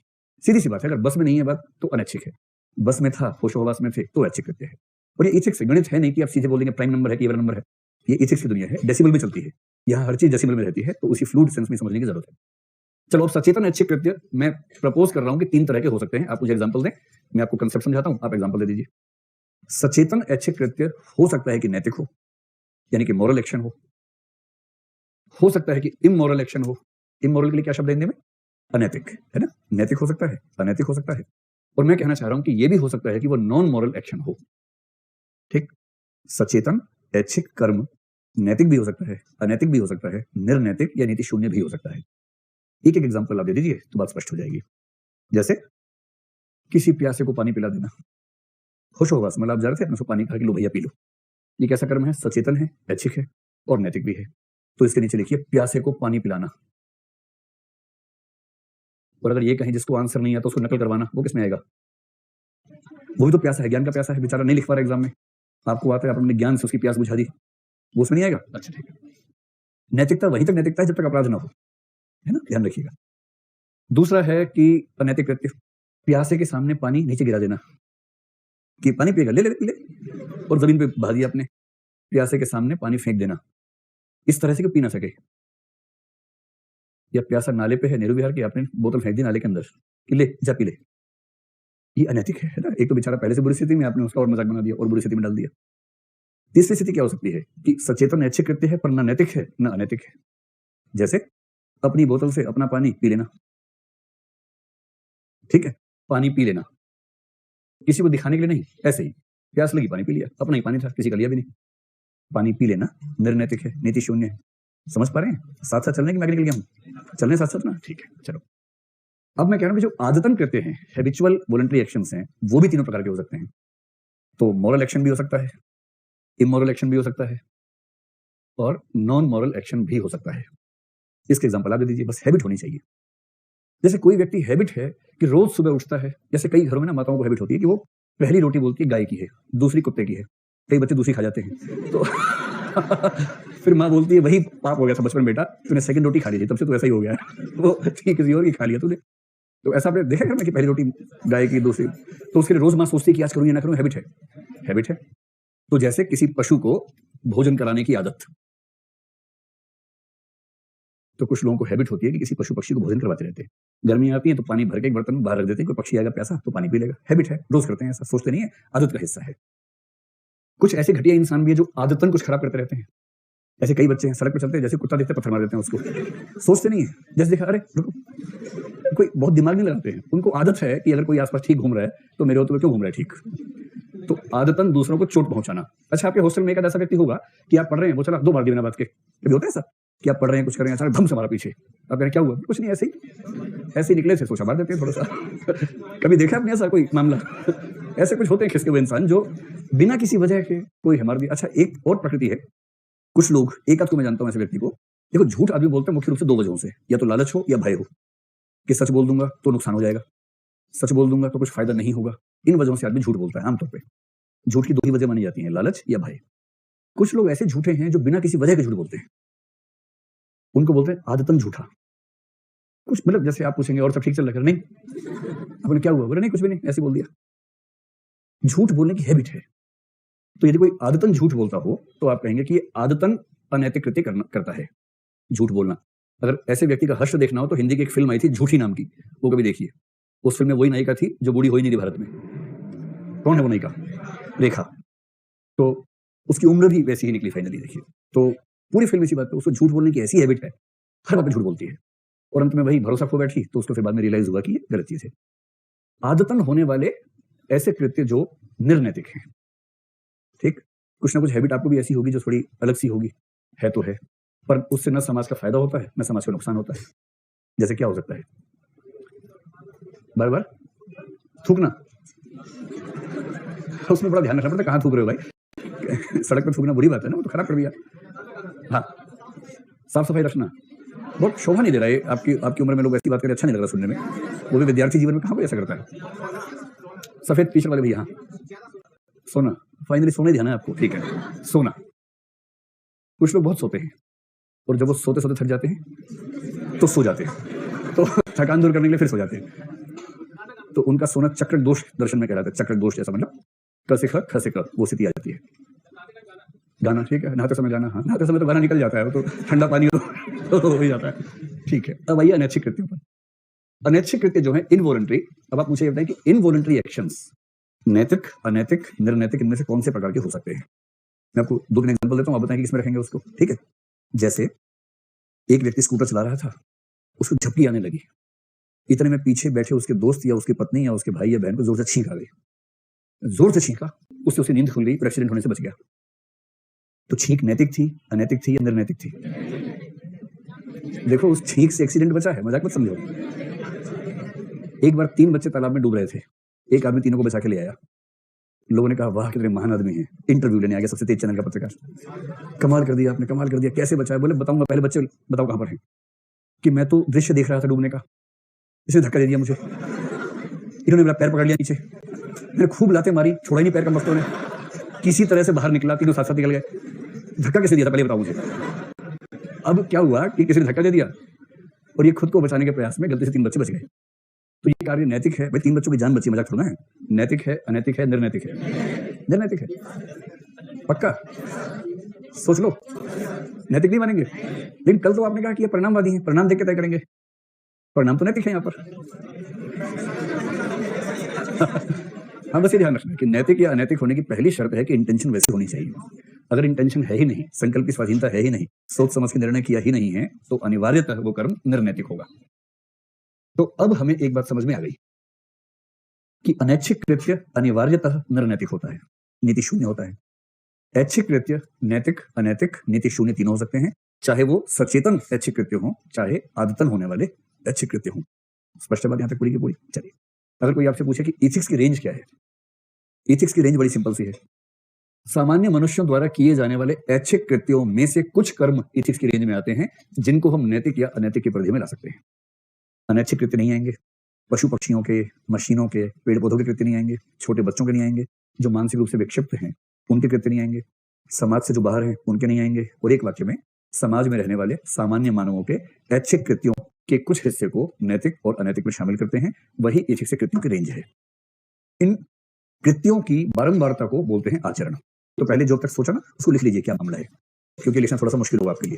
सीधी सी बात है, अगर बस में नहीं है बात तो अनैच्छिक है, बस में था, होशोहवास में थे तो ऐच्छिक कृत्य है। और ये इथिक्स गणित है नहीं कि आप सीधे बोल देंगे प्राइम नंबर है कि इवन नंबर है, ये इथिक्स की दुनिया है, डेसिमल में चलती है, यहाँ हर चीज डेसिमल में रहती है, तो उसी फ्लूइड सेंस में समझने की जरूरत है। चलो अब सचेतन ऐच्छिक कृत्य मैं प्रपोज कर रहा हूं कि 3 तरह के हो सकते हैं। आप मुझे एग्जांपल दें, मैं आपको कंसेप्ट समझाता हूं, आप एग्जांपल दे दीजिए। सचेतन ऐच्छिक कृत्य हो सकता है कि नैतिक हो, यानी कि मॉरल एक्शन हो सकता है कि इमोरल एक्शन हो। इमोरल के लिए क्या शब्द है हिंदी में? अनैतिक, है ना? नैतिक हो सकता है, अनैतिक हो सकता है, और मैं कहना चाह रहा हूं कि यह भी हो सकता है कि वो नॉन मॉरल एक्शन हो। ठीक, सचेतन ऐच्छिक कर्म नैतिक भी हो सकता है, अनैतिक भी हो सकता है, निर्नैतिक या नीति शून्य भी हो सकता है। एक एक एग्जांपल आप दे दीजिए तो बात स्पष्ट हो जाएगी। जैसे किसी प्यासे को पानी पिला देना, होशोहवास मतलब आप जा रहे थे, अपने को पानी कहा कि लो भैया पी लो, ये कैसा कर्म है? सचेतन है, ऐच्छिक है और नैतिक भी है। तो इसके नीचे लिखिए प्यासे को पानी पिलाना। और अगर ये कहें जिसको आंसर नहीं आता उसको नकल करवाना, वो किसमें आएगा? वो भी तो प्यासा है, ज्ञान का प्यासा है, बेचारा नहीं लिख पा रहा एग्जाम में, आपको आता है, आपने ज्ञान से उसकी प्यास बुझा दी, वो उसमें नहीं आएगा? अच्छा ठीक है। नैतिकता वहीं तक नैतिकता है जब तक अपराध ना हो, है ना? ध्यान रखिएगा। दूसरा है कि अनैतिक कृत्य, प्यासे के सामने पानी नीचे गिरा देना कि पानी पिएगा, ले ले ले, और जमीन पे बहा दिया आपने। प्यासे के सामने पानी फेंक देना इस तरह से कि पी ना सके, या प्यासा नाले पे है नेहरू विहार की, आपने बोतल फेंक दी नाले के अंदर कि ले जा पी ले, ये अनैतिक है ना? एक तो बेचारा पहले से बुरी स्थिति में, आपने उसका और मजाक बना दिया और बुरी स्थिति में डाल दिया। तीसरी स्थिति क्या हो सकती है कि सचेतन ऐच्छिक कृत्य है पर ना नैतिक है ना अनैतिक है। जैसे अपनी बोतल से अपना पानी पी लेना, ठीक है, पानी पी लेना किसी को दिखाने के लिए नहीं, ऐसे ही प्यास लगी पानी पी लिया, अपना ही पानी था, किसी का लिया भी नहीं। पानी पी लेना निर्नैतिक है, नीति शून्य है। समझ पा रहे हैं? साथ साथ चलने की मैं निकल गया हूं, चलने साथ साथ ना, ठीक है चलो। अब मैं कह रहा हूं कि जो आदतन करते हैं, हैबिचुअल वॉलंटरी एक्शंस हैं, वो भी तीनों प्रकार के हो सकते हैं। तो मॉरल एक्शन भी हो सकता है, इमोरल एक्शन भी हो सकता है और नॉन मॉरल एक्शन भी हो सकता है। इसके एग्जांपल आप दे दीजिए, बस हैबिट होनी चाहिए। जैसे कोई व्यक्ति हैबिट है कि रोज सुबह उठता है, जैसे कई घरों में ना माताओं को हैबिट होती है कि वो पहली रोटी बोलती है गाय की है, दूसरी कुत्ते की है, कई बच्चे दूसरी खा जाते हैं तो फिर माँ बोलती है वही पाप हो गया था बचपन बेटा, तूने सेकंड रोटी खा ली थी, तब से तो ऐसा ही हो गया वो ठीक किसी और की खा लिया तूने। तो ऐसा आपने देखा घर में कि पहली रोटी गाय की, दूसरी, तो उसके लिए रोज माँ सोचती है कि आज करूँ या ना करूँ, हैबिट है, हैबिट है। तो जैसे किसी पशु को भोजन कराने की आदत, तो कुछ लोगों को हैबिट होती है कि किसी पशु पक्षी को भोजन करवाते रहते हैं। गर्मी आती है तो पानी भर के एक बर्तन में बाहर रख देते हैं, कोई पक्षी आएगा प्यासा तो पानी पी लेगा, हैबिट है, रोज करते हैं, ऐसा सोचते नहीं है, आदत का हिस्सा है। कुछ ऐसे घटिया इंसान भी है जो आदतन कुछ खराब करते रहते हैं। ऐसे कई बच्चे हैं सड़क पर चलते हैं, जैसे कुत्ता देखते पत्थर मार देते हैं उसको, सोचते नहीं है, जैसे देखा अरे रुको, कोई बहुत दिमाग नहीं लगाते हैं। उनको आदत है कि अगर कोई आसपास ठीक घूम रहा है तो मेरे होते हुए क्यों घूम रहा है ठीक, तो आदतन दूसरों को चोट पहुंचाना। अच्छा, आपके हॉस्टल में एक ऐसा व्यक्ति होगा कि आप पढ़ रहे हैं, वो चला 2 बार बिना बात के, कभी होता है ऐसा कि आप पढ़ रहे हैं, कुछ कर रहे हैं, अचानक धम से हमारा पीछे, आप कह रहे हैं क्या हुआ, कुछ नहीं, ऐसे ही निकले थे, सोचा मार देते हैं थोड़ा सा कभी देखा आपने ऐसा कोई मामला? ऐसे कुछ होते हैं खिसके हुए इंसान जो बिना किसी वजह के कोई हमारे। अच्छा, एक और प्रकृति है, कुछ लोग, एक आध को मैं जानता हूं ऐसे व्यक्ति को, देखो झूठ आदमी बोलते हैं मुख्य रूप से 2 वजहों से, या तो लालच हो या भय हो, कि सच बोल दूंगा तो नुकसान हो जाएगा, सच बोल दूंगा तो कुछ फायदा नहीं होगा। इन वजहों से आदमी झूठ बोलता है। आमतौर पे झूठ की 2 ही वजह मानी जाती हैं, लालच या भय। कुछ लोग ऐसे झूठे हैं जो बिना किसी वजह के झूठ बोलते हैं, उनको बोलते हैं आदतन झूठा। कुछ मतलब जैसे आप पूछेंगे और सब ठीक चल रहा है, नहीं अपने क्या हुआ, बोले नहीं कुछ भी नहीं, ऐसे बोल दिया। झूठ बोलने की हैबिट है। तो यदि कोई आदतन झूठ बोलता हो तो आप कहेंगे कि ये आदतन अनैतिक कृत्य करता है, झूठ बोलना। अगर ऐसे व्यक्ति का हश्र देखना हो तो हिंदी की एक फिल्म आई थी झूठी नाम की, वो कभी देखिए। उस फिल्म में वही नायिका थी जो बूढ़ी हो ही नहीं रही भारत में। कौन है वो नायिका? रेखा। तो उसकी उम्र भी वैसी ही निकली फाइनली, देखिए। तो पूरी फिल्म इसी बात पे, उसको झूठ बोलने की ऐसी हैबिट है, हर बात पे झूठ बोलती है। और अंत में वही भरोसा खो बैठी, तो उसको फिर बाद में रियलाइज हुआ कि ये गलत चीज है। आदतन होने वाले ऐसे कृत्य जो निर्नैतिक हैं, ठीक, कुछ ना कुछ हैबिट आपको भी ऐसी होगी जो थोड़ी अलग सी होगी, है तो है, पर उससे न समाज का फायदा होता है न समाज का नुकसान होता है। जैसे क्या हो सकता है? बार बार थूकना, उसमें बड़ा ध्यान रखना पड़ता है, कहाँ थूक रहे हो भाई। सड़क पर थूकना बुरी बात है ना, वो तो खराब कर दिया। हाँ, साफ सफाई रखना बहुत शोभा नहीं दे रहा है। आपकी उम्र में लोग ऐसी बात करें, अच्छा नहीं लग रहा सुनने में, वो भी विद्यार्थी जीवन में कहाँ कोई ऐसा करता है। सफेद टी शर्ट वाले भैया, हाँ, सोना, फाइनली सोने ध्यान है आपको, ठीक है, सोना। कुछ लोग बहुत सोते हैं और जब वो सोते सोते थक जाते हैं तो सो जाते हैं, तो थकान दूर करने के लिए फिर सो जाते हैं, तो उनका सोना चक्र दोष दर्शन में कहलाता है। चक्र दोष जैसा मतलब क से ख, ख से क, वो स्थिति आ जाती है। गाना, ठीक है, नहाते समय गाना, हाँ, नहाते समय तो गाना निकल जाता है, वो तो ठंडा पानी हो ही जाता है, ठीक है। अब आइए अनैच्छिक कृत्यों पर। अनैच्छिक कृत्य जो है इनवॉलंटरी, अब आप मुझे ये बताएं कि इनवॉलंटरी एक्शंस नैतिक, अनैतिक, निर्नैतिक, इनमें से कौन से प्रकार के हो सकते हैं? मैं आपको 2-3 एग्जांपल देता हूं, आप बताएं कि किसमें रखेंगे उसको, ठीक है। जैसे एक व्यक्ति स्कूटर चला रहा था, उसको झपकी आने लगी, इतने में पीछे बैठे उसके दोस्त या उसकी पत्नी या उसके भाई या बहन को जोर से छींक आ गई, जोर से छींका, उससे उसकी नींद खुल गई और एक्सीडेंट होने से बच गया। तो छींक नैतिक थी, अनैतिक थी या निर्नैतिक थी? देखो, उस छींक से एक्सीडेंट बचा है, मजाक मत समझो। एक बार 3 बच्चे तालाब में डूब रहे थे, एक आदमी तीनों को बचा के ले आया। लोगों ने कहा वाह कितने महान आदमी हैं, इंटरव्यू लेने आ गया सबसे तेज चैनल का पत्रकार, कमाल कर दिया आपने, कमाल कर दिया, कैसे बचाया? बोले बताऊंगा, पहले बच्चे बताओ कहां पर हैं। कि मैं तो दृश्य देख रहा था डूबने का, इसे धक्का दे दिया मुझे, इन्होंने मेरा पैर पकड़ लिया नीचे, मैंने खूब लाते मारी, छोड़ा ही नहीं पैर का मस्तों ने, किसी तरह से बाहर निकला, तीनों साथ साथ निकल गए। धक्का कैसे दिया था पहले बताओ मुझे। अब क्या हुआ कि किसी ने धक्का दे दिया और ये खुद को बचाने के प्रयास में गलती से 3 बच्चे बच गए। तो ये कार्य नैतिक है भाई, 3 बच्चों की जान बची, मजाक थोड़ा है। नैतिक है, अनैतिक है, निर्नैतिक है? निर्नैतिक है, पक्का सोच लो। नैतिक नहीं मानेंगे, लेकिन कल तो आपने कहा कि ये परिणामवादी हैं, परिणाम देख के तय करेंगे, परिणाम तो नैतिक है यहाँ पर। हाँ, बस ये ध्यान रखना कि नैतिक या अनैतिक होने की पहली शर्त है कि इंटेंशन वैसी होनी चाहिए। अगर इंटेंशन है ही नहीं, संकल्प की स्वाधीनता है ही नहीं, सोच समझ के निर्णय किया ही नहीं है, तो अनिवार्यतः वो कर्म निर्नैतिक होगा। तो अब हमें एक बात समझ में आ गई कि अनैच्छिक कृत्य अनिवार्यतः निर्नैतिक होता है, नीति शून्य होता है। ऐच्छिक कृत्य नैतिक, अनैतिक, नीति शून्य तीनों हो सकते हैं, चाहे वो सचेतन ऐच्छिक कृत्य हो, चाहे आदतन होने वाले ऐच्छिक कृत्य हो। स्पष्ट बात यहां तक पूरी की पूरी। चलिए, अगर कोई आपसे पूछे कि इथिक्स की रेंज क्या है, इथिक्स की रेंज बड़ी सिंपल सी है। सामान्य मनुष्यों द्वारा किए जाने वाले ऐच्छिक कृत्यों में से कुछ कर्म इथिक्स की रेंज में आते हैं, जिनको हम नैतिक या अनैतिक की परिधि में ला सकते हैं। अनैच्छिक कृत्य नहीं आएंगे, पशु पक्षियों के, मशीनों के, पेड़ पौधों के कृत्य नहीं आएंगे, छोटे बच्चों के नहीं आएंगे, जो मानसिक रूप से विक्षिप्त हैं उनके कृत्य नहीं आएंगे, समाज से जो बाहर हैं उनके नहीं आएंगे, और एक वाक्य में समाज में रहने वाले सामान्य मानवों के ऐच्छिक कृत्यों के कुछ हिस्से को नैतिक और अनैतिक में शामिल करते हैं, वही इथिक्स से कृत्यों की रेंज है। इन कृत्यों की बारंबारता को बोलते हैं आचरण। तो पहले जो तक सोचा ना उसको लिख लीजिए क्या मामला है, क्योंकि लिखना थोड़ा सा मुश्किल होगा आपके लिए।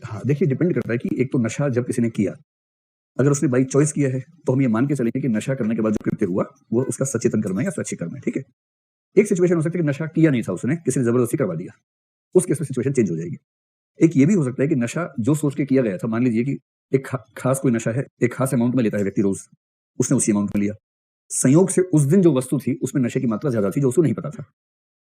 हाँ, देखिए, डिपेंड करता है कि एक तो नशा जब किसी ने किया, अगर उसने बाई चॉइस किया है तो हम ये मान के चलेंगे कि नशा करने के बाद जो कृत्य हुआ वो उसका सचेतन कर्म है या स्वैच्छिक कर्म है, ठीक है। एक सिचुएशन हो सकती है कि नशा किया नहीं था उसने, किसी ने जबरदस्ती करवा दिया, उस केस में सिचुएशन चेंज हो जाएगी। एक ये भी हो सकता है कि नशा जो सोच के किया गया था, मान लीजिए कि एक खास कोई नशा है, एक खास अमाउंट में लेता है व्यक्ति रोज, उसने उसी अमाउंट में लिया, संयोग से उस दिन जो वस्तु थी उसमें नशे की मात्रा ज्यादा थी जो उसको नहीं पता था,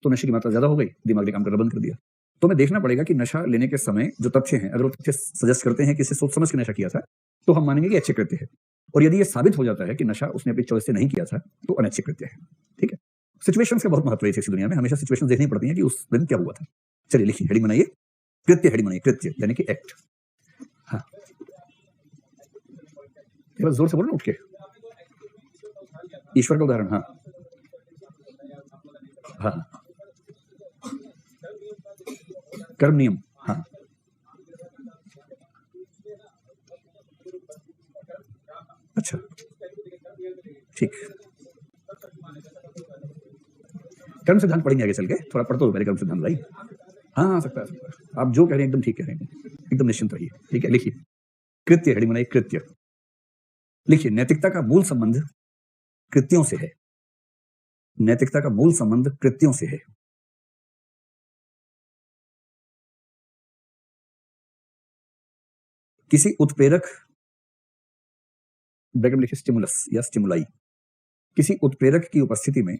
तो नशे की मात्रा ज्यादा हो गई, दिमाग ने काम करना बंद कर दिया। तो हमें देखना पड़ेगा कि नशा लेने के समय जो तथ्य हैं, अगर वो तथ्य सजेस्ट करते हैं कि इसे सोच समझ के नशा किया था, तो हम मानेंगे कि अच्छे कृत्य है, और यदि ये साबित हो जाता है कि नशा उसने अपनी चॉइस से नहीं किया था तो अनैच्छिक कृत्य है, ठीक है। सिचुएशंस का बहुत महत्व है इस दुनिया में, हमेशा सिचुएशंस देखनी पड़ती हैं कि उस दिन क्या हुआ था। चलिए लिखिए, हेडिंग बनाइए, कृत्य, हेडिंग बनाइए, कृत्य यानी कि एक्ट। हाँ, जोर से बोलो ना उठ के। ईश्वर का उदाहरण, हाँ हाँ, कर्म नियम, हाँ, अच्छा, ठीक। कर्म सिद्धांत पढ़ेंगे आगे चल के, थोड़ा पढ़ तो पहले कर्म सिद्धांत भाई। हाँ हाँ, सकता है, आप जो कह रहे हैं एकदम ठीक कह रहे हैं, एकदम निश्चिंत रहिए, ठीक है। लिखिए, कृत्य, हेडिंग बनाइए, कृत्य। लिखिए, नैतिकता का मूल संबंध कृत्यों से है, नैतिकता का मूल संबंध कृत्यों से है। किसी उत्प्रेरक, ब्रैकेट में लिखिए स्टिमुलस या स्टिमुलाई, किसी उत्प्रेरक की उपस्थिति में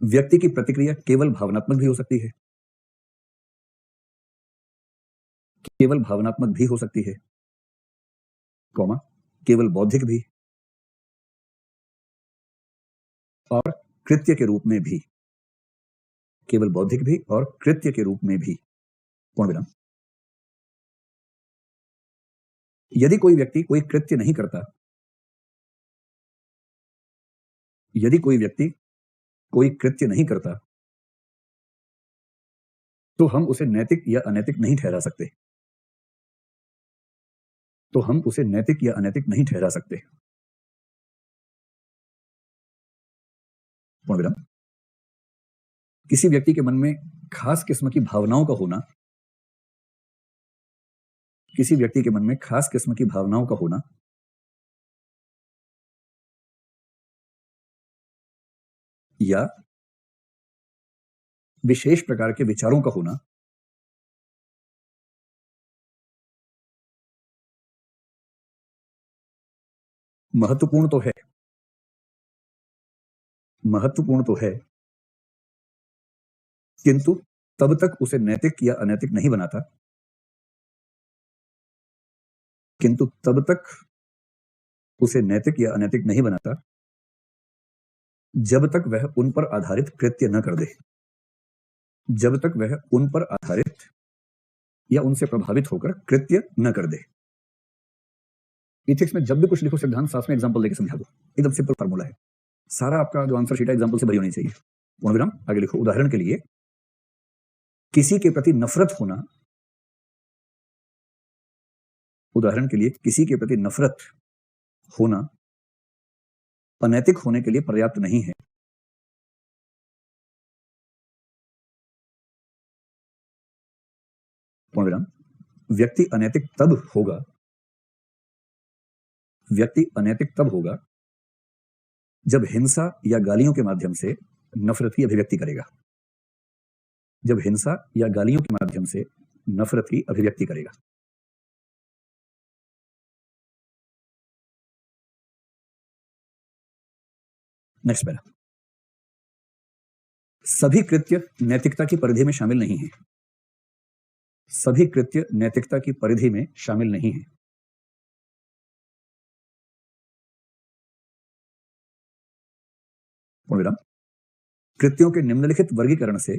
व्यक्ति की प्रतिक्रिया केवल भावनात्मक भी हो सकती है, केवल भावनात्मक भी हो सकती है, कॉमा केवल बौद्धिक भी, और कृत्य के रूप में भी, केवल बौद्धिक भी और कृत्य के रूप में भी, पूर्ण विराम। यदि कोई व्यक्ति कोई कृत्य नहीं करता, यदि कोई व्यक्ति कोई कृत्य नहीं करता, तो हम उसे नैतिक या अनैतिक नहीं ठहरा सकते, तो हम उसे नैतिक या अनैतिक नहीं ठहरा सकते, पूर्ण विराम। किसी व्यक्ति के मन में खास किस्म की भावनाओं का होना, किसी व्यक्ति के मन में खास किस्म की भावनाओं का होना या विशेष प्रकार के विचारों का होना महत्वपूर्ण तो है, महत्वपूर्ण तो है, किंतु तब तक उसे नैतिक या अनैतिक नहीं बनाता, किंतु तब तक उसे नैतिक या अनैतिक नहीं बनाता जब तक वह उन पर आधारित कृत्य न कर दे, जब तक वह उन पर आधारित या उनसे प्रभावित होकर कृत्य न कर दे। इथिक्स में जब भी कुछ लिखो सिद्धांत साथ में एग्जांपल देके समझा दो, एकदम सिंपल फार्मूला है, सारा आपका जो आंसर शीट है एग्जांपल से भरी होनी चाहिए, पूर्ण विराम। आगे लिखो, उदाहरण के लिए किसी के प्रति नफरत होना, उदाहरण के लिए किसी के प्रति नफरत होना अनैतिक होने के लिए पर्याप्त नहीं है, पूर्ण विराम। व्यक्ति अनैतिक तब होगा, व्यक्ति अनैतिक तब होगा जब हिंसा या गालियों के माध्यम से नफरत की अभिव्यक्ति करेगा, जब हिंसा या गालियों के माध्यम से नफरत की अभिव्यक्ति करेगा। नेक्स्ट पैरा, सभी कृत्य नैतिकता की परिधि में शामिल नहीं है, सभी कृत्य नैतिकता की परिधि में शामिल नहीं है, पूर्ण विराम। कृत्यों के निम्नलिखित वर्गीकरण से,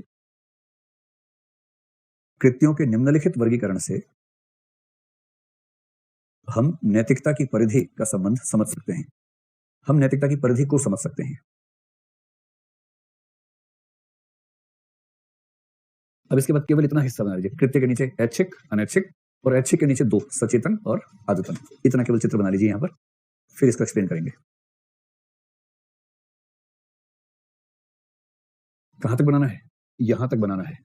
कृत्यों के निम्नलिखित वर्गीकरण से हम नैतिकता की परिधि का संबंध समझ सकते हैं, हम नैतिकता की परिधि को समझ सकते हैं। अब इसके बाद केवल इतना हिस्सा बना लीजिए, कृत्य के नीचे ऐच्छिक, अनैच्छिक, और ऐच्छिक के नीचे दो, सचेतन और आदतन, इतना केवल चित्र बना लीजिए यहां पर, फिर इसको एक्सप्लेन करेंगे। कहां तक बनाना है? यहां तक बनाना है,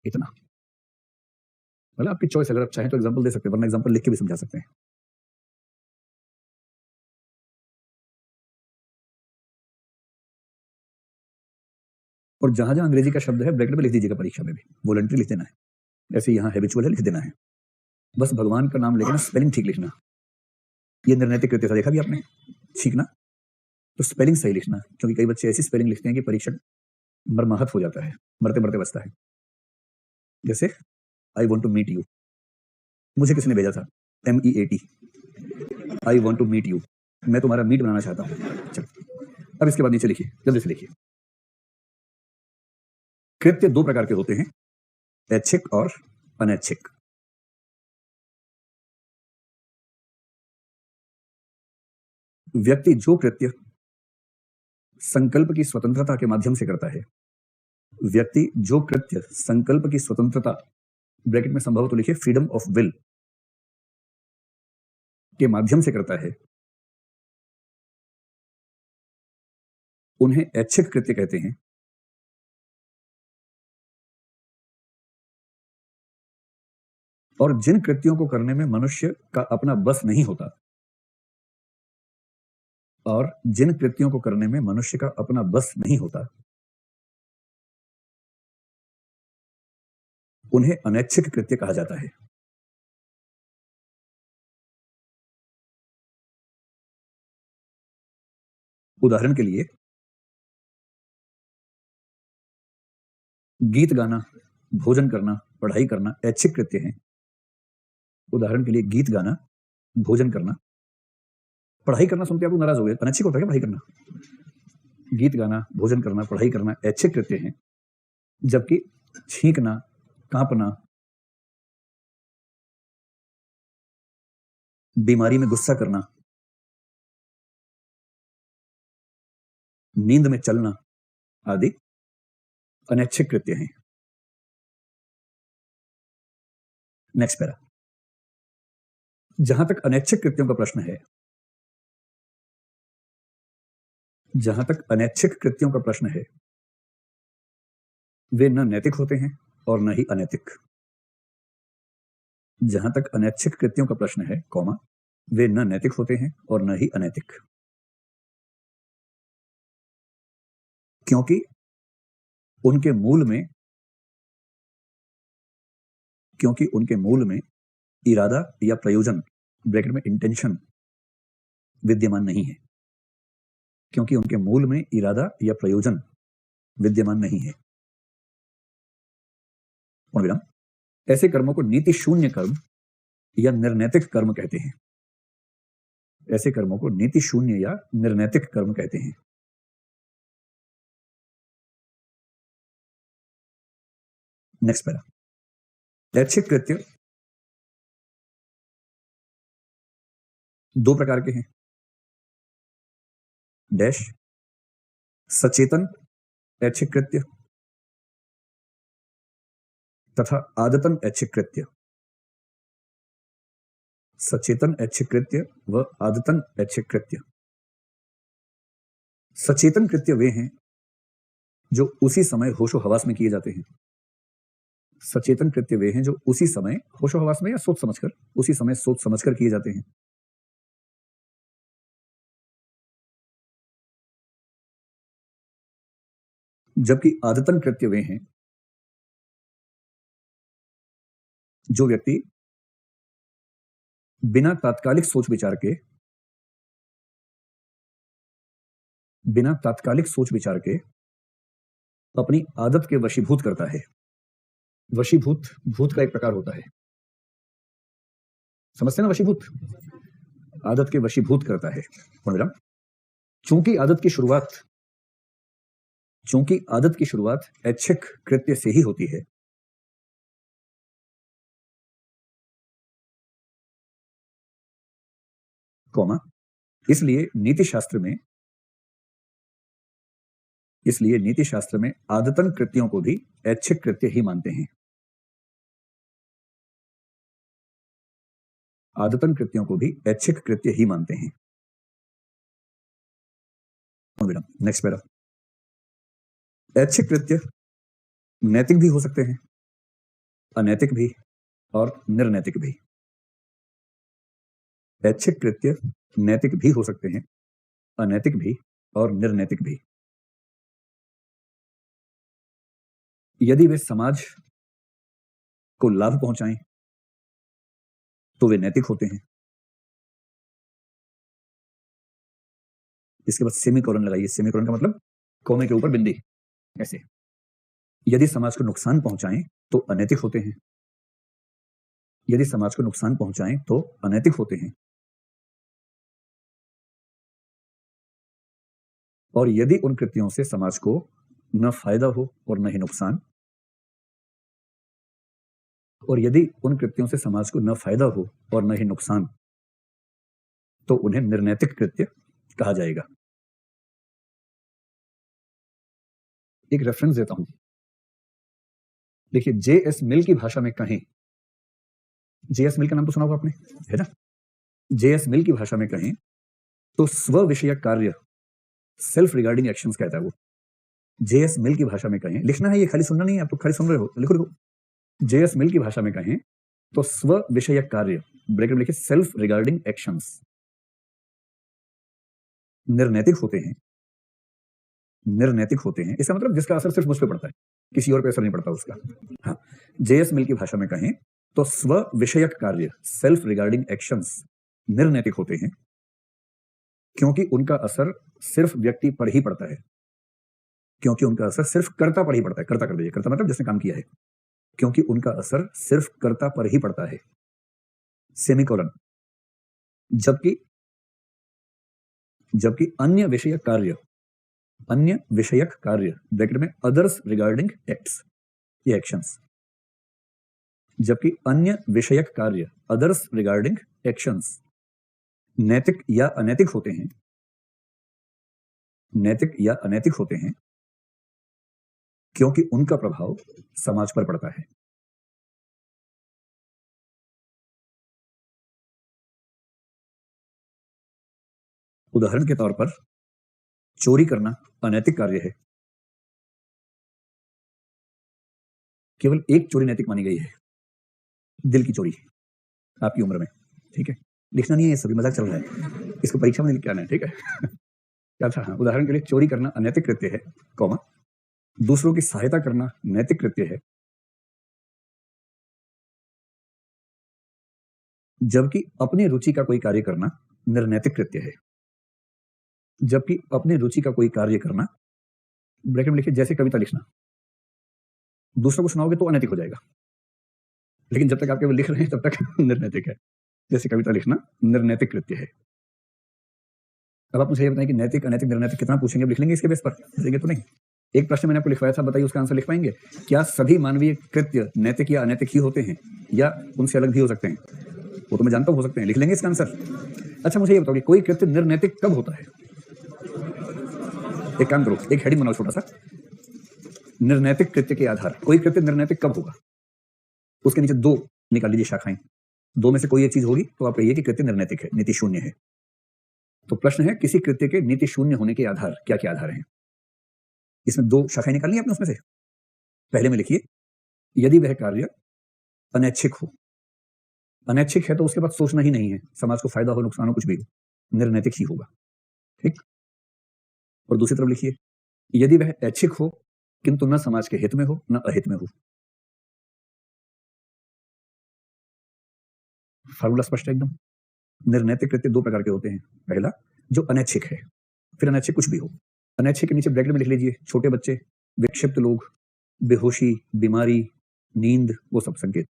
इतना। मतलब आपकी चॉइस, अगर आप चाहें तो एग्जांपल दे सकते हैं, वरना एग्जांपल लिख के भी समझा सकते हैं। और जहां जहां अंग्रेजी का शब्द है ब्रैकेट में लिख दीजिएगा, परीक्षा में भी वॉलंटरी लिख देना है, ऐसे यहां हैबिचुअल है लिख देना है, बस भगवान का नाम लेकर ना स्पेलिंग ठीक लिखना। ये निर्णैतिक कृत्य था, देखा भी आपने, ठीक ना? तो स्पेलिंग सही लिखना, क्योंकि कई बच्चे ऐसी स्पेलिंग लिखते हैं कि परीक्षक मरमाहत हो जाता है, मरते मरते बचता है। जैसे I want to meet you, मुझे किसने भेजा था? MEAT, I want to meet you, मैं तुम्हारा मीट बनाना चाहता हूं। चलो अब इसके बाद नीचे लिखिए, जल्दी से लिखिए। कृत्य दो प्रकार के होते हैं, ऐच्छिक और अनैच्छिक। व्यक्ति जो कृत्य संकल्प की स्वतंत्रता के माध्यम से करता है, व्यक्ति जो कृत्य संकल्प की स्वतंत्रता, ब्रैकेट में संभव तो लिखिए फ्रीडम ऑफ विल, के माध्यम से करता है, उन्हें ऐच्छिक कृत्य कहते हैं। और जिन कृत्यों को करने में मनुष्य का अपना बस नहीं होता, और जिन कृत्यों को करने में मनुष्य का अपना बस नहीं होता, उन्हें अनैच्छिक कृत्य कहा जाता है। उदाहरण के लिए गीत गाना, भोजन करना, पढ़ाई करना ऐच्छिक कृत्य हैं। उदाहरण के लिए गीत गाना, भोजन करना, पढ़ाई करना सुनते आप लोग नाराज हो गए, अनैच्छिक होता है क्या पढ़ाई करना? गीत गाना, भोजन करना, पढ़ाई करना ऐच्छिक कृत्य हैं, जबकि छींकना, कांपना, बीमारी में गुस्सा करना, नींद में चलना आदि अनैच्छिक कृत्य हैं। Next para. जहां तक अनैच्छिक कृत्यों का प्रश्न है, जहां तक अनैच्छिक कृत्यों का प्रश्न है, वे न नैतिक होते हैं और न ही अनैतिक। जहां तक अनैच्छिक कृत्यों का प्रश्न है, कॉमा, वे न नैतिक होते हैं और न ही अनैतिक, क्योंकि उनके मूल में इरादा या प्रयोजन, ब्रैकेट में इंटेंशन, विद्यमान नहीं है। क्योंकि उनके मूल में इरादा या प्रयोजन विद्यमान नहीं है। ऐसे कर्मों को नीति शून्य कर्म या निर्नैतिक कर्म कहते हैं। ऐसे कर्मों को नीति शून्य या निर्नैतिक कर्म कहते हैं। Next para. ऐच्छिक कृत्य दो प्रकार के हैं, डैश, सचेतन ऐच्छिक कृत्य तथा आदतन ऐच्छिक कृत्य। सचेतन ऐच्छिक कृत्य व आदतन ऐच्छिक कृत्य। सचेतन कृत्य वे हैं जो उसी समय होशो हवास में किए जाते हैं। सचेतन कृत्य वे हैं जो उसी समय होशो हवास में या सोच समझकर, उसी समय सोच समझकर किए जाते हैं। जबकि आदतन कृत्य वे हैं जो व्यक्ति बिना तात्कालिक सोच विचार के अपनी आदत के वशीभूत करता है। वशीभूत भूत का एक प्रकार होता है, समझते ना? वशीभूत आदत के वशीभूत करता है। चूंकि आदत की शुरुआत ऐच्छिक कृत्य से ही होती है, कॉमा, इसलिए नीति शास्त्र में आदतन कृत्यों को भी ऐच्छिक कृत्य ही मानते हैं। आदतन कृत्यों को भी ऐच्छिक कृत्य ही मानते हैं। Next para. ऐच्छिक कृत्य नैतिक भी हो सकते हैं, अनैतिक भी और निर्नैतिक भी। ऐच्छिक कृत्य नैतिक भी हो सकते हैं, अनैतिक भी और निर्नैतिक भी। यदि वे समाज को लाभ पहुंचाएं तो वे नैतिक होते हैं। इसके बाद सेमीकोलन लगाइए। सेमीकोलन का मतलब कोमे के ऊपर बिंदी, ऐसे। यदि समाज को नुकसान पहुंचाएं तो अनैतिक होते हैं। यदि समाज को नुकसान पहुंचाएं तो अनैतिक होते हैं। और यदि उन कृत्यों से समाज को न फायदा हो और न ही नुकसान, तो उन्हें निर्नैतिक कृत्य कहा जाएगा। एक रेफरेंस देता हूं, देखिए, जेएस मिल की भाषा में कहें, जेएस मिल का नाम तो सुना होगा आपने, है ना? जेएस मिल की भाषा में कहें तो स्व विषयक कार्य, सेल्फ रिगार्डिंग एक्शंस कहता है वो। जेएस मिल की भाषा में कहें, लिखना है, ये खाली सुनना नहीं है, आप तो खाली सुन रहे हो, लिखो। जेएस मिल की भाषा में कहें तो स्व विषयक कार्य, ब्रैकेट में लिखिए, सेल्फ रिगार्डिंग एक्शंस निर्नैतिक होते हैं। इसका मतलब जिसका असर सिर्फ मुझ पे पड़ता है। किसी और पे असर नहीं पड़ता उसका। हाँ, जेएस मिल की भाषा में कहें तो स्व विषयक कार्य, सेल्फ रिगार्डिंग एक्शंस निर्नैतिक होते हैं क्योंकि उनका असर सिर्फ व्यक्ति पर ही पड़ता है, क्योंकि उनका असर सिर्फ कर्ता पर ही पड़ता है। कर्ता कर दीजिए, कर्ता मतलब जिसने काम किया है, क्योंकि उनका असर सिर्फ कर्ता पर ही पड़ता है, सेमीकोलन। जबकि अन्य विषयक कार्य ब्रैकेट में अदर्स रिगार्डिंग एक्ट्स, ये एक्शंस, जबकि अन्य विषयक कार्य अदर्स रिगार्डिंग एक्शंस नैतिक या अनैतिक होते हैं, नैतिक या अनैतिक होते हैं क्योंकि उनका प्रभाव समाज पर पड़ता है। उदाहरण के तौर पर चोरी करना अनैतिक कार्य है, केवल एक चोरी नैतिक मानी गई है, दिल की चोरी, आपकी उम्र में, ठीक है। लिखना नहीं है, सभी मजाक चल रहा है, इसको परीक्षा में लिख के आना है, ठीक है। क्या था? हाँ, उदाहरण के लिए चोरी करना अनैतिक कृत्य है, कॉमा, दूसरों की सहायता करना नैतिक कृत्य है, जबकि अपनी रुचि का कोई कार्य करना निर्नैतिक कृत्य है। जबकि अपनी रुचि का कोई कार्य करना, ब्रैकेट में लिखिए, जैसे कविता लिखना, दूसरों को सुनाओगे तो अनैतिक हो जाएगा, लेकिन जब तक आप केवल लिख रहे हैं तब तक निर्नैतिक है। जैसे कविता लिखना निर्नैतिक कृत्य है। अब आप मुझे ये बताएं कि नैतिक अनैतिक निर्नैतिक कितना पूछेंगे, अब लिख लेंगे इसके बेस पर, लिखेंगे तो नहीं। एक प्रश्न मैंने आपको लिखवाया था, बताइए उसका आंसर लिख पाएंगे? क्या सभी मानवीय कृत्य नैतिक या अनैतिक ही होते हैं या उनसे अलग भी हो सकते हैं? वो तो मैं जानता हूं हो सकते हैं, लिख लेंगे इसका आंसर। अच्छा, मुझे ये बताओ कि कोई कृत्य निर्नैतिक कब होता है? एक काम करो, एक हेडिंग बनाओ छोटा सा, निर्नैतिक कृत्य के आधार। कोई कृत्य निर्नैतिक कब होगा? उसके नीचे दो निकाल लीजिए शाखाएं, दो में से कोई एक चीज होगी तो आप कहिए कि कृत्य निर्नैतिक है, नीति शून्य है। तो प्रश्न है, किसी कृत्य के नीति शून्य होने के आधार क्या क्या आधार हैं? इसमें दो शाखाएं निकालनी है आपने उसमें से। पहले में लिखिए, यदि वह कार्य अनैच्छिक हो। अनैच्छिक है तो उसके बाद सोचना ही नहीं है, समाज को फायदा हो नुकसान हो कुछ भी हो, निर्नैतिक ही होगा, ठीक। और दूसरी तरफ लिखिए, यदि वह ऐच्छिक हो किंतु न समाज के हित में हो न अहित में हो। फार्मूला स्पष्ट है एकदम। निर्नैतिक कृत्य दो प्रकार के होते हैं, पहला जो अनैच्छिक है, फिर अनैच्छिक कुछ भी हो। अनैच्छिक के नीचे ब्रैकेट में लिख लीजिए, छोटे बच्चे, विक्षिप्त लोग, बेहोशी, बीमारी, नींद, वो सब संकेत।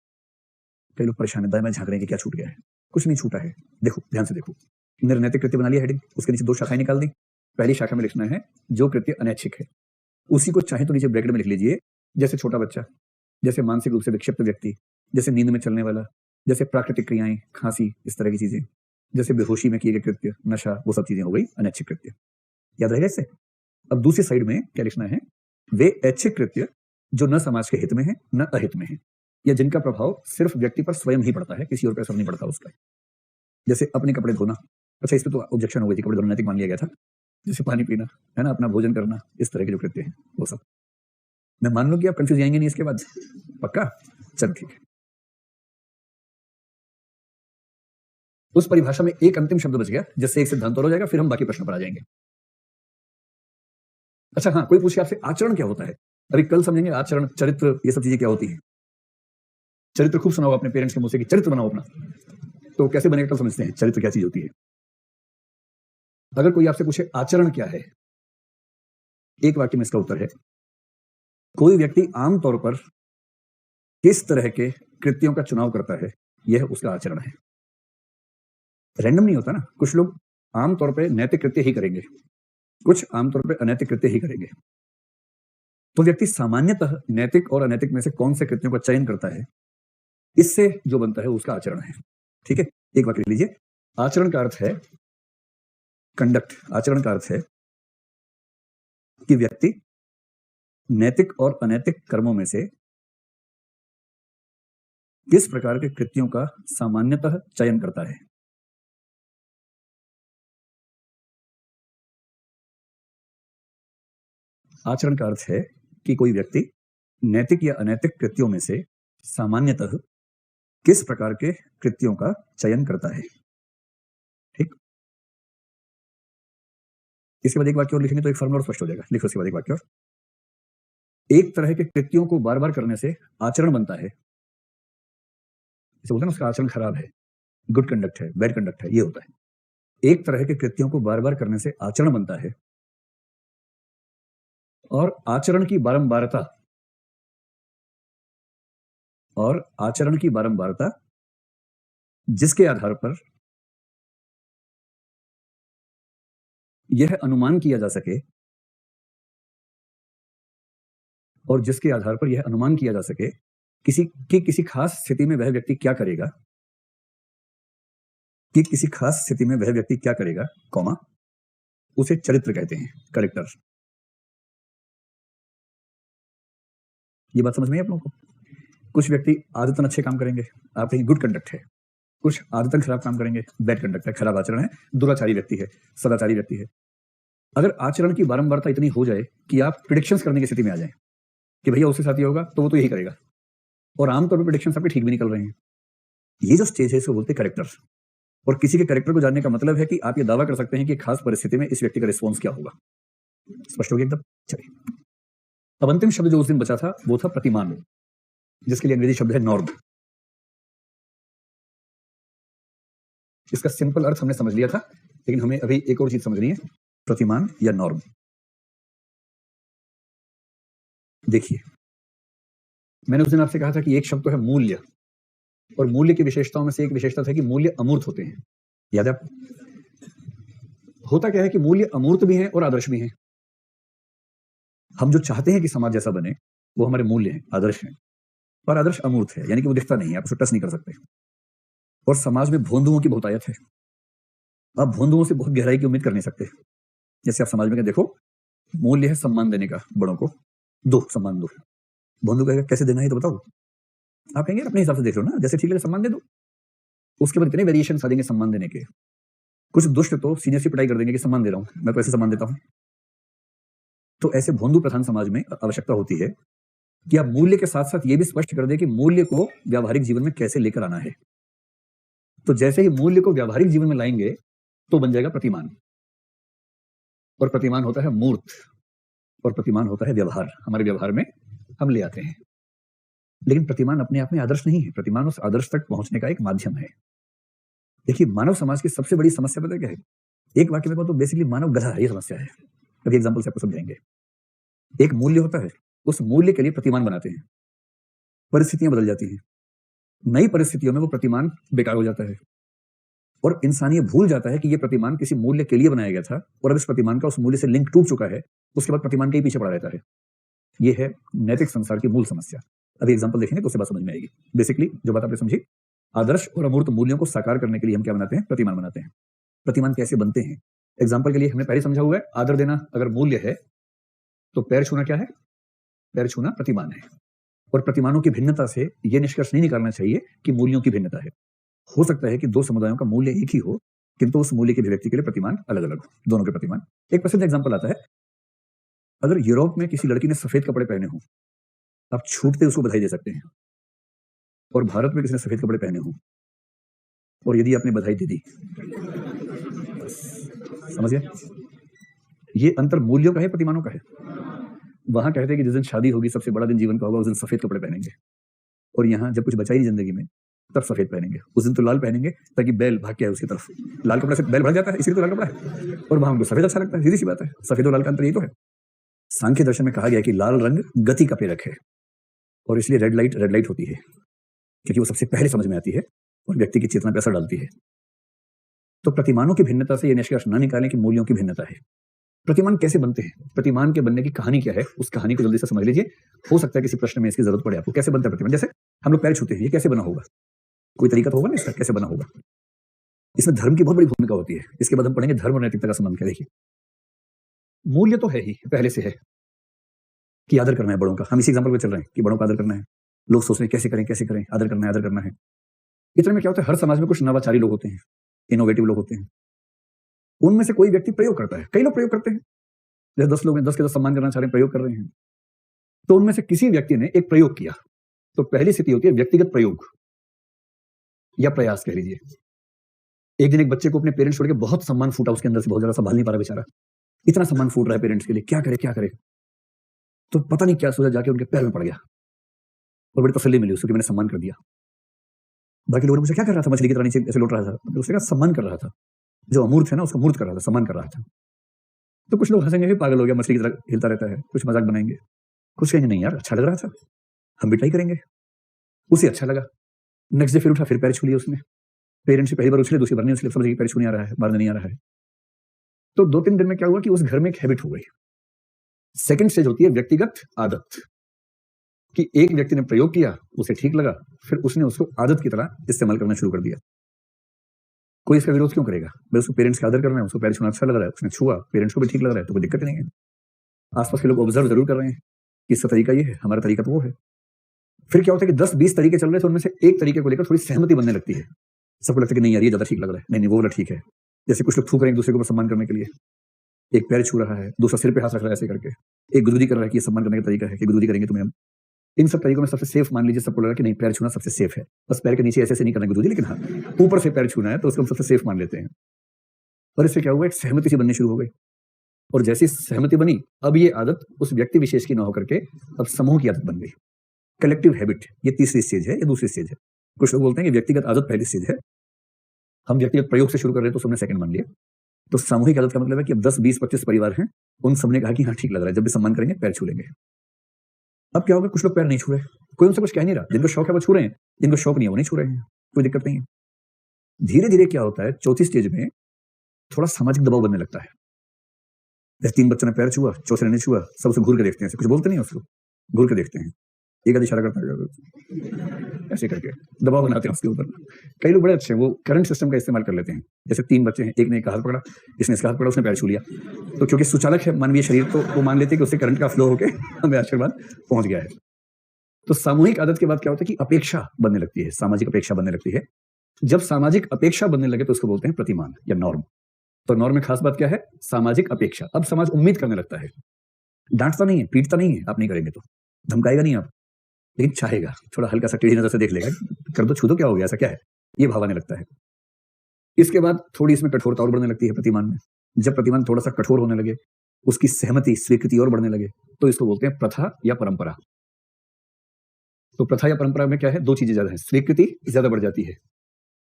कई लोग परेशान है, दाएं में झांक रहे हैं कि क्या छूट गया है, कुछ नहीं छूटा है। देखो, ध्यान से देखो, निर्नैतिक कृत्य बना लिया हेडिंग, उसके नीचे दो शाखाएं निकाल दी। पहली शाखा में लिखना है जो कृत्य अनैच्छिक है, उसी को चाहे तो नीचे ब्रैकेट में लिख लीजिए, जैसे छोटा बच्चा, जैसे मानसिक रूप से विक्षिप्त व्यक्ति, जैसे नींद में चलने वाला, जैसे प्राकृतिक क्रियाएं, खांसी, इस तरह की चीजें, जैसे बेहोशी में किए गए कृत्य, नशा, वो सब चीजें हो गई अनैच्छिक कृत्य। याद रहेगा इससे? अब दूसरी साइड में क्या लिखना है, वे ऐच्छिक कृत्य जो न समाज के हित में है न अहित में है, या जिनका प्रभाव सिर्फ व्यक्ति पर स्वयं ही पड़ता है, किसी और पर असर नहीं पड़ता उसका। जैसे अपने कपड़े धोना, अच्छा इस पे तो ऑब्जेक्शन हो गई थी, कपड़े धोना नैतिक मान लिया गया था। जैसे पानी पीना है ना, अपना भोजन करना, इस तरह के जो कृत्य हैं वो सब। मैं मान लूं कि आप कंफ्यूज जाएंगे नहीं इसके बाद, पक्का? चल ठीक है। उस परिभाषा में एक अंतिम शब्द बच गया जिससे एक सिद्धांत और हो जाएगा, फिर हम बाकी प्रश्नों पर आ जाएंगे। अच्छा हाँ, कोई पूछे आपसे आचरण क्या होता है, अभी कल समझेंगे आचरण, चरित्र, ये सब चीजें क्या होती है। चरित्र खूब सुना होगा अपने पेरेंट्स के मुंह से कि चरित्र बनाओ अपना, तो कैसे बनेगा कल समझते हैं चरित्र क्या चीज होती है। अगर कोई आपसे पूछे आचरण क्या है, एक वाक्य में इसका उत्तर है, कोई व्यक्ति आमतौर पर किस तरह के कृत्यों का चुनाव करता है, यह उसका आचरण है। रैंडम नहीं होता ना, कुछ लोग आमतौर पर नैतिक कृत्य ही करेंगे, कुछ आमतौर पर अनैतिक कृत्य ही करेंगे। तो व्यक्ति सामान्यतः नैतिक और अनैतिक में से कौन से कृत्यों का चयन करता है, इससे जो बनता है उसका आचरण है, ठीक है। एक वाक्य लिख लीजिए, आचरण का अर्थ है कंडक्ट। आचरण का अर्थ है कि व्यक्ति नैतिक और अनैतिक कर्मों में से किस प्रकार के कृत्यों का सामान्यतः चयन करता है। आचरण का अर्थ है कि कोई व्यक्ति नैतिक या अनैतिक कृत्यों में से सामान्यतः किस प्रकार के कृत्यों का चयन करता है, ठीक। इसके बाद एक वाक्य और लिखेंगे तो एक फॉर्मूला और स्पष्ट हो जाएगा। लिखो इसके बाद एक वाक्य और, एक तरह के कृत्यों को बार बार करने से आचरण बनता है, जैसे बोलते हैं ना उसका आचरण खराब है, गुड कंडक्ट है, बैड कंडक्ट है, ये होता है। एक तरह के कृत्यों को बार बार करने से आचरण बनता है, और आचरण की बारंबारता जिसके आधार पर यह अनुमान किया जा सके, और जिसके आधार पर यह अनुमान किया जा सके किसी खास स्थिति में वह व्यक्ति क्या करेगा, कॉमा, उसे चरित्र कहते हैं, कैरेक्टर। ये बात समझ में आई आप लोगों को? कुछ व्यक्ति आदतन अच्छे काम करेंगे, आप कहेंगे गुड कंडक्ट है। कुछ आदतन खराब काम करेंगे, बैड कंडक्ट है, खराब आचरण है, दुराचारी व्यक्ति है, सदाचारी व्यक्ति है। अगर आचरण की बारंबारता इतनी हो जाए कि आप प्रिडिक्शंस करने की स्थिति में आ जाए कि भैया उसके साथ ये होगा तो वो तो यही करेगा, और आमतौर पर प्रिडिक्शंस आपके ठीक भी निकल रहे हैं, ये जो स्टेज है इसको बोलते हैं कैरेक्टर। और किसी के कैरेक्टर को जानने का मतलब है कि आप ये दावा कर सकते हैं कि खास परिस्थिति में इस व्यक्ति का रिस्पॉन्स क्या होगा। स्पष्ट हो गया एकदम? चलिए, अब अंतिम शब्द जो उस दिन बचा था वो था प्रतिमान, जिसके लिए अंग्रेजी शब्द है नॉर्म। इसका सिंपल अर्थ हमने समझ लिया था, लेकिन हमें अभी एक और चीज समझनी है, प्रतिमान या नॉर्म। देखिए, मैंने उस दिन आपसे कहा था कि एक शब्द तो है मूल्य, और मूल्य की विशेषताओं में से एक विशेषता था कि मूल्य अमूर्त होते हैं। याद है? होता क्या है कि मूल्य अमूर्त भी हैं और आदर्श भी हैं। हम जो चाहते हैं कि समाज जैसा बने वो हमारे मूल्य हैं, आदर्श हैं, और आदर्श अमूर्त है, यानी कि वो दिखता नहीं है, आप उसे टच नहीं कर सकते। और समाज में भोंदुओं की बहुतायत है, आप भोंदुओं से बहुत गहराई की उम्मीद कर नहीं सकते। जैसे आप समाज में देखो, मूल्य है सम्मान देने का, बड़ों को दो, सम्मान दो। भोंदू कहेगा कैसे देना है तो बताओ, आप कहेंगे अपने हिसाब से देख लो ना, जैसे ठीक लगे सम्मान दे दो। उसके बाद इतने वेरिएशन आ देंगे सम्मान देने के। कुछ दुष्ट तो सीनियर से पिटाई कर देंगे कि सम्मान दे रहा हूं, मैं तो ऐसे सम्मान देता हूं। तो ऐसे भोंदू प्रधान समाज में आवश्यकता होती है कि आप मूल्य के साथ साथ ये भी स्पष्ट कर दे कि मूल्य को व्यावहारिक जीवन में कैसे लेकर आना है। तो जैसे ही मूल्य को व्यावहारिक जीवन में लाएंगे तो बन जाएगा प्रतिमान, और प्रतिमान होता है मूर्त, और प्रतिमान होता है व्यवहार, हमारे व्यवहार में हम ले आते हैं। लेकिन प्रतिमान अपने आप में आदर्श नहीं है, प्रतिमान उस आदर्श तक पहुंचने का एक माध्यम है। देखिए, मानव समाज की सबसे बड़ी समस्या पता क्या है? एक वाक्य में कहूं तो बेसिकली मानव गधा है, ये समस्या है। अभी एग्जांपल से आपको समझाएंगे। एक मूल्य होता है, उस मूल्य के लिए प्रतिमान बनाते हैं, परिस्थितियां बदल जाती हैं, नई परिस्थितियों में वो प्रतिमान बेकार हो जाता है, और इंसान ये भूल जाता है कि ये प्रतिमान किसी मूल्य के लिए बनाया गया था, और अब इस प्रतिमान का उस मूल्य से लिंक टूट चुका है, उसके बाद प्रतिमान के ही पीछे पड़ा रहता है। ये है नैतिक संसार की मूल समस्या। अभी एग्जांपल देखेंगे तो उससे बात समझ में आएगी। बेसिकली जो बात आपने समझी, आदर्श और अमूर्त मूल्यों को साकार करने के लिए हम क्या बनाते हैं? प्रतिमान बनाते हैं। प्रतिमान कैसे बनते हैं? एग्जांपल के लिए हमने पहले समझा हुआ है, आदर देना अगर मूल्य है तो पैर छूना क्या है? पैर छूना प्रतिमान है। और प्रतिमानों की भिन्नता से यह निष्कर्ष नहीं निकालना चाहिए कि मूल्यों की भिन्नता है। हो सकता है कि दो समुदायों का मूल्य एक ही हो, किंतु उस मूल्य की अभिव्यक्ति के लिए प्रतिमान अलग अलग हो, दोनों के प्रतिमान। एक प्रसिद्ध एग्जांपल आता है, अगर यूरोप में किसी लड़की ने सफेद कपड़े पहने हो, आप छूटते उसको बधाई दे सकते हैं, और भारत में किसी ने सफेद कपड़े पहने हो और यदि आपने बधाई दे दी, समझ गए? ये अंतर मूल्यों का है, प्रतिमानों का है। वहां कहते हैं कि जिस दिन शादी होगी, सबसे बड़ा दिन जीवन का होगा, उस दिन सफेद कपड़े पहनेंगे, और यहाँ जब कुछ बचा ही नहीं जिंदगी में तब सफेद पहनेंगे। उस दिन तो लाल पहनेंगे ताकि बैल भाग के आए उसकी तरफ। लाल कपड़ा से बैल भाग जाता है, इसलिए तो लाल कपड़ा है, और वहां हमको सफेद अच्छा लगता है। सीधी सी बात है, सफेद और लाल का अंतर यही तो है। सांख्य दर्शन में कहा गया कि लाल रंग गति का प्रेरक है, और इसलिए रेड लाइट होती है, क्योंकि वो सबसे पहले समझ में आती है और व्यक्ति की चेतना पर असर डालती है। तो प्रतिमानों की भिन्नता से यह निष्कर्ष न निकालें कि मूल्यों की भिन्नता है। प्रतिमान कैसे बनते हैं? प्रतिमान के बनने की कहानी क्या है, उस कहानी को जल्दी से समझ लीजिए। हो सकता है किसी प्रश्न में इसकी जरूरत पड़े आपको। कैसे बनता है प्रतिमान? जैसे हम लोग पैर छूते हैं, ये कैसे बना होगा? कोई तरीका तो होगा ना इसका, कैसे बना होगा? इसमें धर्म की बहुत बड़ी भूमिका होती है। इसके बाद हम पढ़ेंगे धर्म और नैतिकता का संबंध क्या। देखिए, मूल्य तो है ही, पहले से है कि आदर करना है बड़ों का। हम इसी एग्जांपल पे चल रहे हैं कि बड़ों का आदर करना है। लोग सोच रहे हैं कैसे करें, आदर करना है। इतने में क्या होता है, हर समाज में कुछ नवाचारी लोग होते हैं, इनोवेटिव लोग होते हैं। उनमें से कोई व्यक्ति प्रयोग करता है, कई लोग प्रयोग करते हैं। जैसे 10 लोग हैं, 10 के 10 सम्मान करना चाह रहे हैं, प्रयोग कर रहे हैं। तो उनमें से किसी व्यक्ति ने एक प्रयोग किया, तो पहली स्थिति होती है व्यक्तिगत प्रयोग या प्रयास कह लीजिए। एक दिन एक बच्चे को अपने पेरेंट्स छोड़ के बहुत सम्मान फूटा उसके अंदर से, बहुत ज्यादा संभाल नहीं पा रहा बेचारा, इतना सम्मान फूट रहा है पेरेंट्स के लिए, क्या करे। तो पता नहीं क्या सोचा, जाके उनके पैर में पड़ गया और बड़ी तसल्ली मिली उसको कि मैंने सम्मान कर दिया। बाकी लोगों ने पूछा क्या कर रहा था, मछली की तरह नीचे ऐसे लौट रहा था, तो उसने कहा सम्मान कर रहा था, जो अमूर्त है ना उसको मूर्त कर रहा था, सम्मान कर रहा था। तो कुछ लोग हंसेंगे, पागल हो गया, मछली की तरह हिलता रहता है, कुछ मजाक बनाएंगे, कुछ कहेंगे नहीं यार अच्छा लग रहा था, हम भी ट्राई करेंगे। उसे अच्छा लगा, नेक्स्ट डे फिर उठा, फिर पैर छू लिया उसने। पेरेंट्स से पहली बार उछले, दूसरी बार नहीं उछले, समझ पैर छूने आ रहा है, मारने नहीं आ रहा है। तो 2-3 दिन में क्या हुआ कि उस घर में एक हैबिट हो गई। सेकंड स्टेज होती है व्यक्तिगत आदत, कि एक व्यक्ति ने प्रयोग किया, उसे ठीक लगा, फिर उसने उसको आदत की तरह इस्तेमाल करना शुरू कर दिया। कोई इसका विरोध क्यों करेगा? भाई उसको पेरेंट्स का आदर करना है, उसको पैर छूना अच्छा लग रहा है, उसने छुआ, पेरेंट्स को भी ठीक लग रहा है, तो कोई दिक्कत नहीं है। आसपास के लोग ऑब्जर्व जरूर कर रहे हैं कि इसका तरीका ये है, हमारा तरीका तो वो है। फिर क्या होता है कि 10-20 तरीके चल रहे हैं, तो उनमें से एक तरीके को लेकर थोड़ी सहमति बनने लगती है। सबको लगता है कि नहीं यार ये ज्यादा ठीक लग रहा है, नहीं वो वाला ठीक है। जैसे कुछ लोग थूक रहे हैं एक दूसरे को सम्मान करने के लिए, एक पैर छू रहा है, दूसरा सिर पे हाथ रख रहा है ऐसे करके, एक गुदगुदी कर रहा है कि सम्मान करने का तरीका है कि गुदगुदी करेंगे तुम्हें हम। इन सब तरीकों में सबसे सेफ मान लीजिए, सबको लगा कि नहीं पैर छूना सबसे सेफ है, बस पैर के नीचे ऐसे नहीं करना गुदगुदी, लेकिन हाँ ऊपर से पैर छूना है, तो उसको हम सबसे सेफ मान लेते हैं। और इससे क्या हुआ, एक सहमति सी बननी शुरू हो गई। और जैसी सहमति बनी, अब ये आदत उस व्यक्ति विशेष की न होकर के अब समूह की आदत बन गई, कलेक्टिव हैबिट। ये तीसरी स्टेज है, ये दूसरी स्टेज है। कुछ लोग बोलते हैं कि व्यक्तिगत आदत पहली स्टेज है, हम व्यक्तिगत प्रयोग से शुरू कर रहे हैं तो सबने सेकंड मान लिया। तो सामूहिक आदत का मतलब है कि अब 10-20-25 परिवार हैं, उन सबने कहा कि हाँ ठीक लग रहा है, जब भी सम्मान करेंगे पैर छू लेंगे। अब क्या होगा, कुछ लोग पैर नहीं छू रहे, कोई उनसे कुछ कह नहीं रहा, जिनको शौक है वो छू रहे हैं, जिनको शौक नहीं है वो नहीं छू रहे हैं, कोई दिक्कत नहीं है। धीरे धीरे क्या होता है, चौथी स्टेज में थोड़ा सामाजिक दबाव बनने लगता है। जैसे 3 बच्चों ने पैर छुआ, चौथे ने नहीं छुआ, सब उसे घूर के देखते हैं, कुछ बोलते नहीं उसको, घूर के देखते हैं, एक आध इशारा करता है ऐसे करके दबाव बनाते हैं उसके ऊपर। कई लोग बड़े अच्छे हैं, वो करंट सिस्टम का इस्तेमाल कर लेते हैं। जैसे 3 बच्चे हैं, एक ने एक हाथ पकड़ा, इसने इसका हाथ पकड़ा, उसने पैर छू लिया, तो क्योंकि सुचालक है मानवीय शरीर, तो वो मान लेते हैं कि उससे करंट का फ्लो होकर हमें आशीर्वाद पहुंच गया है। तो सामूहिक आदत के बाद क्या होता है कि अपेक्षा बनने लगती है, सामाजिक अपेक्षा बनने लगती है। जब सामाजिक अपेक्षा बनने लगे तो उसको बोलते हैं प्रतिमान या नॉर्म। तो नॉर्म में खास बात क्या है, सामाजिक अपेक्षा। अब समाज उम्मीद करने लगता है, डांटता नहीं है, पीटता नहीं है, आप नहीं करेंगे तो धमकाएगा नहीं आप, लेकिन चाहेगा, थोड़ा हल्का सा टेढ़ी नजर से देख लेगा, कर दो, छू दो, क्या हो गया, ऐसा क्या है, ये भाव आने लगता है। इसके बाद थोड़ी इसमें कठोरता और बढ़ने लगती है प्रतिमान में। जब प्रतिमान थोड़ा सा कठोर होने लगे, उसकी सहमति स्वीकृति और बढ़ने लगे, तो इसको बोलते हैं प्रथा या परंपरा। तो प्रथा या परंपरा में क्या है, 2 चीजें ज्यादा है, स्वीकृति ज्यादा बढ़ जाती है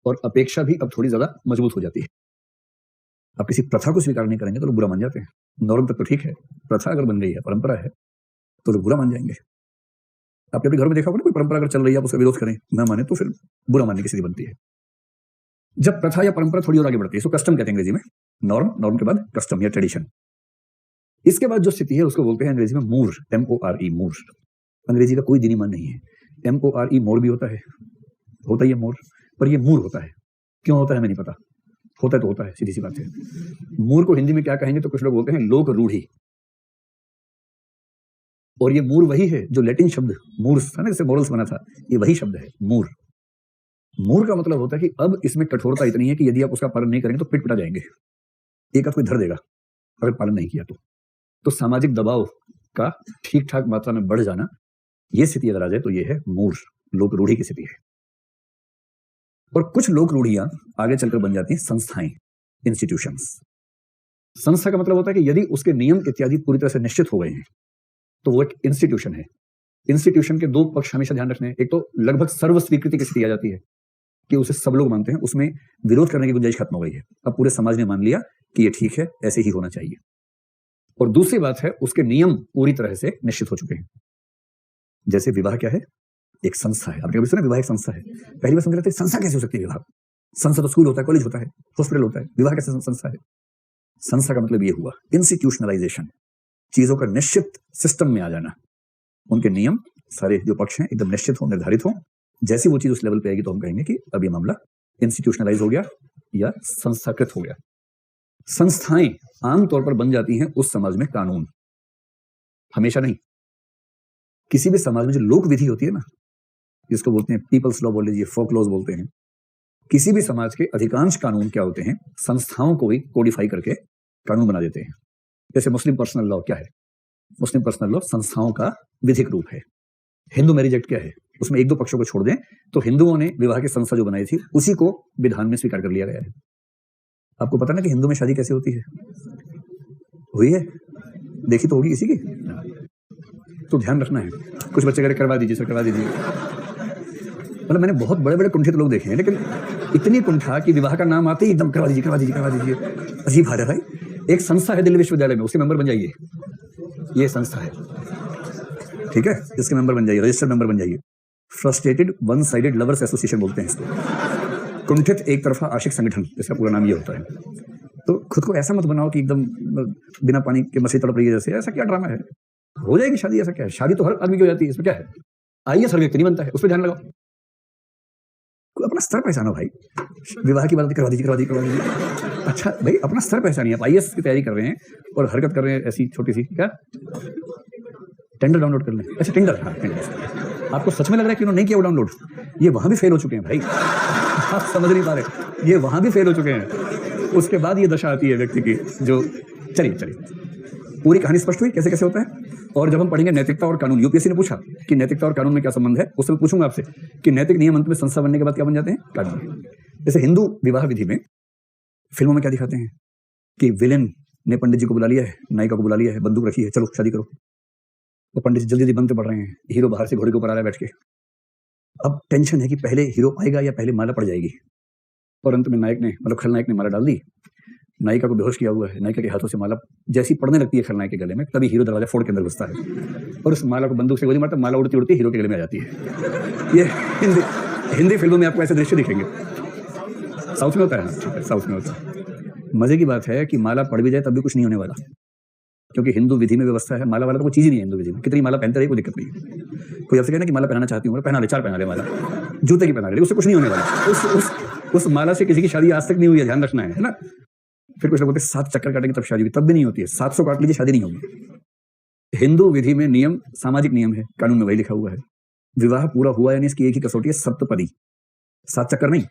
और अपेक्षा भी अब थोड़ी ज्यादा मजबूत हो जाती है। आप किसी प्रथा को स्वीकार नहीं करेंगे तो लोग बुरा मान जाते हैं। नॉर्म तक तो ठीक है, प्रथा अगर बन गई है, परंपरा है, तो लोग बुरा मान जाएंगे। आपने अपने घर में देखा होगा ना, कोई परंपरा अगर चल रही है, आप उसका विरोध करें, ना माने, तो फिर बुरा मानने की स्थिति बनती है। जब प्रथा या परंपरा थोड़ी और आगे बढ़ती है, इसको कस्टम कहते हैं अंग्रेजी में, नॉर्म, नॉर्म के बाद कस्टम या ट्रेडिशन। इसके बाद जो स्थिति है उसको बोलते हैं अंग्रेजी में मूर, MORE, मूर। अंग्रेजी का कोई दीनी मान नहीं है, MORE मोर भी होता है ही है मोर, पर ये मूर होता है। क्यों होता है हमें नहीं पता, होता है तो होता है, सीधी सी बात है। मूर को हिंदी में क्या कहेंगे, तो कुछ लोग बोलते हैं लोक रूढ़ी। और ये मूर वही है जो लैटिन शब्द मूर्स था ना, जैसे मोरल्स बना था, ये वही शब्द है मूर। मूर का मतलब होता है कि अब इसमें कठोरता इतनी है कि यदि आप उसका पालन नहीं करेंगे तो पिट पिटा जाएंगे, एक आध कोई धर देगा अगर पालन नहीं किया तो सामाजिक दबाव का ठीक ठाक मात्रा में बढ़ जाना, ये स्थिति अगर आ जाए तो ये है मूर, लोक रूढ़ी की स्थिति है। और कुछ लोक रूढ़ियां आगे चलकर बन जाती हैं संस्थाएं, इंस्टीट्यूशंस। संस्था का मतलब होता है कि यदि उसके नियम इत्यादि पूरी तरह से निश्चित हो गए हैं तो वो एक इंस्टीट्यूशन है। इंस्टीट्यूशन के 2 पक्ष हमेशा ध्यान रखने हैं, एक तो लगभग सर्व स्वीकृति की स्थिति आ जाती है कि उसे सब लोग मानते हैं, उसमें विरोध करने की गुंजाइश खत्म हो गई है, अब पूरे समाज ने मान लिया कि ये ठीक है, ऐसे ही होना चाहिए। और दूसरी बात है, उसके नियम पूरी तरह से निश्चित हो चुके हैं। जैसे विवाह क्या है, एक संस्था है। आपने कभी सुना विवाह एक संस्था है? पहली बार समझ रहे थे संस्था कैसे हो सकती है विवाह? संस्था तो स्कूल होता है, कॉलेज होता है, हॉस्पिटल होता है, विवाह कैसे संस्था है? संस्था का मतलब ये हुआ इंस्टीट्यूशनलाइजेशन, चीजों का निश्चित सिस्टम में आ जाना, उनके नियम सारे जो पक्ष हैं एकदम निश्चित हो, निर्धारित हो। जैसी वो चीज उस लेवल पे आएगी तो हम कहेंगे कि अब ये मामला इंस्टीट्यूशनलाइज हो गया या संस्थाकृत हो गया। संस्थाएं आमतौर पर बन जाती हैं उस समाज में कानून, हमेशा नहीं। किसी भी समाज में जो लोक विधि होती है ना, जिसको बोलते हैं पीपल्स लॉ बोल लीजिए, फोक लॉज बोलते हैं, किसी भी समाज के अधिकांश कानून क्या होते हैं, संस्थाओं को भी कोडिफाई करके कानून बना देते हैं। जैसे मुस्लिम पर्सनल लॉ क्या है, मुस्लिम पर्सनल लॉ संस्थाओं का विधिक रूप है। हिंदू मैरिज एक्ट क्या है, उसमें 1-2 पक्षों को छोड़ दें तो हिंदुओं ने विवाह की संस्था जो बनाई थी उसी को विधान में स्वीकार कर लिया गया है। आपको पता ना कि हिंदू में शादी कैसे होती है? हुई है, देखी तो होगी किसी की। तो ध्यान रखना है। कुछ बच्चे कह रहे करवा दीजिए सर, करवा दीजिए। मतलब मैंने बहुत बड़े बड़े कुंठित लोग देखे हैं, लेकिन इतनी कुंठा कि विवाह का नाम आते ही एकदम करवा दीजिए, करवा दीजिए, करवा दीजिए। अजीब हाल है भाई। एक संस्था है दिल्ली विश्वविद्यालय में, उसके मेंबर बन जाइए। ये संस्था है, ठीक है, इसके मेंबर बन जाइए, रजिस्टर्ड मेंबर बन जाइए। Frustrated one sided lovers association बोलते हैं इसको। कुंठित एक तरफा आशिक संगठन, इसका पूरा नाम ये होता है। तो खुद को ऐसा मत बनाओ कि एकदम बिना पानी के मछली तड़प रही है जैसे। ऐसा क्या ड्रामा है? हो जाएगी शादी, ऐसा क्या है? शादी तो हर आदमी की हो जाती है, इसमें क्या है? आईएएस हर व्यक्ति नहीं बनता है, उस पर ध्यान लगाओ। अपना स्तर पहचानो भाई। विवाह की बात करवा दीजिए, करवा दीजिए, करवा दीजिए। अच्छा भाई, अपना स्तर पहचानिए। आप आईएएस की तैयारी कर रहे हैं और हरकत कर रहे हैं ऐसी छोटी सी, क्या टेंडर डाउनलोड कर लें? अच्छा टेंडर, हाँ टेंडर। आपको सच में लग रहा है कि उन्होंने नहीं किया वो डाउनलोड? ये वहां भी फेल हो चुके हैं भाई। आप समझ नहीं पा रहे, ये वहां भी फेल हो चुके हैं। उसके बाद ये दशा आती है व्यक्ति की, जो चलिए पूरी कहानी स्पष्ट हुई कैसे कैसे होता है। और जब हम पढ़ेंगे नैतिकता और कानून, यूपीएससी ने पूछा कि नैतिकता और कानून में क्या संबंध है, उससे मैं पूछूंगा आपसे कि नैतिक नियम अंत में संस्था बनने के बाद क्या बन जाते हैं? कानून। जैसे हिंदू विवाह विधि में फिल्मों में क्या दिखाते हैं कि विलेन ने पंडित जी को बुला लिया है, नायिका को बुला लिया है, बंदूक रखी है, चलो शादी करो। तो पंडित जी जल्दी जल्दी बनते पड़ रहे हैं, हीरो बाहर से घोड़े के ऊपर आ रहा है बैठ के। अब टेंशन है कि पहले हीरो आएगा या पहले माला पड़ जाएगी। और अंत में नायक ने, मतलब खलनायक ने माला डाल दी, नायिका को बेहोश किया हुआ है, नायिका के हाथों से माला जैसी पड़ने लगती है खलनायक के गले में, तभी हीरो दरवाजा फोड़ के अंदर घुसता है और उस माला को बंदूक से गोली मारता है। माला उड़ती उड़ती हीरो के गले में आ जाती है। ये हिंदी फिल्मों में आपको ऐसे दृश्य दिखेंगे। साउथ में होता है ना, साउथ में होता है। मजे की बात है कि माला पड़ भी जाए तब भी कुछ नहीं होने वाला, क्योंकि हिंदू विधि में व्यवस्था है। माला वाला तो कोई चीज ही नहीं है हिंदू विधि में। कितनी माला पहनते रहे, कोई दिक्कत नहीं है। कोई आपसे कहना कि माला पहनाना चाहती हूँ, पहना ले, 4 पहना ले माला, जूते की पहना ले, उससे कुछ नहीं होने वाला। उस माला से किसी की शादी आज तक नहीं हुई है, ध्यान रखना है ना। फिर कुछ लोग बोलते 7 चक्कर काटेंगे तब शादी हुई, तब भी नहीं होती है। 700 काट लीजिए, शादी नहीं होगी। हिंदू विधि में नियम सामाजिक नियम है, कानून में वही लिखा हुआ है। विवाह पूरा हुआ यानी इसकी एक ही कसौटी है, सप्तपदी। 7 चक्कर नहीं,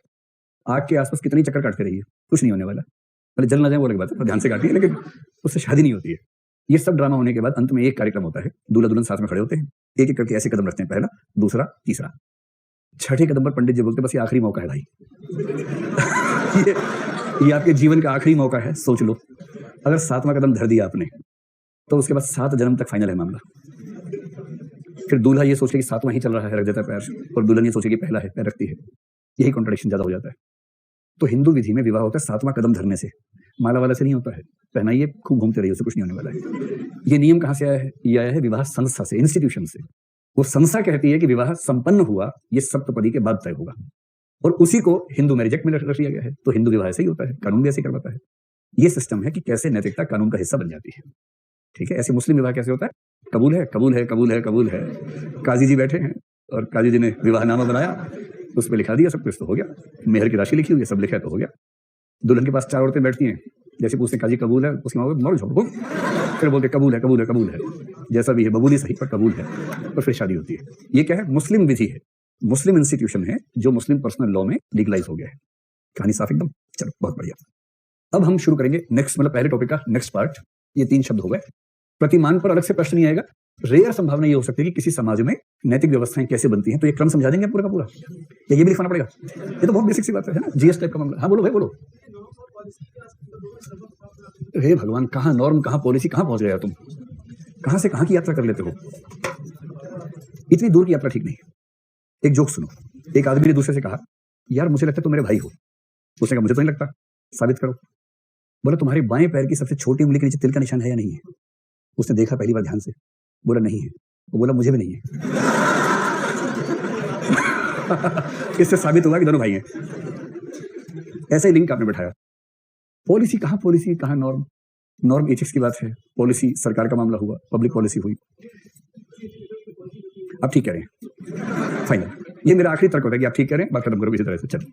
आग के आसपास कितनी चक्कर काटते रहिए, कुछ नहीं होने वाला। पहले जल ना जाए वो अलग बात है, ध्यान से काटिए, लेकिन उससे शादी नहीं होती है। ये सब ड्रामा होने के बाद अंत में एक कार्यक्रम होता है, दूल्हा दुल्हन साथ में खड़े होते हैं, एक एक करके ऐसे कदम रखते हैं, पहला, दूसरा, तीसरा। 6ठे कदम पर पंडित जी बोलते हैं बस ये आखिरी मौका है भाई। ये आपके जीवन का आखिरी मौका है, सोच लो। अगर 7वां कदम धर दिया आपने तो उसके बाद 7 जन्म तक फाइनल है मामला। फिर दूल्हा ये सोचे कि 7वां ही चल रहा है, रख देता है पैर, और दुल्हन ये सोचे कि पहला है, पैर रखती है। यही कॉन्ट्रडिक्शन ज्यादा हो जाता है। तो हिंदू विधि में विवाह होता है 7वां कदम धरने से, माला वाला से नहीं होता है। पहनाइए, खूब घूमते रहिए, उससे कुछ नहीं होने वाला है। ये नियम कहां से आया है? ये आया है विवाह संस्था से, इंस्टीट्यूशन से। वो संस्था कहती है कि विवाह संपन्न हुआ, ये सप्तपदी के बाद तय होगा, और उसी को हिंदू मैरिज एक्ट में रख दिया गया है। तो हिंदू विवाह ऐसे ही होता है, कानून भी ऐसे करवाता है। ये सिस्टम है कि कैसे नैतिकता कानून का हिस्सा बन जाती है। ठीक है, ऐसे मुस्लिम विवाह कैसे होता है? कबूल है, कबूल है, कबूल है, कबूल है। काजी जी बैठे हैं और काजी जी ने विवाहनामा बनाया, उस पर लिखा दिया, सब कुछ तो हो गया। मेहर की राशि लिखी हुई है, सब लिखा है तो हो गया। दुल्हन के पास 4 औरतें बैठती हैं, जैसे पूछते काजी कबूल है, उसके माँ छोड़, फिर बोलते कबूल है, कबूल है, कबूल है, जैसा भी है, बबूली सही पर कबूल है, और फिर शादी होती है। ये क्या है? मुस्लिम विधि है, मुस्लिम इंस्टीट्यूशन है, जो मुस्लिम पर्सनल लॉ में लीगलाइज हो गया है। कहानी साफ एकदम। चलो बहुत बढ़िया। अब हम शुरू करेंगे नेक्स्ट, मतलब पहले टॉपिक का नेक्स्ट पार्ट। ये 3 शब्द हो गए। प्रतिमान पर अलग से प्रश्न नहीं आएगा। रेयर संभावना ये हो सकती है कि किसी समाज में नैतिक व्यवस्थाएं कैसे बनती हैं, तो ये क्रम समझा देंगे पूरा का पूरा, या ये भी लिखवाना पड़ेगा? ये तो बहुत बेसिक सी बात है ना, जीएस टाइप का मामला। हाँ बोलो भाई बोलो। हे भगवान, कहाँ नॉर्म, कहाँ पॉलिसी, कहाँ पहुंच गया तुम? कहां से कहां की यात्रा कर लेते हो? इतनी दूर की यात्रा ठीक नहीं। एक जोक सुनो। एक आदमी ने दूसरे से कहा, यार मुझे लगता है तुम मेरे भाई हो। उसने कहा मुझे तो नहीं लगता, साबित करो। बोला तुम्हारे बाएं पैर की सबसे छोटी उंगली के नीचे तिल का निशान है या नहीं है? उसने देखा पहली बार ध्यान से, बोला नहीं है। वो बोला मुझे भी नहीं है। इससे साबित हुआ कि दोनों भाई हैं। ऐसा ही लिंक आपने बैठाया। पॉलिसी कहाँ, पॉलिसी कहाँ नॉर्म? नॉर्म एथिक्स की बात है, पॉलिसी सरकार का मामला हुआ, पब्लिक पॉलिसी हुई। आप ठीक कह रहे हैं, फाइनल। ये मेरा आखिरी तर्क होता है कि आप ठीक कह रहे हैं, बात खत्म करो इसी तरह से। चलिए,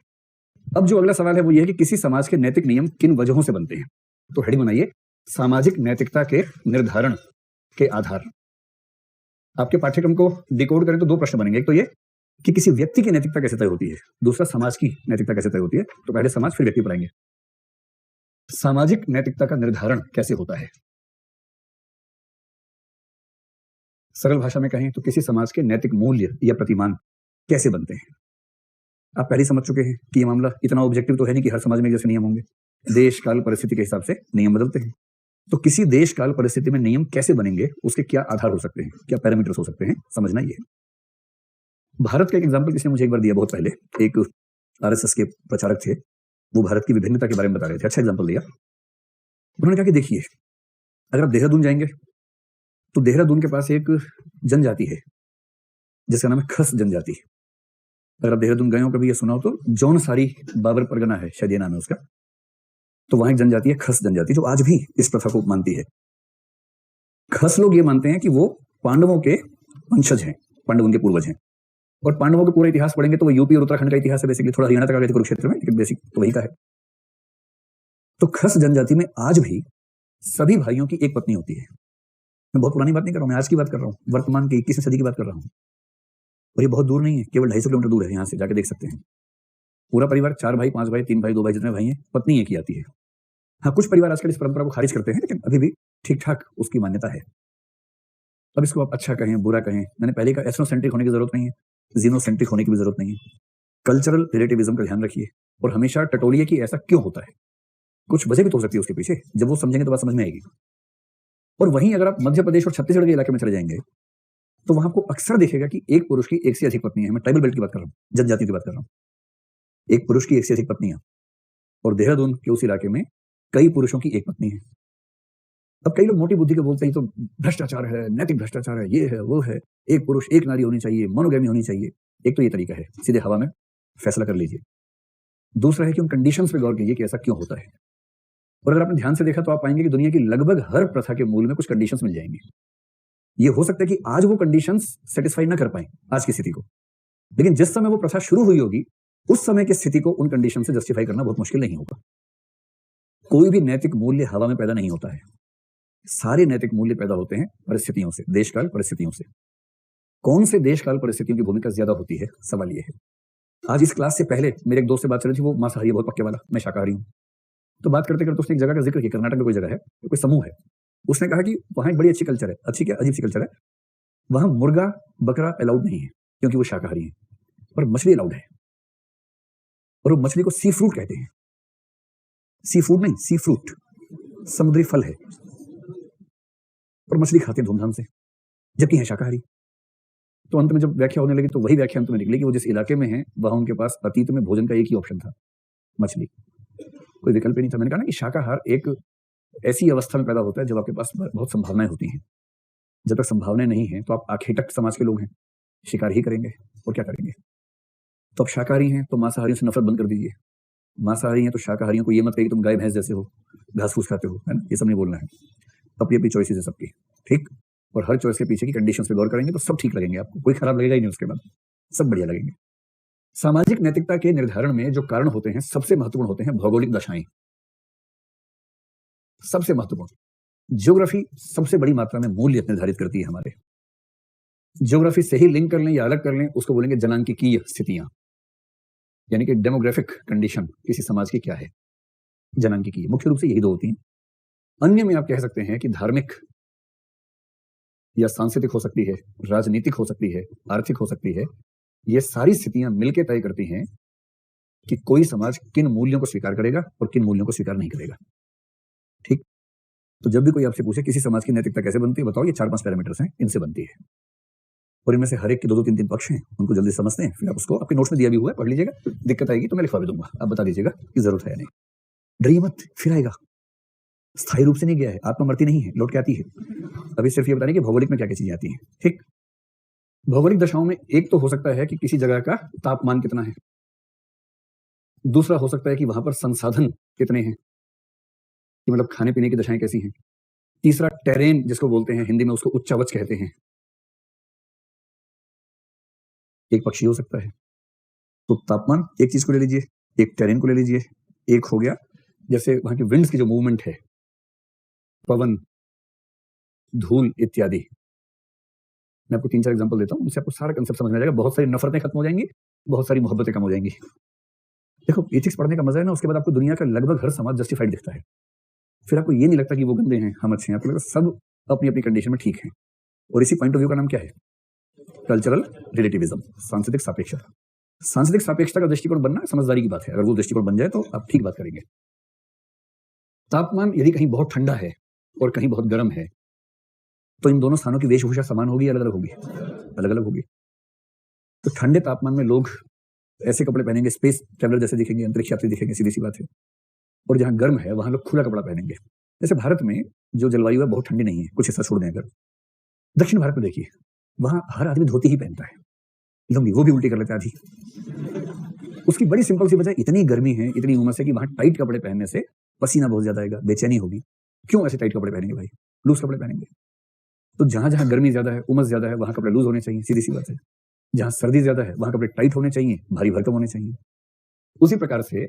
अब जो अगला सवाल है वो ये है कि किसी समाज के नैतिक नियम किन वजहों से बनते हैं? तो हेडिंग बनाइए, सामाजिक नैतिकता के निर्धारण के आधार। आपके पाठ्यक्रम को डिकोड करें तो 2 प्रश्न बनेंगे। एक तो ये कि किसी व्यक्ति की नैतिकता कैसे तय होती है, दूसरा समाज की नैतिकता कैसे तय होती है। तो पहले समाज फिर व्यक्ति पर आएंगे। सामाजिक नैतिकता का निर्धारण कैसे होता है? सरल भाषा में कहें तो किसी समाज के नैतिक मूल्य या प्रतिमान कैसे बनते हैं? आप पहले समझ चुके हैं कि यह मामला इतना ऑब्जेक्टिव तो है नहीं कि हर समाज में जैसे नियम होंगे। देश काल परिस्थिति के हिसाब से नियम बदलते हैं। तो किसी देश काल परिस्थिति में नियम कैसे बनेंगे, उसके क्या आधार हो सकते हैं, क्या पैरामीटर्स हो सकते हैं, समझना ये है। भारत का एक एग्जाम्पल किसी ने मुझे एक बार दिया बहुत पहले, एक आरएसएस के प्रचारक थे, वो भारत की विभिन्नता के बारे में बता रहे थे, अच्छा एग्जाम्पल दिया। उन्होंने कहा कि देखिए, अगर आप देहरादून जाएंगे तो देहरादून के पास एक जनजाति है जिसका नाम है खस जनजाति। अगर आप देहरादून गए हो, कभी ये सुना हो तो जौनसारी बाबर परगना है शायद, ये नाम है उसका। तो वहां एक जनजाति है खस जनजाति, जो आज भी इस प्रथा को मानती है। खस लोग ये मानते हैं कि वो पांडवों के वंशज हैं, पांडव उनके पूर्वज हैं। और पांडवों के पूरा इतिहास पढ़ेंगे तो वो यूपी और उत्तराखंड का इतिहास है, बेसिकली थोड़ा हरियाणा तक आ गए थे कुरुक्षेत्र में, लेकिन बेसिक तो वही का है। तो खस जनजाति में आज भी सभी भाइयों की एक पत्नी होती है। मैं बहुत पुरानी बात नहीं कर रहा हूं, मैं आज की बात कर रहा हूं, वर्तमान की 21वीं सदी की बात कर रहा हूं। और ये बहुत दूर नहीं है, केवल 250 किलोमीटर दूर है, यहां से जाके देख सकते हैं। पूरा परिवार, 4 भाई, 5 भाई, 3 भाई, 2 भाई, जितने भाई हैं, पत्नी एक ही आती है। हाँ, कुछ परिवार आजकल इस परंपरा को खारिज करते हैं, लेकिन अभी भी ठीक ठाक उसकी मान्यता है। अब इसको आप अच्छा कहें, बुरा कहें, मैंने पहले का एथनोसेंट्रिक होने की जरूरत नहीं है, जीनोसेंट्रिक होने की भी जरूरत नहीं है। कल्चरल रिलेटिविज्म का ध्यान रखिए और हमेशा टटोलिए कि ऐसा क्यों होता है। कुछ वजह भी तो हो सकती है उसके पीछे, जब वो समझेंगे तो बात समझ में आएगी। और वहीं अगर आप मध्य प्रदेश और छत्तीसगढ़ के इलाके में चले जाएंगे तो वहां आपको अक्सर दिखेगा कि एक पुरुष की एक से अधिक पत्नी है। मैं ट्राइबल बेल्ट की बात कर रहा हूँ, जनजातियों की बात कर रहा हूँ। एक पुरुष की एक से अधिक पत्नियां, और देहरादून के उस इलाके में कई पुरुषों की एक पत्नी है। अब कई लोग मोटी बुद्धि के बोलते हैं तो भ्रष्टाचार है, नैतिक भ्रष्टाचार है, ये है वो है, एक पुरुष एक नारी होनी चाहिए, मोनोगैमी होनी चाहिए। एक तो ये तरीका है, सीधे हवा में फैसला कर लीजिए। दूसरा है कि उन कंडीशंस पे गौर कीजिए कि ऐसा क्यों होता है। और अगर आपने ध्यान से देखा तो आप पाएंगे कि दुनिया की लगभग हर प्रथा के मूल में कुछ कंडीशंस मिल जाएंगी। ये हो सकता है कि आज वो कंडीशंस सेटिस्फाई ना कर पाए आज की स्थिति को, लेकिन जिस समय वो प्रथा शुरू हुई होगी उस समय की स्थिति को उन कंडीशन से जस्टिफाई करना बहुत मुश्किल नहीं होगा। कोई भी नैतिक मूल्य हवा में पैदा नहीं होता है, सारे नैतिक मूल्य पैदा होते हैं परिस्थितियों से, देशकाल परिस्थितियों से। कौन से देशकाल परिस्थितियों की भूमिका ज्यादा होती है, सवाल ये है। आज इस क्लास से पहले मेरे एक दोस्त से बात चल रही थी, वो मांसाहारी है बहुत पक्के वाला, मैं शाकाहारी हूँ। तो बात करते करते उसने एक जगह का जिक्र किया, कर्नाटक में कोई जगह है, कोई समूह है। उसने कहा कि वहां एक बड़ी अच्छी कल्चर है, अच्छी क्या अजीब सी कल्चर है, वहां मुर्गा बकरा अलाउड नहीं है क्योंकि वो शाकाहारी है, पर मछली अलाउड है। और वो मछली को सी फ्रूट कहते हैं, सी फूड नहीं, सी फ्रूट, समुद्री फल है। और मछली खाते हैं धूमधाम से, जबकि है शाकाहारी। तो अंत में जब व्याख्या होने लगी तो वही व्याख्या अंत में निकली कि वो जिस इलाके में है वहां उनके पास अतीत में भोजन का एक ही ऑप्शन था, मछली, कोई विकल्प ही नहीं था। मैंने कहा ना कि शाकाहार एक ऐसी अवस्था में पैदा होता है जब आपके पास बहुत संभावनाएं होती हैं। जब तक संभावनाएं नहीं है तो आप आखेटक समाज के लोग हैं, शिकार ही करेंगे और क्या करेंगे। तो आप शाकाहारी हैं तो मांसाहारियों से नफरत बंद कर दीजिए। मांसाहारी हैं तो शाकाहारियों को ये मत कहिए कि तुम गाय भैंस जैसे हो, घास फूस खाते हो, है ना, ये सब नहीं बोलना है। अपनी अपनी चॉइसेस है सबकी, ठीक। और हर चॉइस के पीछे की कंडीशंस पे गौर करेंगे तो सब ठीक लगेंगे आपको, कोई खराब लगेगा ही नहीं, उसके बाद सब बढ़िया लगेंगे। सामाजिक नैतिकता के निर्धारण में जो कारण होते हैं सबसे महत्वपूर्ण होते हैं भौगोलिक दशाएं, सबसे महत्वपूर्ण। ज्योग्राफी सबसे बड़ी मात्रा में मूल्य निर्धारित करती है हमारे। ज्योग्राफी से ही लिंक कर लें या अलग कर लें, उसको बोलेंगे जनांकिकीय स्थितियां, यानी कि डेमोग्राफिक कंडीशन किसी समाज की क्या है, जनांकिकीय। मुख्य रूप से यही दो होती हैं। अन्य में आप कह सकते हैं कि धार्मिक या सांस्कृतिक हो सकती है, राजनीतिक हो सकती है, आर्थिक हो सकती है। ये सारी स्थितियां मिलकर तय करती हैं कि कोई समाज किन मूल्यों को स्वीकार करेगा और किन मूल्यों को स्वीकार नहीं करेगा, ठीक। तो जब भी कोई आपसे पूछे किसी समाज की नैतिकता कैसे बनती है, बताओ ये 4-5 पैरामीटर्स हैं, इनसे बनती है। और इनमें से हर एक के 2-2, 3-3 पक्ष हैं, उनको जल्दी समझते हैं। फिर आप उसको आपके नोट्स में दिया भी हुआ है, पढ़ लीजिएगा। दिक्कत आएगी तो मैं लिखवा भी दूंगा, आप बता दीजिएगा कि जरूरत है या नहीं। डरिए मत, फिर आएगा। स्थायी रूप से नहीं गया है, आत्मा मरती नहीं है, लौट के आती है। अभी सिर्फ ये बताने कि भौगोलिक में क्या क्या चीजें आती हैं, ठीक। भौगोलिक दशाओं में एक तो हो सकता है कि किसी जगह का तापमान कितना है, दूसरा हो सकता है कि वहां पर संसाधन कितने हैं, कि मतलब खाने पीने की दशाएं कैसी हैं, तीसरा टेरेन जिसको बोलते हैं हिंदी में, उसको उच्चावच कहते हैं, एक पक्षी हो सकता है। तो तापमान एक चीज को ले लीजिए, एक टेरेन को ले लीजिए, एक हो गया जैसे वहां की विंड्स की जो मूवमेंट है, पवन, धूल इत्यादि। मैं आपको 3-4 एग्जांपल देता हूं, उससे आपको सारा कंसेप्ट समझ में आ जाएगा। बहुत सारी नफरतें खत्म हो जाएंगी, बहुत सारी मोहब्बतें कम हो जाएंगी। देखो एथिक्स पढ़ने का मजा है ना, उसके बाद आपको दुनिया का लगभग हर समाज जस्टिफाइड दिखता है। फिर आपको ये नहीं लगता कि वो गंदे हैं, हम अच्छे हैं, आपको लगता सब अपनी अपनी कंडीशन में ठीक है। और इसी पॉइंट ऑफ व्यू का नाम क्या है, कल्चरल रिलेटिविज्म, सांस्कृतिक सापेक्षता। सांस्कृतिक सापेक्षता का दृष्टिकोण बनना समझदारी की बात है, अगर वो दृष्टिकोण बन जाए तो आप ठीक बात करेंगे। तापमान यदि कहीं बहुत ठंडा है और कहीं बहुत गर्म है, तो इन दोनों स्थानों की वेशभूषा समान होगी या अलग अलग होगी? अलग अलग होगी। तो ठंडे तापमान में लोग ऐसे कपड़े पहनेंगे, स्पेस ट्रेवलर जैसे दिखेंगे, अंतरिक्ष यात्री दिखेंगे, सीधी सी बात है। और जहां गर्म है वहां लोग खुला कपड़ा पहनेंगे। जैसे भारत में जो जलवायु है बहुत ठंडी नहीं है, कुछ हिस्सा छोड़ दें अगर, दक्षिण भारत में देखिए वहां हर आदमी धोती ही पहनता है, लंबी, वो भी उल्टी कर लेता है आधी। उसकी बड़ी सिंपल सी वजह, इतनी गर्मी है, इतनी उमस है कि वहां टाइट कपड़े पहनने से पसीना बहुत ज्यादा आएगा, बेचैनी होगी। क्यों ऐसे टाइट कपड़े पहनेंगे भाई? लूज कपड़े पहनेंगे। तो जहां जहां गर्मी ज्यादा है, उमस ज्यादा है, वहां कपड़े लूज होने चाहिए, सीधी सी बात है। जहां सर्दी ज्यादा है वहां कपड़े टाइट होने चाहिए, भारी भरकम होने चाहिए। उसी प्रकार से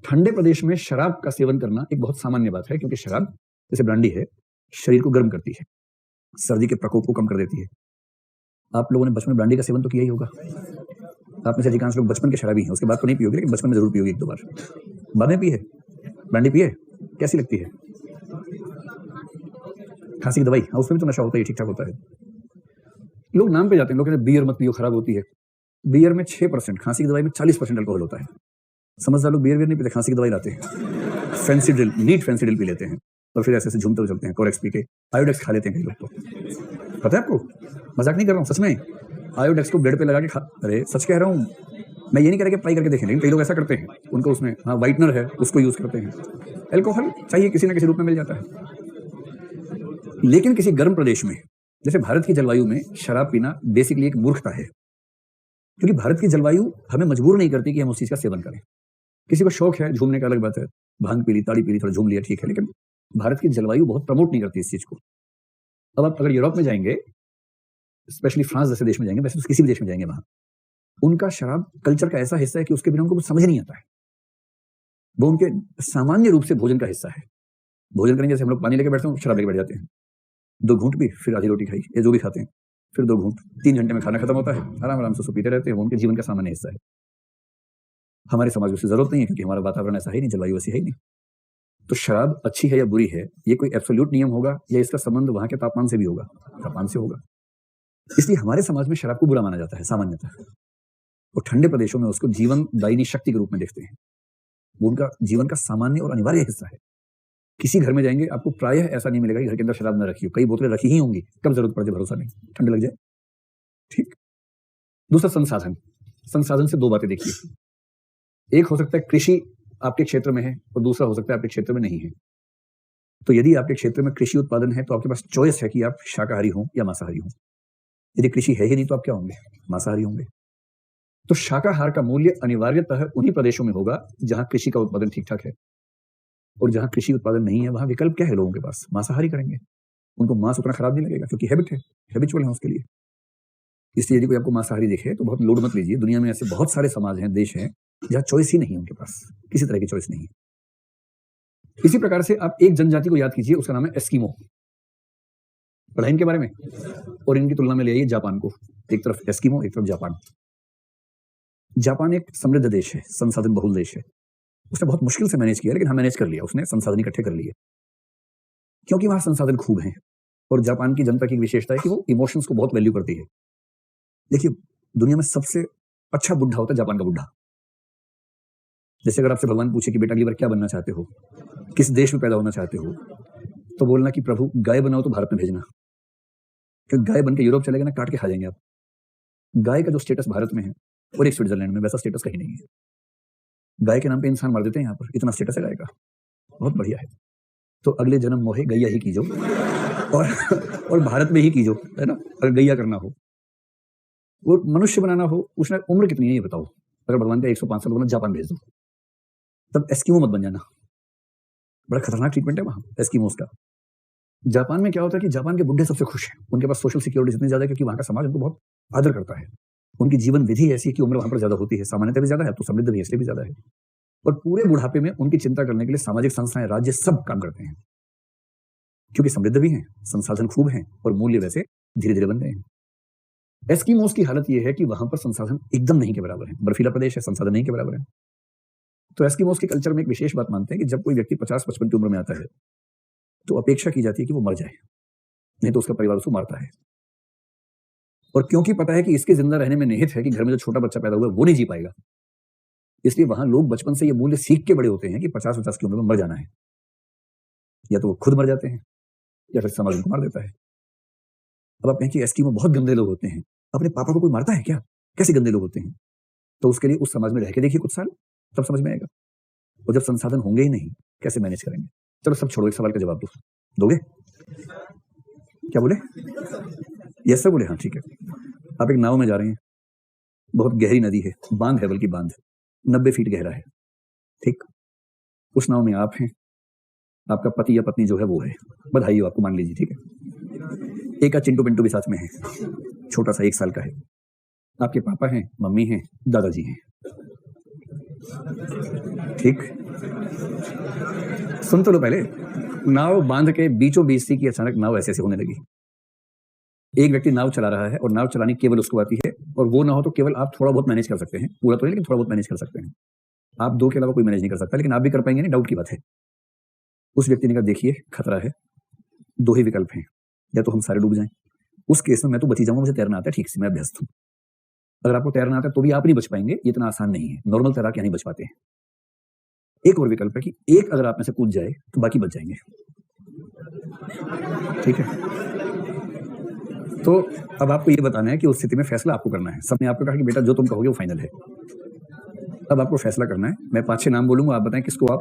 ठंडे प्रदेश में शराब का सेवन करना एक बहुत सामान्य बात है, क्योंकि शराब जैसे ब्रांडी है, शरीर को गर्म करती है, सर्दी के प्रकोप को कम कर देती है। आप लोगों ने बचपन में ब्रांडी का सेवन तो किया ही होगा। आप में से अधिकांश लोग बचपन के शराबी हैं, उसके बाद तो नहीं पियोगे, लेकिन बचपन में जरूर पियोगे एक दो बार। बाद में पी है ब्रांडी? पी है? कैसी लगती है? खांसी की दवाई, हाँ उसमें भी तो नशा होता है, ठीक ठाक होता है। लोग नाम पे जाते हैं, लोग कहते हैं बियर मत पियो, खराब होती है। बियर में 6%, खांसी की दवाई में 40% अल्कोहल होता है। समझदार लोग बियर नहीं पीते, खांसी की दवाई लाते हैं, फेंसिडिल, नीट फेंसिडिल पी लेते हैं और फिर ऐसे ऐसे झूमते हुए चलते हैं, कोरेक्स पी के। आयोडेक्स खा लेते हैं कई लोग, तो पता है आपको, मजाक नहीं कर रहा हूँ, सच में। आयोडेक्स को ब्लेड पे लगा के खा, अरे सच कह रहा हूँ मैं, ये नहीं कह रहा कि ट्राई करके देखें, लेकिन कई लोग ऐसा करते हैं, उनको उसमें हाँ वाइटनर है उसको यूज करते हैं। अल्कोहल चाहिए किसी ना किसी रूप में मिल जाता है। लेकिन किसी गर्म प्रदेश में जैसे भारत की जलवायु में शराब पीना बेसिकली एक मूर्खता है, क्योंकि भारत की जलवायु हमें मजबूर नहीं करती कि हम उस चीज का सेवन करें। किसी को शौक है झूमने का, अलग बात है, भांग पी ली, ताड़ी पी ली, थोड़ा झूम लिया, ठीक है, लेकिन भारत की जलवायु बहुत प्रमोट नहीं करती इस चीज को। अब आप अगर यूरोप में जाएंगे, स्पेशली फ्रांस जैसे देश में जाएंगे, वैसे तो किसी भी देश में जाएंगे, वहां उनका शराब कल्चर का ऐसा हिस्सा है कि उसके बिना उनको कुछ समझ नहीं आता है। वो उनके सामान्य रूप से भोजन का हिस्सा है। भोजन करेंगे, जैसे हम लोग पानी लेके बैठते हैं, शराब लेके बैठ जाते हैं, 2 घूंट भी, फिर आधी रोटी खाई, या जो भी खाते हैं, फिर 2 घूंट, 3 घंटे में खाना खत्म होता है, आराम आराम से उसको पीते रहते हैं। वो उनके जीवन का सामान्य हिस्सा है। हमारे समाज में उसकी जरूरत नहीं है, क्योंकि हमारा वातावरण ऐसा है नहीं, जलवायु ऐसी है ही नहीं। तो शराब अच्छी है या बुरी है, ये कोई एब्सोल्यूट नियम होगा, या इसका संबंध वहां के तापमान से भी होगा? तापमान से होगा। इसलिए हमारे समाज में शराब को बुरा माना जाता है सामान्यतः, और ठंडे प्रदेशों में उसको जीवन दायिनी शक्ति के रूप में देखते हैं। वो उनका जीवन का सामान्य और अनिवार्य हिस्सा है। किसी घर में जाएंगे आपको प्रायः ऐसा नहीं मिलेगा कि घर के अंदर शराब न रखी हो, कई बोतलें रखी ही होंगी, कब जरूरत पड़ जाए भरोसा नहीं, ठंड लग जाए, ठीक। दूसरा संसाधन, संसाधन से 2 बातें देखिए, एक हो सकता है कृषि आपके क्षेत्र में है, और दूसरा हो सकता है आपके क्षेत्र में नहीं है। तो यदि आपके क्षेत्र में कृषि उत्पादन है तो आपके पास चॉइस है कि आप शाकाहारी हो या मांसाहारी हो। यदि कृषि है ही नहीं तो आप क्या होंगे? मांसाहारी होंगे। तो शाकाहार का मूल्य अनिवार्यतः उन्हीं प्रदेशों में होगा जहां कृषि का उत्पादन ठीक ठाक है, और जहां कृषि उत्पादन नहीं है वहां विकल्प क्या है लोगों के पास? मांसाहारी करेंगे। उनको मांस उतना खराब नहीं लगेगा, क्योंकि हैबिट है, हैबिचुअल है उसके लिए। इसलिए यदि कोई आपको मांसाहारी दिखे तो बहुत लोड मत लीजिए। दुनिया में ऐसे बहुत सारे समाज हैं, देश हैं, जहां चॉइस ही नहीं है उनके पास, किसी तरह की चॉइस नहीं है। इसी प्रकार से आप एक जनजाति को याद कीजिए, उसका नाम है एस्किमो। पढ़ा इनके बारे में, और इनकी तुलना में ले आइए जापान को, एक तरफ एस्किमो, एक तरफ जापान। जापान एक समृद्ध देश है, संसाधन बहुल देश है। उसने बहुत मुश्किल से मैनेज किया, लेकिन हाँ मैनेज कर लिया, उसने संसाधन इकट्ठे कर लिए, क्योंकि वहां संसाधन खूब हैं। और जापान की जनता की विशेषता है कि वो इमोशंस को बहुत वैल्यू करती है। देखिए, दुनिया में सबसे अच्छा बुढ़ा होता है जापान का बुढ़ा। जैसे अगर आपसे भगवान पूछे कि बेटा अगली बार क्या बनना चाहते हो, किस देश में पैदा होना चाहते हो, तो बोलना कि प्रभु गाय बनाओ तो भारत में भेजना, क्योंकि गाय बन के यूरोप चले गए ना, काट के खा जाएंगे आप। गाय का जो स्टेटस भारत में है और एक स्विट्जरलैंड में, वैसा स्टेटस कहीं नहीं है। गाय के नाम पे इंसान मार देते हैं यहाँ पर, इतना स्टेटस है गाय का, बहुत बढ़िया है। तो अगले जन्म मोहे गैया ही कीजो, और भारत में ही कीजो, है ना, अगर गैया करना हो। वो मनुष्य बनाना हो, उसने उम्र कितनी है ये बताओ। अगर भगवान का 105 साल बोला जापान भेज दो, तब एस्किमो मत बन जाना। बड़ा खतरनाक ट्रीटमेंट है वहां एस्किमोस का। जापान में क्या होता है कि जापान के बुढ़े सबसे खुश हैं, उनके पास सोशल सिक्योरिटी इतनी ज्यादा है, क्योंकि वहां का समाज उनको बहुत आदर करता है। उनकी जीवन विधि ऐसी है कि उम्र वहां पर ज्यादा होती है, सामान्यतः भी ज्यादा है, तो समृद्ध भी इसलिए भी ज्यादा है। और पूरे बुढ़ापे में उनकी चिंता करने के लिए सामाजिक संस्थाएं, राज्य सब काम करते हैं, क्योंकि समृद्ध भी हैं, संसाधन खूब हैं, और मूल्य वैसे धीरे धीरे बन रहे हैं। एस्किमोस की हालत यह है कि वहां पर संसाधन एकदम नहीं के बराबर है, बर्फीला प्रदेश है, संसाधन नहीं के बराबर है। तो एस्किमोस के कल्चर में एक विशेष बात मानते हैं कि जब कोई व्यक्ति 50-55 की उम्र में आता है तो अपेक्षा की जाती है कि वो मर जाए, नहीं तो उसका परिवार उसको मारता है। और क्योंकि पता है कि इसके जिंदा रहने में निहित है कि घर में जो छोटा बच्चा पैदा हुआ है वो नहीं जी पाएगा, इसलिए वहां लोग बचपन से ये मूल्य सीख के बड़े होते हैं कि 50-50 की उम्र में मर जाना है। या तो वो खुद मर जाते हैं या फिर समाज उनको मार देता है। अब आप कहें कि एस्किमो बहुत गंदे लोग होते हैं, अपने पापा को कोई मारता है क्या, कैसे गंदे लोग होते हैं? तो उसके लिए उस समाज में रह के देखिए कुछ साल, तब समझ में आएगा। और जब संसाधन होंगे ही नहीं, कैसे मैनेज करेंगे? चलो सब छोड़ो, एक सवाल का जवाब दो, दोगे? क्या बोले? यस सर बोले, हाँ ठीक है। आप एक नाव में जा रहे हैं, बहुत गहरी नदी है, बांध है, बल्कि बांध 90 फीट गहरा है, ठीक। उस नाव में आप हैं, आपका पति या पत्नी जो है वो है, बधाई हो आपको, मान लीजिए, ठीक है। एक चिंटू पिंटू भी साथ में है, छोटा सा 1 साल का है। आपके पापा हैं, मम्मी हैं, दादाजी हैं, ठीक। सुन तो लो पहले। नाव बांध के बीचों बीच थी कि अचानक नाव ऐसे ऐसे होने लगी। एक व्यक्ति नाव चला रहा है और नाव चलानी केवल उसको आती है, और वो ना हो तो केवल आप थोड़ा बहुत मैनेज कर सकते हैं, पूरा तो नहीं लेकिन थोड़ा बहुत मैनेज कर सकते हैं। आप 2 के अलावा कोई मैनेज नहीं कर सकता, लेकिन आप भी कर पाएंगे नहीं, डाउट की बात है। उस व्यक्ति ने कहा देखिए खतरा है, 2 ही विकल्प हैं, या तो हम सारे डूब जाएं, उस केस में मैं तो बची जाऊंगा, मुझे तैरना आता है ठीक से, मैं अभ्यस्त हूं। अगर आपको तैरना आता है तो भी आप नहीं बच पाएंगे, ये इतना आसान नहीं है, नॉर्मल तैराक नहीं बच पाते हैं। एक और विकल्प है कि एक अगर आप में से कूद जाए तो बाकी बच जाएंगे, ठीक है। तो अब आपको ये बताना है कि उस स्थिति में फैसला आपको करना है। सबने आपको कहा कि बेटा जो तुम कहोगे वो फाइनल है, अब आपको फैसला करना है। मैं 5-6 नाम बोलूंगा, आप बताएं किसको आप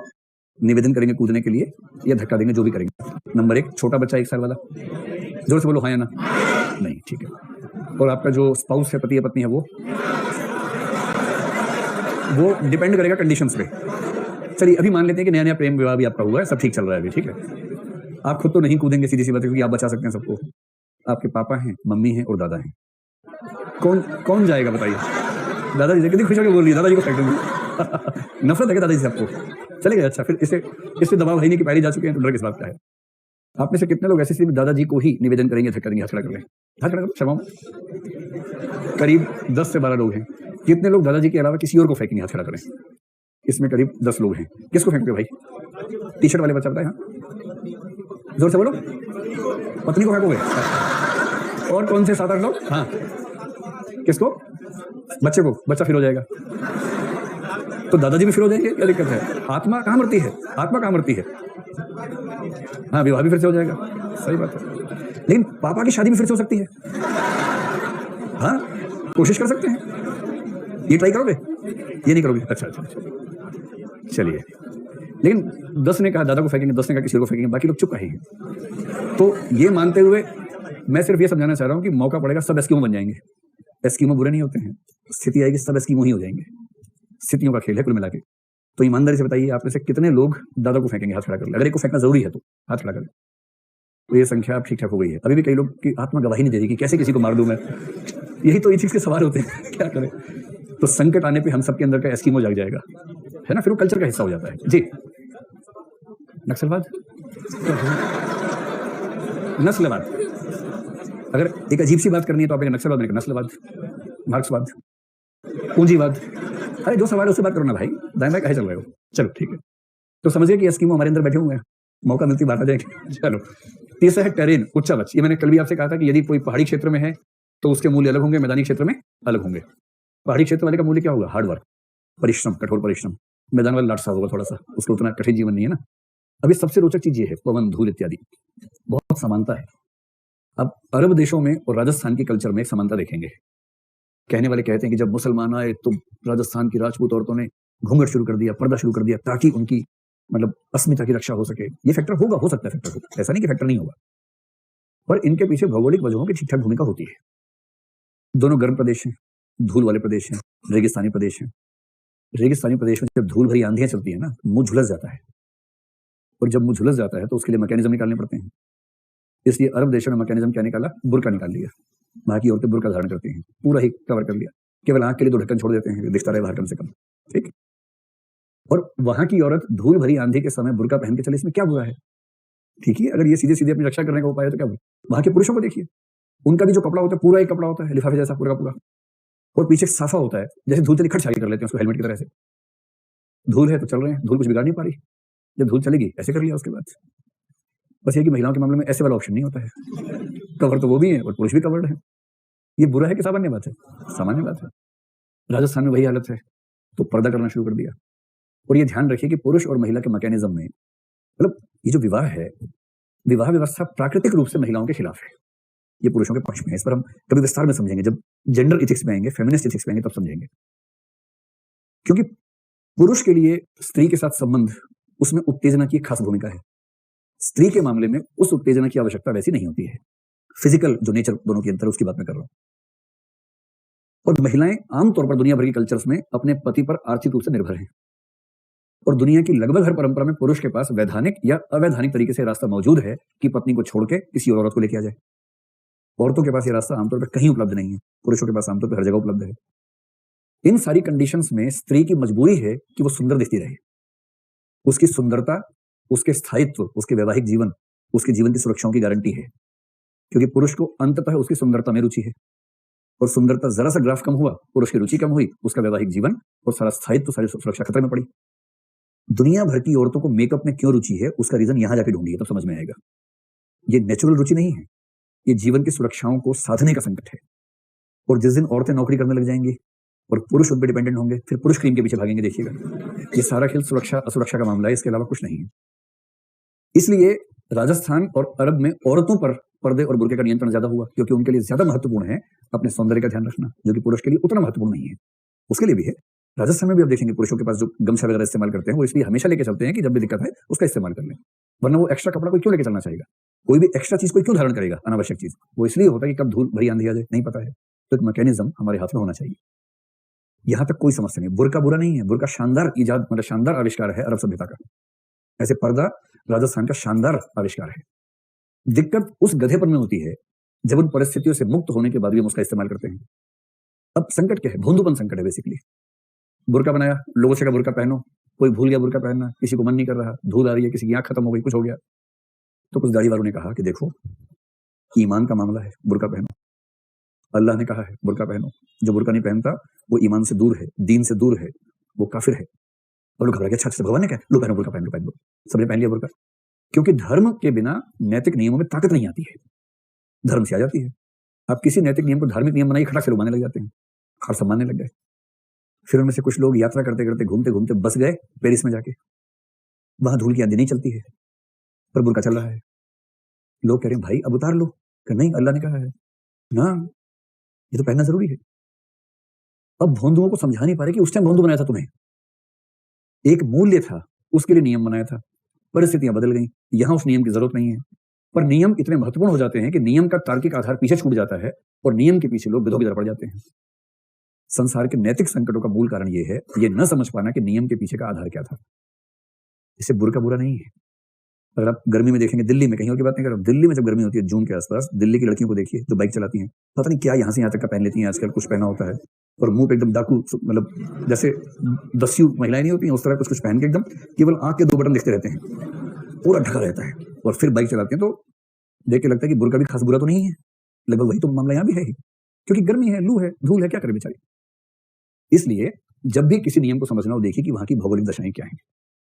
निवेदन करेंगे कूदने के लिए, या धक्का देंगे, जो भी करेंगे। नंबर 1 छोटा बच्चा 1 साल वाला, जोर से बोलो हाँ या ना। नहीं, ठीक है। और आपका जो स्पाउस है, पति या पत्नी है, वो डिपेंड करेगा कंडीशंस पे। चलिए अभी मान लेते हैं कि नया नया प्रेम विवाह भी आपका हुआ है, सब ठीक चल रहा है अभी, ठीक है। आप खुद तो नहीं कूदेंगे, सीधी सी बात है, क्योंकि आप बचा सकते हैं सबको। आपके पापा हैं, मम्मी हैं और दादा हैं, कौन जाएगा बताइए? दादाजी से कितनी खुश होकर बोल रही है, दादाजी को फेंक दूंगी। नफरत है क्या दादाजी से आपको? चलेगा, अच्छा फिर इसे दबाव है नहीं कि पहले जा चुके हैं तो डर किस बात का है? आप में से कितने लोग ऐसे सिर्फ दादाजी को ही निवेदन करेंगे, धक्का देंगे? हाथ खड़ा कर लें, हाथ खड़ा करो, शर्माओ। करीब 10 से 12 लोग हैं। कितने लोग दादाजी के अलावा किसी और को फेंकेंगे? हाथ खड़ा करें। इसमें करीब 10 लोग हैं। किसको फेंकते हो भाई? टी शर्ट वाले बच्चा बताए, हाँ जोर से बोलो। पत्नी को फेंकोगे? और कौन से 7-8 लोग? हाँ किसको? बच्चे को। बच्चा फिर हो जाएगा तो दादाजी भी फिर हो जाएंगे, क्या दिक्कत है? आत्मा कहाँ मरती है? आत्मा कहाँ मरती है? हाँ विवाह भी फिर से हो जाएगा, सही बात है। लेकिन पापा की शादी भी फिर से हो सकती है, हाँ कोशिश कर सकते हैं। ये ट्राई करोगे? ये नहीं करोगे? अच्छा अच्छा अच्छा, चलिए। लेकिन 10 ने कहा दादा को फेंकेंगे, 10 ने कहा किसी को फेंकेंगे, बाकी लोग चुप रहेंगे। तो ये मानते हुए मैं सिर्फ ये समझाना चाह रहा हूँ कि मौका पड़ेगा सब एस्किमो बन जाएंगे। एस्किमो बुरे नहीं होते हैं, स्थिति आएगी सब एस्किमो ही हो जाएंगे। स्थितियों का खेल है कुल मिला के। तो ईमानदारी से बताइए आप में से कितने लोग दादा को फेंकेंगे? हाथ खड़ा कर ले। अगर एक को फेंकना जरूरी है तो हाथ खड़ा कर ले। तो ये संख्या ठीक ठाक हो गई है। अभी भी कई लोग की आत्मा गवाही नहीं दे रही कि कैसे किसी को मार दूं मैं। यही तो इथिक्स के सवाल होते हैं, क्या करें? तो संकट आने पे हम सबके अंदर का एस्किमो जाग जाएगा, है ना, फिर वो कल्चर का हिस्सा हो जाता है। जी नक्सलवाद, नस्लवाद, अगर एक अजीब सी बात करनी है तो आप नक्सलवाद नहीं, नस्लवाद, मार्क्सवाद, पूंजीवाद। अरे जो सवाल है उससे बात करो ना भाई, दाएं बाएं कहे चल रहे हो? चलो ठीक है। तो समझिए कि एस्किमो हमारे अंदर बैठे हुए हैं, मौका मिलती बात आ जाएगी। चलो तीसरा है टेरेन, उच्चावच। ये मैंने कल भी आपसे कहा था कि यदि कोई पहाड़ी क्षेत्र में है तो उसके मूल्य अलग होंगे, मैदानी क्षेत्र में अलग होंगे। पहाड़ी क्षेत्र वाले का मूल्य क्या होगा? हार्डवर्क, परिश्रम, कठोर परिश्रम। मैदान वाला लाटसा होगा थोड़ा सा, उसको उतना कठिन जीवन नहीं है ना। अभी सबसे रोचक चीज ये है, पवन, धूल इत्यादि बहुत समानता है। अब अरब देशों में और राजस्थान के कल्चर में एक समानता देखेंगे। कहने वाले कहते हैं कि जब मुसलमान आए तो राजस्थान की राजपूत औरतों ने घूंघट शुरू कर दिया, पर्दा शुरू कर दिया, ताकि उनकी मतलब अस्मिता की रक्षा हो सके। ये फैक्टर होगा, हो सकता है फैक्टर हो, ऐसा नहीं कि फैक्टर नहीं होगा, पर इनके पीछे भौगोलिक वजहों की ठीक ठाक भूमिका होती है। दोनों गर्म प्रदेश हैं, धूल वाले प्रदेश हैं, रेगिस्तानी प्रदेश हैं। रेगिस्तानी प्रदेश में जब धूल भरी आंधियां चलती है ना, मुंह झुलस जाता है, और जब मुंह झुलस जाता है तो उसके लिए मैकेनिज्म निकालने पड़ते हैं। इसलिए अरब देशों ने मैकेनिज्म क्या निकाला? बुर्का निकाल लिया। वहां की औरतें बुर्का धारण करती हैं, पूरा ही कवर कर लिया, केवल आंख के लिए 2 ढक्कन छोड़ देते हैं, दिखता रहे बाहर कम से कम, ठीक। और वहां की औरत धूल भरी आंधी के समय बुर्का पहन के चले, इसमें क्या बुरा है? ठीक है, अगर ये सीधे सीधे अपनी रक्षा करने का उपाय है तो क्या हुआ? वहां के पुरुषों को देखिए, उनका भी जो कपड़ा होता है पूरा एक कपड़ा होता है, लिफाफे जैसा पूरा पूरा, और पीछे साफा होता है, जैसे धूल चली खट छाली कर लेते हैं उसको हेलमेट की तरह से। धूल है तो चल रहे हैं, धूल कुछ बिगाड़ नहीं पा रही, जब धूल चलेगी ऐसे कर लिया उसके बाद। बस ये कि महिलाओं के मामले में ऐसे वाला ऑप्शन नहीं होता है, कवर तो वो भी है और पुरुष भी कवर्ड है। ये बुरा है कि सामान्य बात है? सामान्य बात है। राजस्थान में वही हालत है, तो पर्दा करना शुरू कर दिया। और ये ध्यान रखिए कि पुरुष और महिला के मैकेनिज्म में, मतलब ये जो विवाह है विवाह व्यवस्था प्राकृतिक रूप से महिलाओं के खिलाफ है, ये पुरुषों के पक्ष में है। इस पर हम कभी विस्तार में समझेंगे, जब जेंडर एथिक्स में आएंगे, फेमिनिस्ट एथिक्स में आएंगे, तब समझेंगे। क्योंकि पुरुष के लिए स्त्री के साथ संबंध, उसमें उत्तेजना की एक खास भूमिका है। स्त्री के मामले में उस उत्तेजना की आवश्यकता वैसी नहीं होती है। फिजिकल जो नेचर दोनों के अंतर, उसकी बात मैं कर रहा हूं। और महिलाएं आमतौर पर दुनिया भर की कल्चर्स में अपने पति पर आर्थिक रूप से निर्भर हैं। और दुनिया की लगभग हर परंपरा में पुरुष के पास वैधानिक या अवैधानिक तरीके से रास्ता मौजूद है कि पत्नी को छोड़ के किसी और औरत को लेके आ जाए। औरतों के पास यह रास्ता आमतौर पर कहीं उपलब्ध नहीं है, पुरुषों के पास आमतौर पर हर जगह उपलब्ध है। इन सारी कंडीशंस में स्त्री की मजबूरी है कि वो सुंदर दिखती रहे। उसकी सुंदरता उसके स्थायित्व, उसके वैवाहिक जीवन, उसके जीवन की सुरक्षाओं की गारंटी है। क्योंकि पुरुष को अंततः उसकी सुंदरता में रुचि है, और सुंदरता जरा सा ग्राफ कम हुआ, पुरुष की रुचि कम हुई, उसका वैवाहिक जीवन और सारा स्थायित्व, सारी सुरक्षा खतरे में पड़ी। दुनिया भर की औरतों को मेकअप में क्यों रुचि है, उसका रीजन यहां जाके ढूंढिए, तब समझ में आएगा। ये नेचुरल रुचि नहीं है, ये जीवन की सुरक्षाओं को साधने का संकट है। और जिस दिन औरतें नौकरी करने लग जाएंगी और पुरुष उन पर डिपेंडेंट होंगे, फिर पुरुष क्रीम के पीछे भागेंगे। देखिएगा, ये सारा खेल सुरक्षा असुरक्षा का मामला है, इसके अलावा कुछ नहीं है। इसलिए राजस्थान और अरब में औरतों पर पर्दे और बुर्के का नियंत्रण ज्यादा हुआ, क्योंकि उनके लिए ज्यादा महत्वपूर्ण है अपने सौंदर्य का ध्यान रखना, जो कि पुरुष के लिए उतना महत्वपूर्ण नहीं है। उसके लिए भी है। राजस्थान में भी आप देखेंगे पुरुषों के पास जो गमछा वगैरह इस्तेमाल करते हैं, वो इसलिए हमेशा लेके चलते हैं कि जब भी दिक्कत है उसका इस्तेमाल कर लें, वरना वो एक्स्ट्रा कपड़ा कोई क्यों लेके चलना चाहेगा? कोई भी एक्स्ट्रा चीज कोई क्यों धारण करेगा, अनावश्यक चीज? वो इसलिए होता है कि कब धूल भरी आंधी आ जाए, नहीं पता है। तो एक मैकेनिज्म हमारे हाथ में होना चाहिए। यहां तक कोई समस्या नहीं। बुर्का बुरा नहीं है, बुर्का शानदार इजाद, मतलब शानदार आविष्कार है अरब सभ्यता का। ऐसे पर्दा राजस्थान का शानदार आविष्कार है। दिक्कत उस गधेपन में होती है जब उन परिस्थितियों से मुक्त होने के बाद भी हम उसका इस्तेमाल करते हैं। अब संकट क्या है? भोंदूपन संकट है बेसिकली। बुर्का बनाया, लोगों से का बुर्का पहनो, कोई भूल गया बुर्का पहनना, किसी को मन नहीं कर रहा, धूल आ रही है, किसी की आंख खत्म हो गई, कुछ हो गया, तो कुछ दाढ़ी वालों ने कहा कि देखो, ईमान का मामला है, बुर्का पहनो। अल्लाह ने कहा है बुर्का पहनो। जो बुर्का नहीं पहनता वो ईमान से दूर है, दीन से दूर है, वो काफिर है। और लोग घबरा गए, अच्छा भगवान ने कहा लो पहनो बुर्का, पहन लो पहन लो। सबने पहन लिया बुर्का, क्योंकि धर्म के बिना नैतिक नियमों में ताकत नहीं आती है, धर्म से आ जाती है। आप किसी नैतिक नियम को धार्मिक नियम बनाइए, खटाक से लोग मानने लग जाते हैं, हार सब मानने लग गए। फिर उनमें से कुछ लोग यात्रा करते करते, घूमते घूमते बस गए पेरिस में जाके। वहां धूल की आंधी नहीं चलती है, पर बुर्का चल रहा है। लोग कह रहे हैं भाई अब उतार लो, नहीं अल्लाह ने कहा है ना, ये तो पहनना जरूरी है। अब भोंदुओं को समझा नहीं पा रहे कि उस टाइम भोंदू बनाया था तुम्हें, एक मूल्य था, उसके लिए नियम बनाया था। परिस्थितियां बदल गई, यहां उस नियम की जरूरत नहीं है। पर नियम इतने महत्वपूर्ण हो जाते हैं कि नियम का तार्किक आधार पीछे छूट जाता है, और नियम के पीछे लोग विधों की तरह पड़ जाते हैं। संसार के नैतिक संकटों का मूल कारण यह है, ये न समझ पाना कि नियम के पीछे का आधार क्या था। इससे बुर्का बुरा नहीं है। अगर आप गर्मी में देखेंगे, दिल्ली में, कहीं और की बात नहीं कर रहा हूं, दिल्ली में जब गर्मी होती है जून के आसपास, दिल्ली की लड़कियों को देखिए जो बाइक चलाती हैं, पता नहीं क्या यहां से यहां तक का पहन लेती हैं, आजकल कुछ पहना होता है, और मुंह पे एकदम डाकू, मतलब जैसे दस्यु महिलाएं नहीं होती हैं, उस तरह कुछ कुछ पहन के एकदम केवल आंख के 2 बटन दिखते रहते हैं, पूरा ढका रहता है, और फिर बाइक चलाते हैं। तो देख के लगता है कि बुर्का भी खास बुरा तो नहीं है। लगभग वही तो मामला यहाँ भी है ही, क्योंकि गर्मी है, लू है, धूल है, क्या करे बेचारी। इसलिए जब भी किसी नियम को समझना हो, देखिए कि वहां की भौगोलिक दशाएं क्या हैं।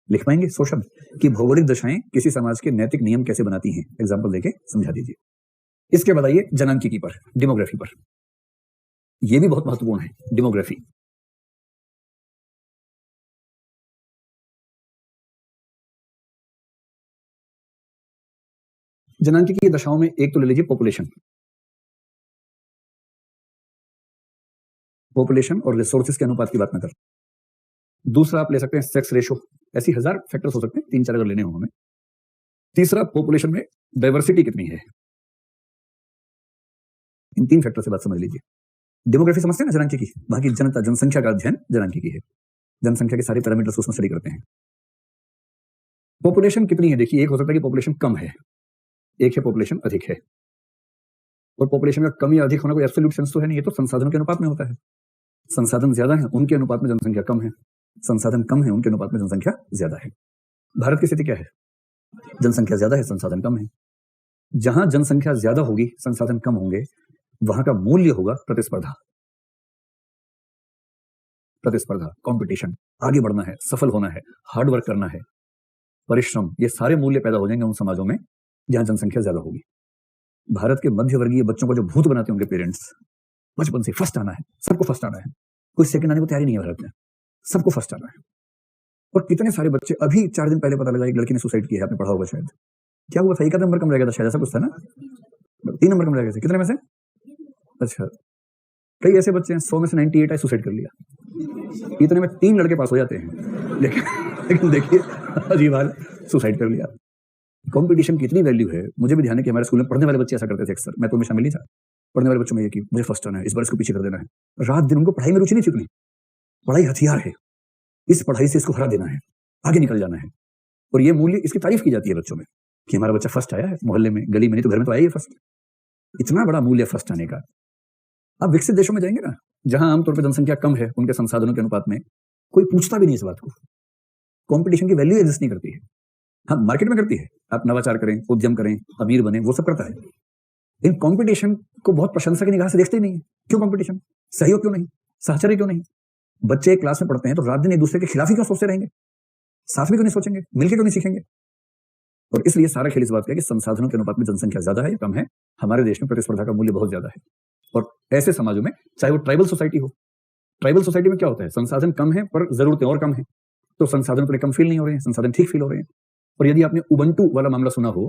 लिख पाएंगे 100 शब्द कि भौगोलिक दशाएं किसी समाज के नैतिक नियम कैसे बनाती हैं, एग्जाम्पल देके समझा दीजिए। इसके बाद आइए जनांकिकी पर, डेमोग्राफी पर। यह भी बहुत महत्वपूर्ण है, डेमोग्राफी। जनांकिकी की दशाओं में एक तो ले लीजिए पॉपुलेशन, पॉपुलेशन और रिसोर्सेज के अनुपात की बात न कर। दूसरा आप ले सकते हैं सेक्स रेशो, ऐसी 1000 फैक्टर्स हो सकते हैं, 3-4 अगर लेने हो हमें। तीसरा पॉपुलेशन में डाइवर्सिटी कितनी है, इन 3 फैक्टर से बात समझ लीजिए। डेमोग्राफी समझते हैं ना, जनांकिकी, वहां की जनता, जनसंख्या का अध्ययन जनांकिकी है। जनसंख्या के सारे पैरामीटर्स उसमें स्टडी करते हैं। पॉपुलेशन कितनी है, देखिए, एक हो सकता है कि पॉपुलेशन कम है, एक है पॉपुलेशन अधिक है। और पॉपुलेशन का कम या अधिक होना कोई एब्सोल्यूट सेंस तो है नहीं, ये तो संसाधनों के अनुपात में होता है। संसाधन ज्यादा है, उनके अनुपात में जनसंख्या कम है, संसाधन कम है, उनके अनुपात में जनसंख्या ज्यादा है। भारत की स्थिति क्या है? जनसंख्या ज्यादा है, संसाधन कम है। जहां जनसंख्या ज्यादा होगी, संसाधन कम होंगे, वहां का मूल्य होगा प्रतिस्पर्धा। प्रतिस्पर्धा, कंपटीशन, आगे बढ़ना है, सफल होना है, हार्ड वर्क करना है, परिश्रम, ये सारे मूल्य पैदा हो जाएंगे उन समाजों में जहां जनसंख्या ज्यादा होगी। भारत के मध्य वर्गीय बच्चों को जो भूत बनाते हैं उनके पेरेंट्स, बचपन से फर्स्ट आना है, सबको फर्स्ट आना है, कोई सेकंड आने को तैयारी नहीं है भारत में, सबको फर्स्ट आना है। और कितने सारे बच्चे, अभी 4 दिन पहले पता लगा एक लड़की ने सुसाइड किया है, आपने पढ़ा होगा शायद, क्या हुआ था? एक आध नंबर कम रह गया था शायद, ऐसा कुछ था ना? 3 नंबर कम रह गए थे, कितने में से? अच्छा, कई ऐसे बच्चे हैं 100 में से 98 आए, सुसाइड कर लिया। इतने में 3 लड़के पास हो जाते हैं, लेकिन देखिए अजीब हाल, सुसाइड कर लिया। कंपटीशन की इतनी वैल्यू है। मुझे भी ध्यान है कि हमारे स्कूल में पढ़ने वाले बच्चे ऐसा करते थे अक्सर, मैं तो उनमें शामिल नहीं था। पढ़ने वाले बच्चों में ये कि मुझे फर्स्ट आना है, इस बार इसको पीछे कर देना है। रात दिन उनको पढ़ाई में रुचि नहीं थी उतनी। पढ़ाई हथियार है, इस पढ़ाई से इसको हरा देना है, आगे निकल जाना है। और ये मूल्य, इसकी तारीफ की जाती है बच्चों में कि हमारा बच्चा फर्स्ट आया है, मोहल्ले में, गली में, नहीं तो घर में तो आया ही फर्स्ट। इतना बड़ा मूल्य फर्स्ट आने का। अब विकसित देशों में जाएंगे ना, जहां आमतौर पर जनसंख्या कम है, उनके संसाधनों के अनुपात में कोई पूछता भी नहीं इस बात को। कंपटीशन की वैल्यू एग्जिस्ट नहीं करती है। हाँ, मार्केट में करती है, आप नवाचार करें, उद्यम करें, अमीर बने, वो सब करता है। लेकिन कंपटीशन को बहुत प्रशंसा की निगाह से देखते ही नहीं है। क्यों कंपटीशन? सहयोग क्यों नहीं? साहचर्य क्यों नहीं? बच्चे एक क्लास में पढ़ते हैं तो रात दिन एक दूसरे के खिलाफ ही क्यों सोचते रहेंगे? साथ में क्यों नहीं सोचेंगे? मिलकर क्यों नहीं सीखेंगे? और इसलिए सारा खेल इस बात का है कि संसाधनों के अनुपात में जनसंख्या ज्यादा है या कम है। हमारे देश में प्रतिस्पर्धा का मूल्य बहुत ज्यादा है। और ऐसे समाजों में, चाहे वो ट्राइबल सोसाइटी हो, ट्राइबल सोसाइटी में क्या होता है? संसाधन कम है पर जरूरतें और कम है, तो संसाधन थोड़े कम फील नहीं हो रहे हैं, संसाधन ठीक फील हो रहे हैं। और यदि आपने उबंटू वाला मामला सुना हो,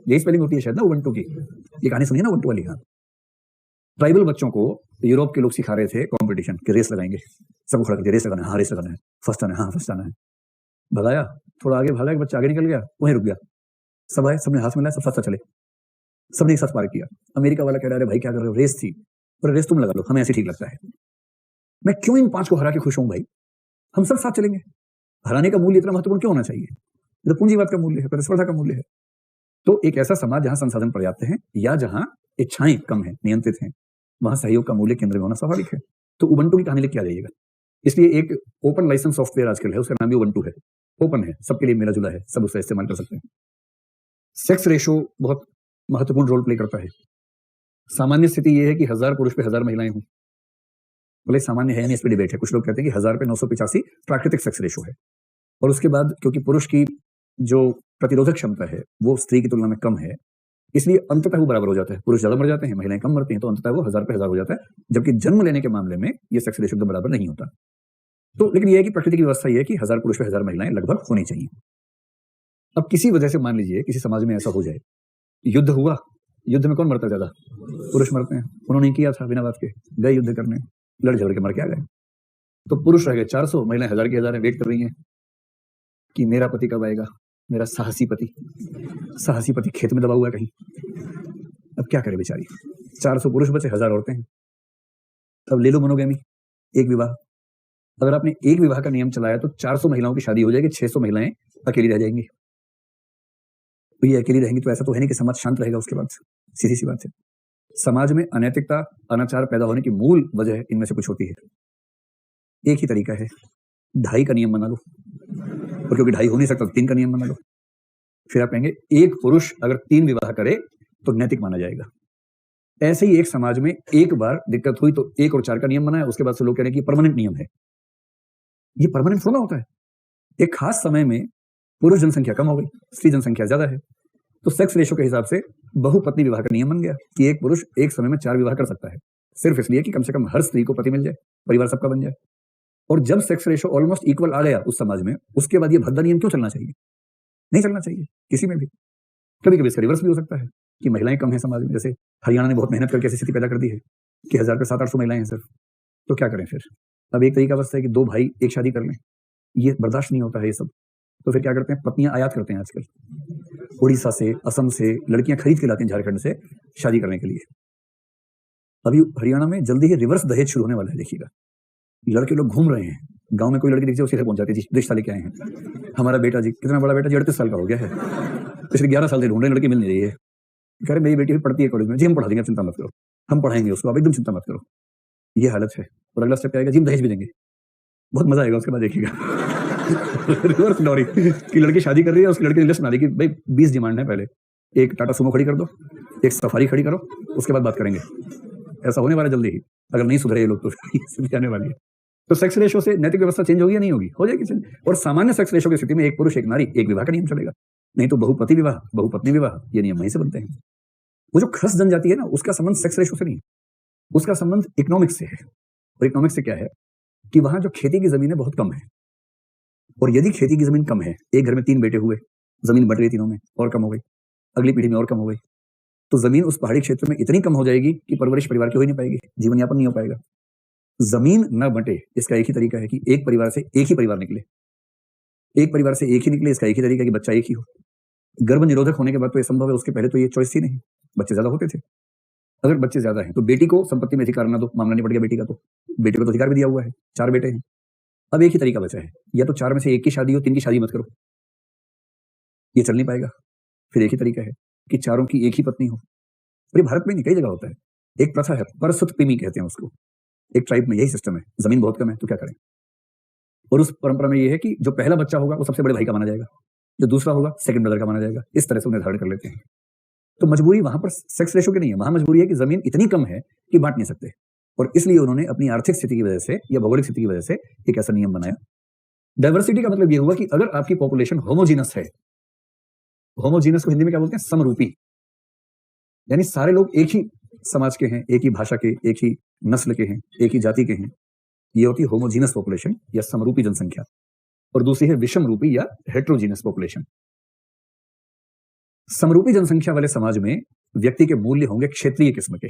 यही स्पेलिंग होती है शायद ना उबंटू की, ये कहानी सुनी है ना उबंटू वाली? हाँ, ट्राइबल बच्चों को यूरोप के लोग सिखा रहे थे कंपटीशन की, रेस लगाएंगे, सबको खड़ा करके रेस लगाना है, हाँ रेस लगाना है, फर्स्ट आना है, हाँ फर्स्ट आना है। भगाया, थोड़ा आगे भागा, बच्चा आगे निकल गया, वहीं रुक गया। सब आए, सबने हाथ मिलाया, सब साथ चले, सबने एक साथ पार किया। अमेरिका वाला कह रहा है भाई क्या कर रहे हो, रेस थी, पर रेस तुम लगा लो, हमें ऐसे ठीक लगता है। मैं क्यों इन 5 को हरा के खुश हूं भाई? हम सब साथ चलेंगे। हराने का मूल्य इतना महत्वपूर्ण क्यों होना चाहिए? ये तो पूंजीवाद का मूल्य है, प्रतिस्पर्धा का मूल्य है। तो एक ऐसा समाज जहां संसाधन पर्याप्त है या जहां इच्छाएं कम है, नियंत्रित हैं, वहां सहयोग का मूल्य केंद्र में होना स्वाभाविक है। तो उबंटू की कहानी लेके आ जाइएगा। इसलिए एक ओपन लाइसेंस सॉफ्टवेयर आजकल है, उसका नाम भी उबंटू है, ओपन है, सबके लिए मिला जुला है, सब उसका इस्तेमाल कर सकते हैं। सेक्स रेशो बहुत महत्वपूर्ण रोल प्ले करता है। सामान्य स्थिति यह है कि 1000 पुरुष पे 1000 महिलाएं हों। बोले सामान्य है नहीं, इस पर डिबेट है। कुछ लोग कहते हैं कि 1000 पे 985 प्राकृतिक सेक्स रेशो है। और उसके बाद क्योंकि पुरुष की जो प्रतिरोधक क्षमता है वो स्त्री की तुलना में कम है, इसलिए अंततः वो बराबर हो जाता है। पुरुष ज्यादा मर जाते हैं, महिलाएं कम मरती हैं, तो अंततः वो 1000 पे 1000 हो जाता है। जबकि जन्म लेने के मामले में ये सेक्स रेशो एकदम बराबर नहीं होता। तो लेकिन ये है कि प्रकृति की व्यवस्था ये है कि 1000 पुरुष पे 1000 महिलाएं लगभग होनी चाहिए। अब किसी वजह से मान लीजिए किसी समाज में ऐसा हो जाए, युद्ध हुआ, युद्ध में कौन मरता ज्यादा? पुरुष मरते हैं। उन्होंने किया था बिना बात के, गए युद्ध करने, लड़ झगड़ के मर के आ गए। तो पुरुष रह गए 400, महिलाएं 1000 की 1000 वेट कर रही हैं कि मेरा पति कब आएगा, मेरा साहसी पति खेत में दबा हुआ है कहीं। अब क्या करे बेचारी, 400 पुरुष बचे, 1000 औरतें हैं। अब ले लो मोनोगेमी, एक विवाह। अगर आपने एक विवाह का नियम चलाया तो 400 महिलाओं की शादी हो जाएगी, 600 महिलाएं अकेली रह जाएंगी। तो ये अकेली रहेंगी तो ऐसा तो है नहीं कि समाज शांत रहेगा उसके बाद। सीधी सी बात है। समाज में अनैतिकता, अनाचार पैदा होने की मूल वजह इनमें से कुछ होती है। एक ही तरीका है, 2.5 का नियम बना लो, और क्योंकि 2.5 हो नहीं सकता तो 3 का नियम बना लो। फिर आप कहेंगे एक पुरुष अगर 3 विवाह करे तो नैतिक माना जाएगा। ऐसे ही एक समाज में एक बार दिक्कत हुई तो 1 और 4 का नियम बनाया, उसके बाद से लोग कह रहे हैं कि परमानेंट नियम है। ये परमानेंट थोड़ा होता है। एक खास समय में पुरुष जनसंख्या कम हो गई, स्त्री जनसंख्या ज्यादा है, तो सेक्स रेशो के हिसाब से बहुपत्नी विवाह का नियम बन गया कि एक पुरुष एक समय में 4 विवाह कर सकता है, सिर्फ इसलिए कि कम से कम हर स्त्री को पति मिल जाए, परिवार सबका बन जाए। और जब सेक्स रेशो ऑलमोस्ट इक्वल आ गया उस समाज में, उसके बाद ये भद्दा नियम क्यों चलना चाहिए? नहीं चलना चाहिए किसी में भी। कभी कभी इसका रिवर्स भी हो सकता है कि महिलाएं कम है समाज में। जैसे हरियाणा ने बहुत मेहनत करके ऐसी स्थिति पैदा कर दी है कि 1000 पे 700-800 महिलाएं हैं सिर्फ। तो क्या करें फिर? अब एक तरीका बस है कि 2 भाई एक शादी कर लें, ये बर्दाश्त नहीं होता है ये सब। तो फिर क्या करते हैं, पत्नियां आयात करते हैं आजकल, उड़ीसा से, असम से लड़कियां खरीद के लाते हैं झारखंड से शादी करने के लिए। अभी हरियाणा में जल्दी ही रिवर्स दहेज शुरू होने वाला है, देखिएगा। लड़के लोग घूम रहे हैं, गांव में कोई लड़की दिख जाए उसी से पहुंच जाती है, रिश्ता लेके आए हैं। हमारा बेटा जी, कितना बड़ा बेटा जी, 38 साल का हो गया है, पिछले 11 साल से ढूंढ रहे, लड़की मिल नहीं रही है। कह रहे मेरी बेटी पढ़ती है कॉलेज में, जी हम पढ़ा देंगे, चिंता मत करो, हम पढ़ाएंगे उसको, आप एकदम चिंता मत करो। ये हालत है। और अगला स्टेप आएगा जी हम दहेज भी देंगे, बहुत मजा आएगा उसके बाद देखिएगा। रिवर्स डॉरी की लड़की शादी कर रही है, उसकी लड़की ने लिस्ट बना दी कि भाई 20 डिमांड है, पहले एक टाटा सुमो खड़ी कर दो, एक सफारी खड़ी करो, उसके बाद बात करेंगे। ऐसा होने वाला जल्दी ही, अगर नहीं सुधरे ये लोग तो स्थिति आने वाली है। तो सेक्स रेशो से नैतिक व्यवस्था चेंज होगी या नहीं होगी? हो जाएगी चेंज। और सामान्य सेक्स रेशो की स्थिति में एक पुरुष एक नारी एक विवाह का नियम चलेगा, नहीं तो बहुपति विवाह, बहुपत्नी विवाह, ये नियम वहीं से बनते हैं। वो जो खस जनजाति है ना, उसका संबंध सेक्स रेशो से नहीं है, उसका संबंध इकोनॉमिक्स से है। और इकोनॉमिक्स से क्या है कि वहां जो खेती की जमीनें बहुत कम है, और यदि खेती की जमीन कम है, एक घर में 3 बेटे हुए, जमीन बढ़ रही तीनों में और कम हो गई, अगली पीढ़ी में और कम हो गई, तो जमीन उस पहाड़ी क्षेत्र में इतनी कम हो जाएगी कि परवरिश परिवार की हो ही नहीं पाएगी, जीवन यापन नहीं हो पाएगा। जमीन न बंटे इसका एक ही तरीका है कि एक परिवार से एक ही परिवार निकले, एक परिवार से एक ही निकले, इसका एक ही तरीका है कि बच्चा एक ही हो। गर्भ निरोधक होने के बाद तो ये संभव है, उसके पहले तो ये चॉइस ही नहीं, बच्चे ज्यादा होते थे। अगर बच्चे ज्यादा हैं तो बेटी को संपत्ति में अधिकार ना दो, मामला नहीं पड़ गया बेटी का, तो बेटे को तो अधिकार भी दिया हुआ है, 4 बेटे हैं। अब एक ही तरीका बचा है, या तो 4 में से एक की शादी हो, 3 की शादी मत करो, ये चल नहीं पाएगा। फिर एक ही तरीका है कि चारों की एक ही पत्नी हो। और ये भारत में नहीं, कई जगह होता है। एक प्रथा है, परसुतपिमी कहते हैं उसको, एक ट्राइब में यही सिस्टम है, जमीन बहुत कम है तो क्या करें। और उस परंपरा में ये है कि जो पहला बच्चा होगा वो सबसे बड़े भाई का माना जाएगा, जो दूसरा होगा सेकंड ब्रदर का माना जाएगा। इस तरह से उन्हें निर्धारण कर लेते हैं। तो मजबूरी वहां पर सेक्स रेशो की नहीं है, वहां मजबूरी है कि जमीन इतनी कम है कि बांट नहीं सकते, और इसलिए उन्होंने अपनी आर्थिक स्थिति की वजह से या भौगोलिक स्थिति की वजह से एक ऐसा नियम बनाया। डाइवर्सिटी का मतलब यह हुआ कि अगर आपकी पॉपुलेशन होमोजीनस है, होमोजीनस को हिंदी में क्या बोलते हैं, समरूपी, यानी सारे लोग एक ही समाज के हैं, एक ही भाषा के, एक ही नस्ल के हैं, एक ही जाति के हैं, ये होती है होमोजीनस पॉपुलेशन या समरूपी जनसंख्या। और दूसरी है विषम रूपी या हेट्रोजीनस पॉपुलेशन। समरूपी जनसंख्या वाले समाज में व्यक्ति के मूल्य होंगे क्षेत्रीय किस्म के,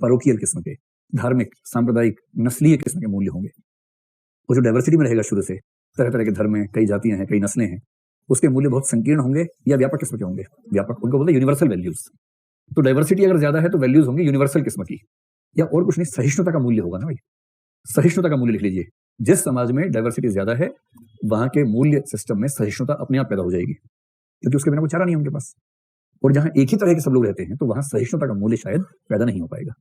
परोकियल किस्म के, धार्मिक, सांप्रदायिक, नस्लीय किस्म के मूल्य होंगे। वो जो डाइवर्सिटी में रहेगा शुरू से, तरह तरह के धर्म हैं, कई जातियां हैं, कई नस्लें हैं, उसके मूल्य बहुत संकीर्ण होंगे या व्यापक किस्म के होंगे। व्यापक उनको बोलते हैं यूनिवर्सल वैल्यूज। तो डाइवर्सिटी अगर ज्यादा है तो वैल्यूज होंगी यूनिवर्सल किस्म की, या और कुछ नहीं, सहिष्णुता का मूल्य होगा ना भाई, सहिष्णुता का मूल्य लिख लीजिए। जिस समाज में डाइवर्सिटी ज्यादा है वहां के मूल्य सिस्टम में सहिष्णुता अपने आप पैदा हो जाएगी, क्योंकि उसके बिना कोई चारा नहीं उनके पास। और जहां एक ही तरह के सब लोग रहते हैं तो वहां सहिष्णुता का मूल्य शायद पैदा नहीं हो पाएगा।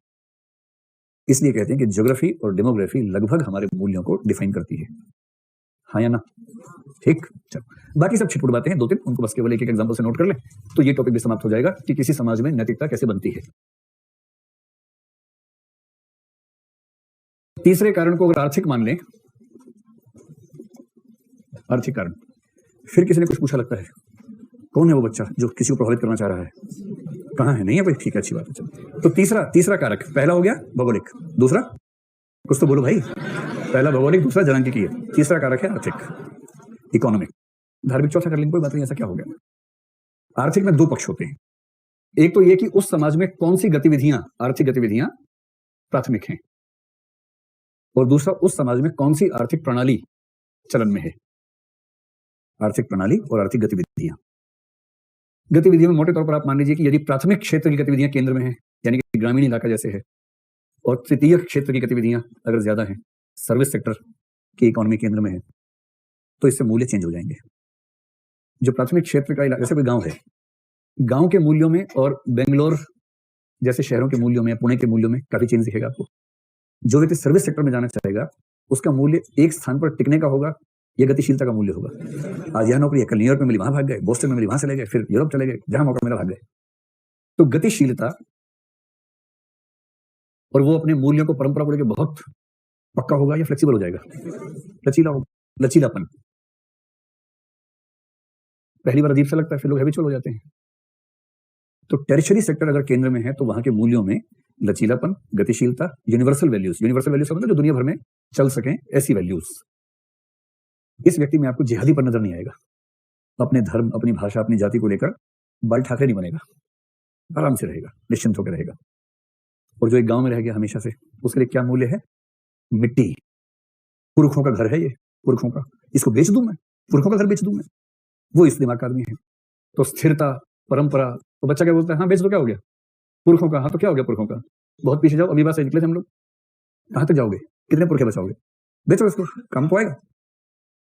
इसलिए कहते हैं कि ज्योग्राफी और डेमोग्राफी लगभग हमारे मूल्यों को डिफाइन करती है, हाँ या ना। ठीक, चलो बाकी सब छिटपुट बातें हैं 2-3, उनको बस केवल एक एक एग्जांपल से नोट कर लें तो ये टॉपिक भी समाप्त हो जाएगा कि किसी समाज में नैतिकता कैसे बनती है। तीसरे कारण को अगर आर्थिक मान लें, आर्थिक कारण, फिर किसी ने कुछ पूछा लगता है, कौन है वो बच्चा जो किसी को प्रभावित करना चाह रहा है, कहाँ है, नहीं है भाई, ठीक है, अच्छी बात है। चलो तो तीसरा कारक, पहला हो गया भौगोलिक, दूसरा कुछ तो बोलो भाई, पहला भौगोलिक, दूसरा जनांकिकीय, तीसरा कारक है आर्थिक, इकोनॉमिक, धार्मिक चौथा कर लेंगे, कोई बात नहीं, ऐसा क्या हो गया। आर्थिक में 2 पक्ष होते हैं, एक तो ये कि उस समाज में कौन सी गतिविधियां, आर्थिक गतिविधियां प्राथमिक हैं, और दूसरा उस समाज में कौन सी आर्थिक प्रणाली चलन में है। आर्थिक प्रणाली और आर्थिक गतिविधियां, गतिविधियों में मोटे तौर पर आप मान लीजिए कि यदि प्राथमिक क्षेत्र की गतिविधियां केंद्र में है, यानी कि ग्रामीण इलाका जैसे है, और तृतीय क्षेत्र की गतिविधियां अगर ज्यादा हैं, सर्विस सेक्टर की इकोनॉमी केंद्र में है, तो इससे मूल्य चेंज हो जाएंगे। जो प्राथमिक क्षेत्र का इलाका, जैसे कोई गांव है, गांव के मूल्यों में और बेंगलोर जैसे शहरों के मूल्यों में, पुणे के मूल्यों में काफी चेंज दिखेगा आपको। जो व्यक्ति सर्विस सेक्टर में जाना चाहेगा उसका मूल्य एक स्थान पर टिकने का होगा, यह गतिशीलता का मूल्य होगा। आज यह नौकरी है, कल न्यूयॉर्क में मिली, वहां भाग गए, बोस्टन में मिली, वहां चले गए, फिर यूरोप चले गए, जहां मौका मिला भाग गए। तो गतिशीलता, और वो अपने मूल्यों को, परंपरा को लेकर बहुत पक्का होगा या फ्लेक्सिबल हो जाएगा, लचीला होगा, लचीलापन। पहली बार अजीब सा लगता है, फिर लोग हैबिचुअल हो जाते हैं। तो टेरिशरी सेक्टर अगर केंद्र में है तो वहां के मूल्यों में लचीलापन, गतिशीलता, यूनिवर्सल वैल्यूज, यूनिवर्सल वैल्यूज मतलब जो दुनिया भर में चल सकें ऐसी वैल्यूज। इस व्यक्ति में आपको जिहादी पर नजर नहीं आएगा, अपने धर्म, अपनी भाषा, अपनी जाति को लेकर बाल ठाकरे नहीं बनेगा, आराम से रहेगा, निश्चिंत होकर रहेगा। और जो एक गांव में रह गया हमेशा से, उसके लिए क्या मूल्य है, मिट्टी, पुरखों का घर है ये, पुरखों का, इसको बेच दूं मैं, पुरखों का घर बेच दूं मैं, वो इस दिमाग का आदमी है। तो स्थिरता, परंपरा, तो बच्चा क्या बोलता है, हाँ बेच दो, क्या हो गया, पुरखों का, हाँ तो क्या हो गया पुरखों का, बहुत पीछे जाओ, अमीबा से निकले थे हम लोग, कहां तक जाओगे, कितने पुरखे बचाओगे, बेचो इसको, काम तो आएगा।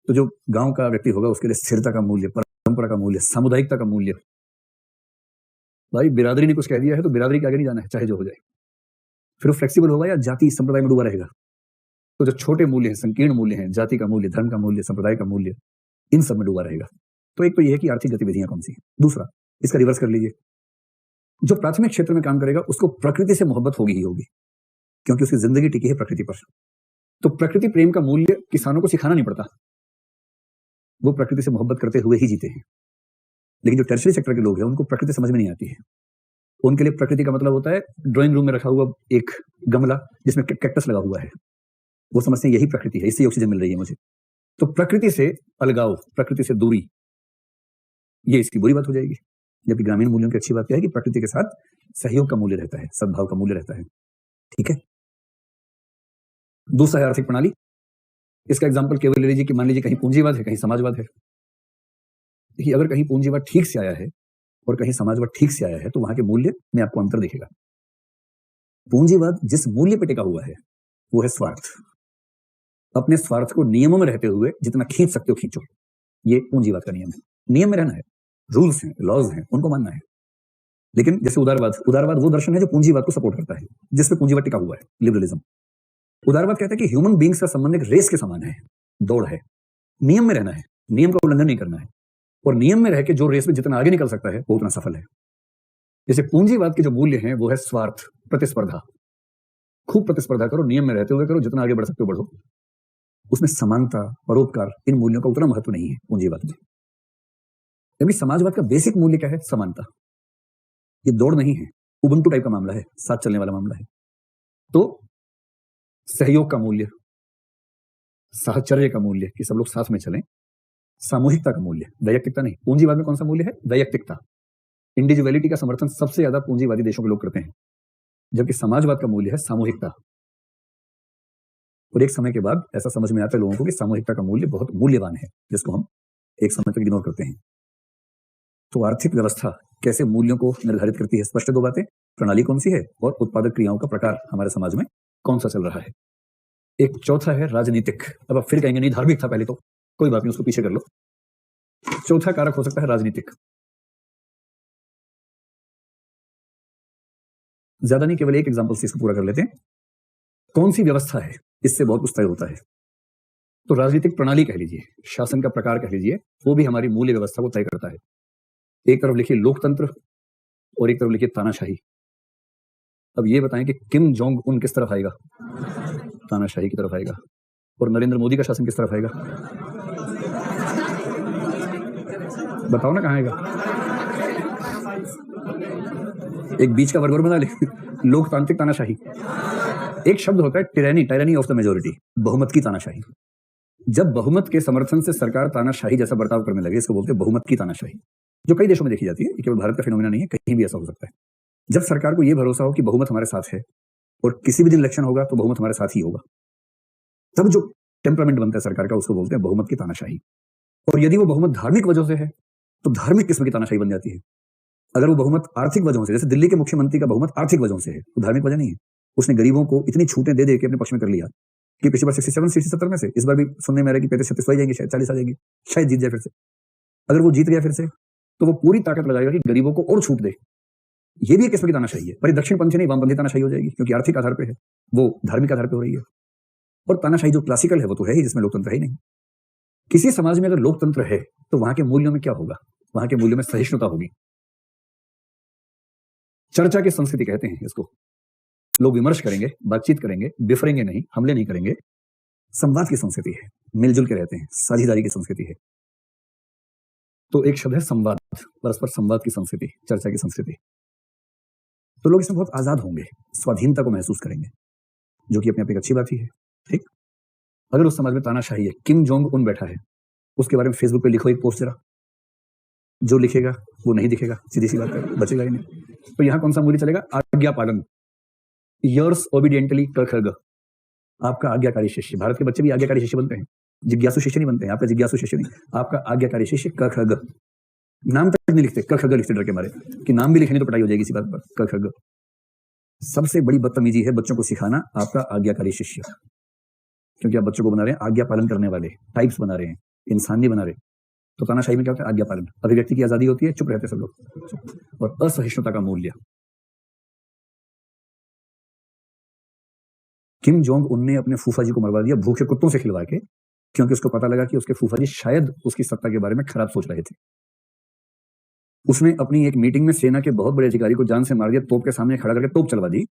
तो जो गांव का व्यक्ति होगा उसके लिए स्थिरता का मूल्य, परंपरा का मूल्य, सामुदायिकता का मूल्य। भाई बिरादरी ने कुछ कह दिया है तो बिरादरी के आगे नहीं जाना है, चाहे जो हो जाए। फिर वो फ्लेक्सिबल होगा या जाति संप्रदाय में डूबा रहेगा। तो जो छोटे मूल्य हैं, संकीर्ण मूल्य हैं, जाति का मूल्य, धर्म का मूल्य, संप्रदाय का मूल्य, इन सब में डूबा रहेगा। तो एक तो यह है कि आर्थिक गतिविधियां कौन सी। दूसरा, इसका रिवर्स कर लीजिए, जो प्राथमिक क्षेत्र में काम करेगा उसको प्रकृति से मोहब्बत होगी ही होगी, क्योंकि उसकी जिंदगी टिकी है प्रकृति पर। तो प्रकृति प्रेम का मूल्य किसानों को सिखाना नहीं पड़ता, वो प्रकृति से मोहब्बत करते हुए ही जीते हैं। लेकिन जो टर्शियरी सेक्टर के लोग हैं उनको प्रकृति समझ में नहीं आती है। उनके लिए प्रकृति का मतलब होता है ड्राइंग रूम में रखा हुआ एक गमला जिसमें कैक्टस लगा हुआ है, वो समझते हैं यही प्रकृति है, इससे ऑक्सीजन मिल रही है मुझे। तो प्रकृति से अलगाव, प्रकृति से दूरी, ये इसकी बुरी बात हो जाएगी। जबकि ग्रामीण मूल्यों की अच्छी बात क्या है कि प्रकृति के साथ सहयोग का मूल्य रहता है, सद्भाव का मूल्य रहता है। ठीक है। दूसरा है आर्थिक प्रणाली। इसका एग्जाम्पल केवल ले लीजिए कि मान लीजिए कहीं पूंजीवाद है, कहीं समाजवाद है। देखिए, अगर कहीं पूंजीवाद ठीक से आया है और कहीं समाजवाद ठीक से आया है तो वहां के मूल्य में आपको अंतर दिखेगा। पूंजीवाद जिस मूल्य पर टिका हुआ है वो है स्वार्थ। अपने स्वार्थ को नियमों में रहते हुए जितना खींच सकते हो खींचो, ये पूंजीवाद का नियम है। नियम में रहना है, रूल्स हैं, लॉज हैं, उनको मानना है। लेकिन जैसे उदारवाद वो दर्शन है जो पूंजीवाद को सपोर्ट करता है, जिसपे पूंजीवाद टिका हुआ है, लिबरलिज्म। उदारवाद कहता है कि ह्यूमन बींग्स का संबंध एक रेस के समान है, दौड़ है, नियम में रहना है, नियम का उल्लंघन नहीं करना है, और नियम में रह के जो रेस में जितना आगे निकल सकता है वो उतना सफल है। जैसे पूंजीवाद के जो मूल्य हैं वो है स्वार्थ, प्रतिस्पर्धा। खूब प्रतिस्पर्धा करो, नियम में रहते हुए करो, जितना आगे बढ़ सकते हो बढ़ो। उसमें समानता, परोपकार, इन मूल्यों का उतना महत्व नहीं है पूंजीवाद में। जबकि समाजवाद का बेसिक मूल्य क्या है? समानता। ये दौड़ नहीं है, उबंटू टाइप का मामला है, साथ चलने वाला मामला है। तो सहयोग का मूल्य, साहचर्य का मूल्य कि सब लोग साथ में चलें, सामूहिकता का मूल्य, वैयक्तिकता नहीं। पूंजीवाद में कौन सा मूल्य है? वैयक्तिकता। इंडिविजुअलिटी का समर्थन सबसे ज्यादा पूंजीवादी देशों के लोग करते हैं, जबकि समाजवाद का मूल्य है सामूहिकता। और एक समय के बाद ऐसा समझ में आता है लोगों को कि सामूहिकता का मूल्य बहुत मूल्यवान है, जिसको हम एक समय तक इग्नोर करते हैं। तो आर्थिक व्यवस्था कैसे मूल्यों को निर्धारित करती है? स्पष्ट दो बातें, प्रणाली कौन सी है और उत्पादक क्रियाओं का प्रकार हमारे समाज में कौन सा चल रहा है। एक चौथा है राजनीतिक। अब आप फिर कहेंगे नहीं धार्मिक था पहले, तो कोई बात नहीं, उसको पीछे कर लो। चौथा कारक हो सकता है राजनीतिक। ज्यादा नहीं, केवल एक एग्जांपल से इसको पूरा कर लेते हैं। कौन सी व्यवस्था है, इससे बहुत कुछ तय होता है। तो राजनीतिक प्रणाली कह लीजिए, शासन का प्रकार कह लीजिए, वो भी हमारी मूल्य व्यवस्था को तय करता है। एक तरफ लिखिए लोकतंत्र और एक तरफ लिखिए तानाशाही। अब ये बताएं कि किम जोंग उन किस तरफ आएगा? तानाशाही की तरफ आएगा। और नरेंद्र मोदी का शासन किस तरफ आएगा? बताओ ना कहां आएगा? एक बीच का वर्ग और बना ले, लोकतांत्रिक तानाशाही। एक शब्द होता है टिरैनी, टायरनी ऑफ द मेजोरिटी, बहुमत की तानाशाही। जब बहुमत के समर्थन से सरकार तानाशाही जैसा बर्ताव करने लगे, इसको बोलते हैं बहुमत की तानाशाही, जो कई देशों में देखी जाती है। केवल भारत का फिनोमिना नहीं है, कहीं भी ऐसा हो सकता है। जब सरकार को यह भरोसा हो कि बहुमत हमारे साथ है और किसी भी दिन इलेक्शन होगा तो बहुमत हमारे साथ ही होगा, तब जो टेम्परामेंट बनता है सरकार का, उसको बोलते हैं बहुमत की तानाशाही। और यदि वो बहुमत धार्मिक वजह से है तो धार्मिक किस्म की तानाशाही बन जाती है। अगर वो बहुमत आर्थिक वजहों से, जैसे दिल्ली के मुख्यमंत्री का बहुमत आर्थिक वजहों से है, तो धार्मिक वजह नहीं है। उसने गरीबों को इतनी छूटें दे के अपने पक्ष में कर लिया कि पिछली बार 67 सीट 70 में से इस बार भी सुनने में आ रहा है कि 35-36 हो जाएंगी, शायद 40 आ जाएगी, शायद जीत जाए फिर से। अगर वो जीत गया फिर से तो वो पूरी ताकत लगाएगा कि गरीबों को और छूट दे। ये भी एक किस्म की तानाशाही है, पर दक्षिण पंथी नहीं, वामपंथी तानाशाही हो जाएगी, क्योंकि आर्थिक आधार पर है, वो धार्मिक आधार पर हो रही है। और तानाशाही जो क्लासिकल है वो तो है ही, जिसमें लोकतंत्र है ही नहीं। किसी समाज में अगर लोकतंत्र है तो वहां के मूल्यों में क्या होगा? वहां के मूल्यों में सहिष्णुता होगी। चर्चा की संस्कृति कहते हैं इसको। लोग विमर्श करेंगे, बातचीत करेंगे, बिफरेंगे नहीं, हमले नहीं करेंगे। संवाद की संस्कृति है, मिलजुल के रहते हैं, साझेदारी की संस्कृति है। तो एक शब्द है संवाद, परस्पर संवाद की संस्कृति, चर्चा की संस्कृति। तो लोग इसमें बहुत आजाद होंगे, स्वाधीनता को महसूस करेंगे, जो कि अपने आप एक अच्छी बात ही है। ठीक। अगर उस समाज में तानाशाही है, किम जोंग उन बैठा है, उसके बारे में फेसबुक पे लिखो एक पोस्ट जरा, जो लिखेगा वो नहीं दिखेगा, सीधी सी बात है, बचेगा ही नहीं। तो यहां कौन सा मूल्य चलेगा? आज्ञा पालन। योर्स ओबीडियंटली क ख ग, आपका आज्ञाकारी शिष्य। भारत के बच्चे भी आज्ञाकारी शिष्य बनते हैं, जिज्ञासु शिष्य नहीं बनते हैं। आपका जिज्ञासु शिष्य नहीं, आपका आज्ञाकारी शिष्य क ख ग। नाम तक नहीं लिखते, क ख ग लिखते डर के मारे कि नाम भी लिखने तो पिटाई हो जाएगी इसी बात पर। क ख ग सबसे बड़ी बदतमीजी है बच्चों को सिखाना आपका आज्ञाकारी शिष्य, क्योंकि आप बच्चों को बना रहे हैं आज्ञा पालन करने वाले, टाइप्स बना रहे हैं, इंसान नहीं बना रहे। तो तानाशाही में क्या होता है? आज्ञा पालन। अभिव्यक्ति की आजादी होती है, चुप रहते सब लोग। और असहिष्णुता का मूल्य, किम जोंग उन ने अपने फूफा जी को मरवा दिया भूखे कुत्तों से खिलवा के, क्योंकि उसको पता लगा कि उसके फूफा जी शायद उसकी सत्ता के बारे में खराब सोच रहे थे। उसने अपनी एक मीटिंग में सेना के बहुत बड़े अधिकारी को जान से मार दिया, तोप के सामने खड़ा करके तोप चलवा दी,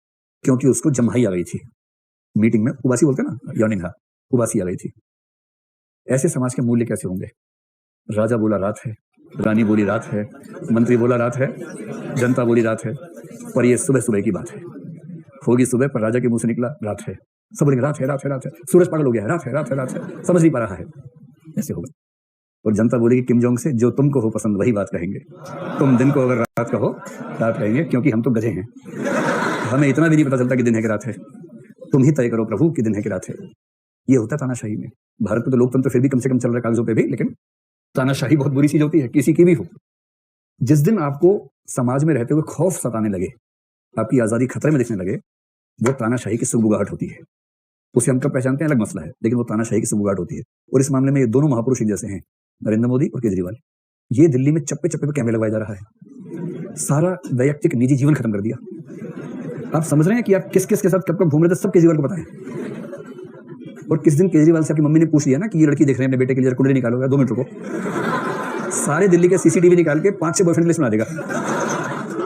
क्योंकि उसको जम्हाई आ गई थी। मीटिंग में उबासी बोलते ना, यौनिंग, उबासी आ गई थी। ऐसे समाज के मूल्य कैसे होंगे? राजा बोला रात है, रानी बोली रात है, मंत्री बोला रात है, जनता बोली रात है, पर यह सुबह सुबह की बात है। होगी सुबह, पर राजा के मुंह से निकला रात है। सब बोलेंगे रात है, रात है, रात है। सूरज पागल हो गया है, रात है, रात है, रात है, समझ नहीं पा रहा है। ऐसे होगा। और जनता बोलेगी किम जोंग से, जो तुमको हो पसंद वही बात कहेंगे। तुम दिन को अगर रात कहो रात कहेंगे, क्योंकि हम तो गधे हैं, हमें इतना भी नहीं पता चलता कि दिन है कि रात है। तुम ही तय करो प्रभु कि दिन है कि रात है। ये होता है तानाशाही में। भारत में तो लोकतंत्र फिर भी कम से कम चल रहा है कागजों पे भी, लेकिन तानाशाही बहुत बुरी चीज होती है, किसी की भी हो। जिस दिन आपको समाज में रहते हुए खौफ सताने लगे, आपकी आजादी खतरे में दिखने लगे, वो तानाशाही की सुगबुगाहट होती है। उसे हम कब पहचानते हैं अलग मसला है, लेकिन वो तानाशाही की सुगबुगाहट होती है। और इस मामले में ये दोनों महापुरुष एक जैसे हैं, नरेंद्र मोदी और केजरीवाल। ये दिल्ली में चप्पे चप्पे पे कैमरे लगवाया जा रहा है, सारा वैयक्तिक निजी जीवन खत्म कर दिया। आप समझ रहे हैं कि आप किस किस के साथ कब कब घूम रहे थे, सब केजरीवाल को पता है। और किस दिन केजरीवाल से आपकी मम्मी ने पूछ लिया ना कि ये लड़की देख रहे हैं अपने बेटे के लिए, कुंडली निकालोगे, 2 मिनट रुको, सारे दिल्ली के सीसीटीवी निकाल के 5-6 बॉयफ्रेंड लिस्ट बना देगा।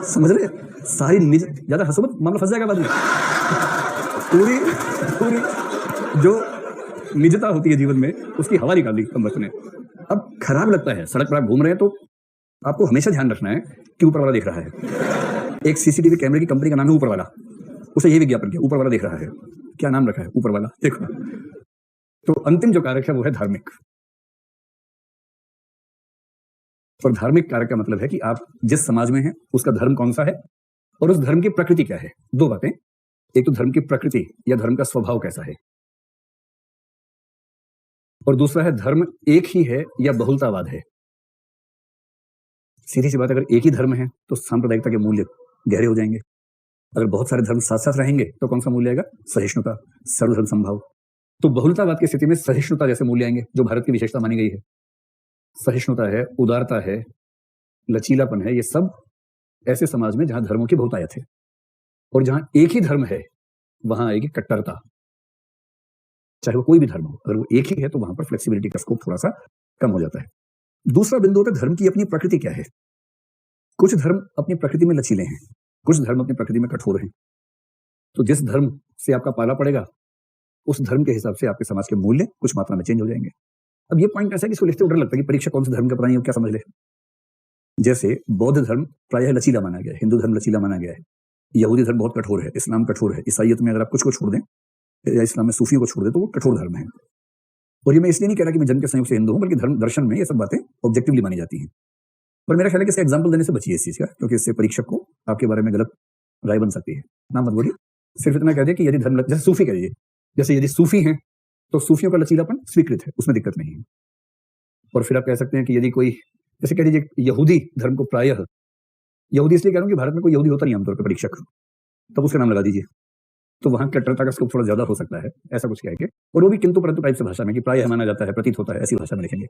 समझ रहे, सारी निजी, ज्यादा हंसो मत, मामला फंस जाएगा बाद में। पूरी पूरी जो निजता होती है जीवन में, उसकी हवा निकाल दी हम बच्चों ने। अब खराब लगता है, सड़क पर आप घूम रहे हैं तो आपको हमेशा ध्यान रखना है कि ऊपर वाला देख रहा है। एक सीसीटीवी कैमरे की कंपनी का नाम है ऊपर वाला, उसे ये विज्ञापन किया, ऊपर वाला देख रहा है। क्या नाम रखा है? ऊपर वाला। देखो, तो अंतिम जो कारक है वो है धार्मिक। और धार्मिक कारक का मतलब है कि आप जिस समाज में हैं उसका धर्म कौन सा है और उस धर्म की प्रकृति क्या है। 2 बातें, एक तो धर्म की प्रकृति या धर्म का स्वभाव कैसा है, और दूसरा है धर्म एक ही है या बहुलतावाद है। सीधी सी बात, अगर एक ही धर्म है तो सांप्रदायिकता के मूल्य गहरे हो जाएंगे। अगर बहुत सारे धर्म साथ साथ रहेंगे तो कौन सा मूल्य आएगा? सहिष्णुता, सर्वधर्म संभाव। तो बहुलतावाद की स्थिति में सहिष्णुता जैसे मूल्य आएंगे, जो भारत की विशेषता मानी गई है। सहिष्णुता है, उदारता है, लचीलापन है, ये सब ऐसे समाज में जहां धर्मों की बहुतायत है। और जहां एक ही धर्म है वहां आएगी कट्टरता, चाहे वो कोई भी धर्म हो। अगर वो एक ही है तो वहां पर फ्लेक्सिबिलिटी का स्कोप थोड़ा सा कम हो जाता है। दूसरा बिंदु होता है धर्म की अपनी प्रकृति क्या है। कुछ धर्म अपनी प्रकृति में लचीले हैं, कुछ धर्म अपनी प्रकृति में कठोर हैं। तो जिस धर्म से आपका पाला पड़ेगा उस धर्म के हिसाब से आपके समाज के मूल्य कुछ मात्रा में चेंज हो जाएंगे। अब ये पॉइंट ऐसा है कि इसको लिखते हुए डर लगता है कि परीक्षा कौन से धर्म का पता नहीं क्या समझ ले। जैसे बौद्ध धर्म प्रायः लचीला माना गया है, हिंदू धर्म लचीला माना गया है, यहूदी धर्म बहुत कठोर है, इस्लाम कठोर है, ईसाइयत में अगर आप कुछ को छोड़ दें या इस्लाम में सूफियों को छोड़ दें तो वो कठोर धर्म है। और ये मैं इसलिए नहीं कह रहा कि मैं जन्म के संयोग से हिंदू हूं, बल्कि धर्म दर्शन में ये सब बातें ऑब्जेक्टिवली मानी जाती हैं। पर मेरा ख्याल है कि इसका एग्जाम्पल देने से बचिए इस चीज का, क्योंकि इससे परीक्षक को आपके बारे में गलत राय बन सकती है। नाम मत बोलिए, सिर्फ इतना कह दिए कि यदि धर्म, जैसे सूफी कह दीजिए, जैसे यदि सूफी हैं तो सूफियों का लचीलापन स्वीकृत है, उसमें दिक्कत नहीं है। और फिर आप कह सकते हैं कि यदि कोई, जैसे कह दीजिए यहूदी धर्म को प्रायः, यहूदी इसलिए कह रहा हूं कि भारत में कोई यहूदी होता नहीं आमतौर पर परीक्षक, तब उसका नाम लगा दीजिए, तो वहां कट्टरता का स्कोप थोड़ा ज्यादा हो सकता है, ऐसा कुछ कह के। और वो भी किंतु परंतु टाइप से भाषा में, कि प्रायः माना जाता है, प्रतीत होता है, ऐसी भाषा में लिखेंगे।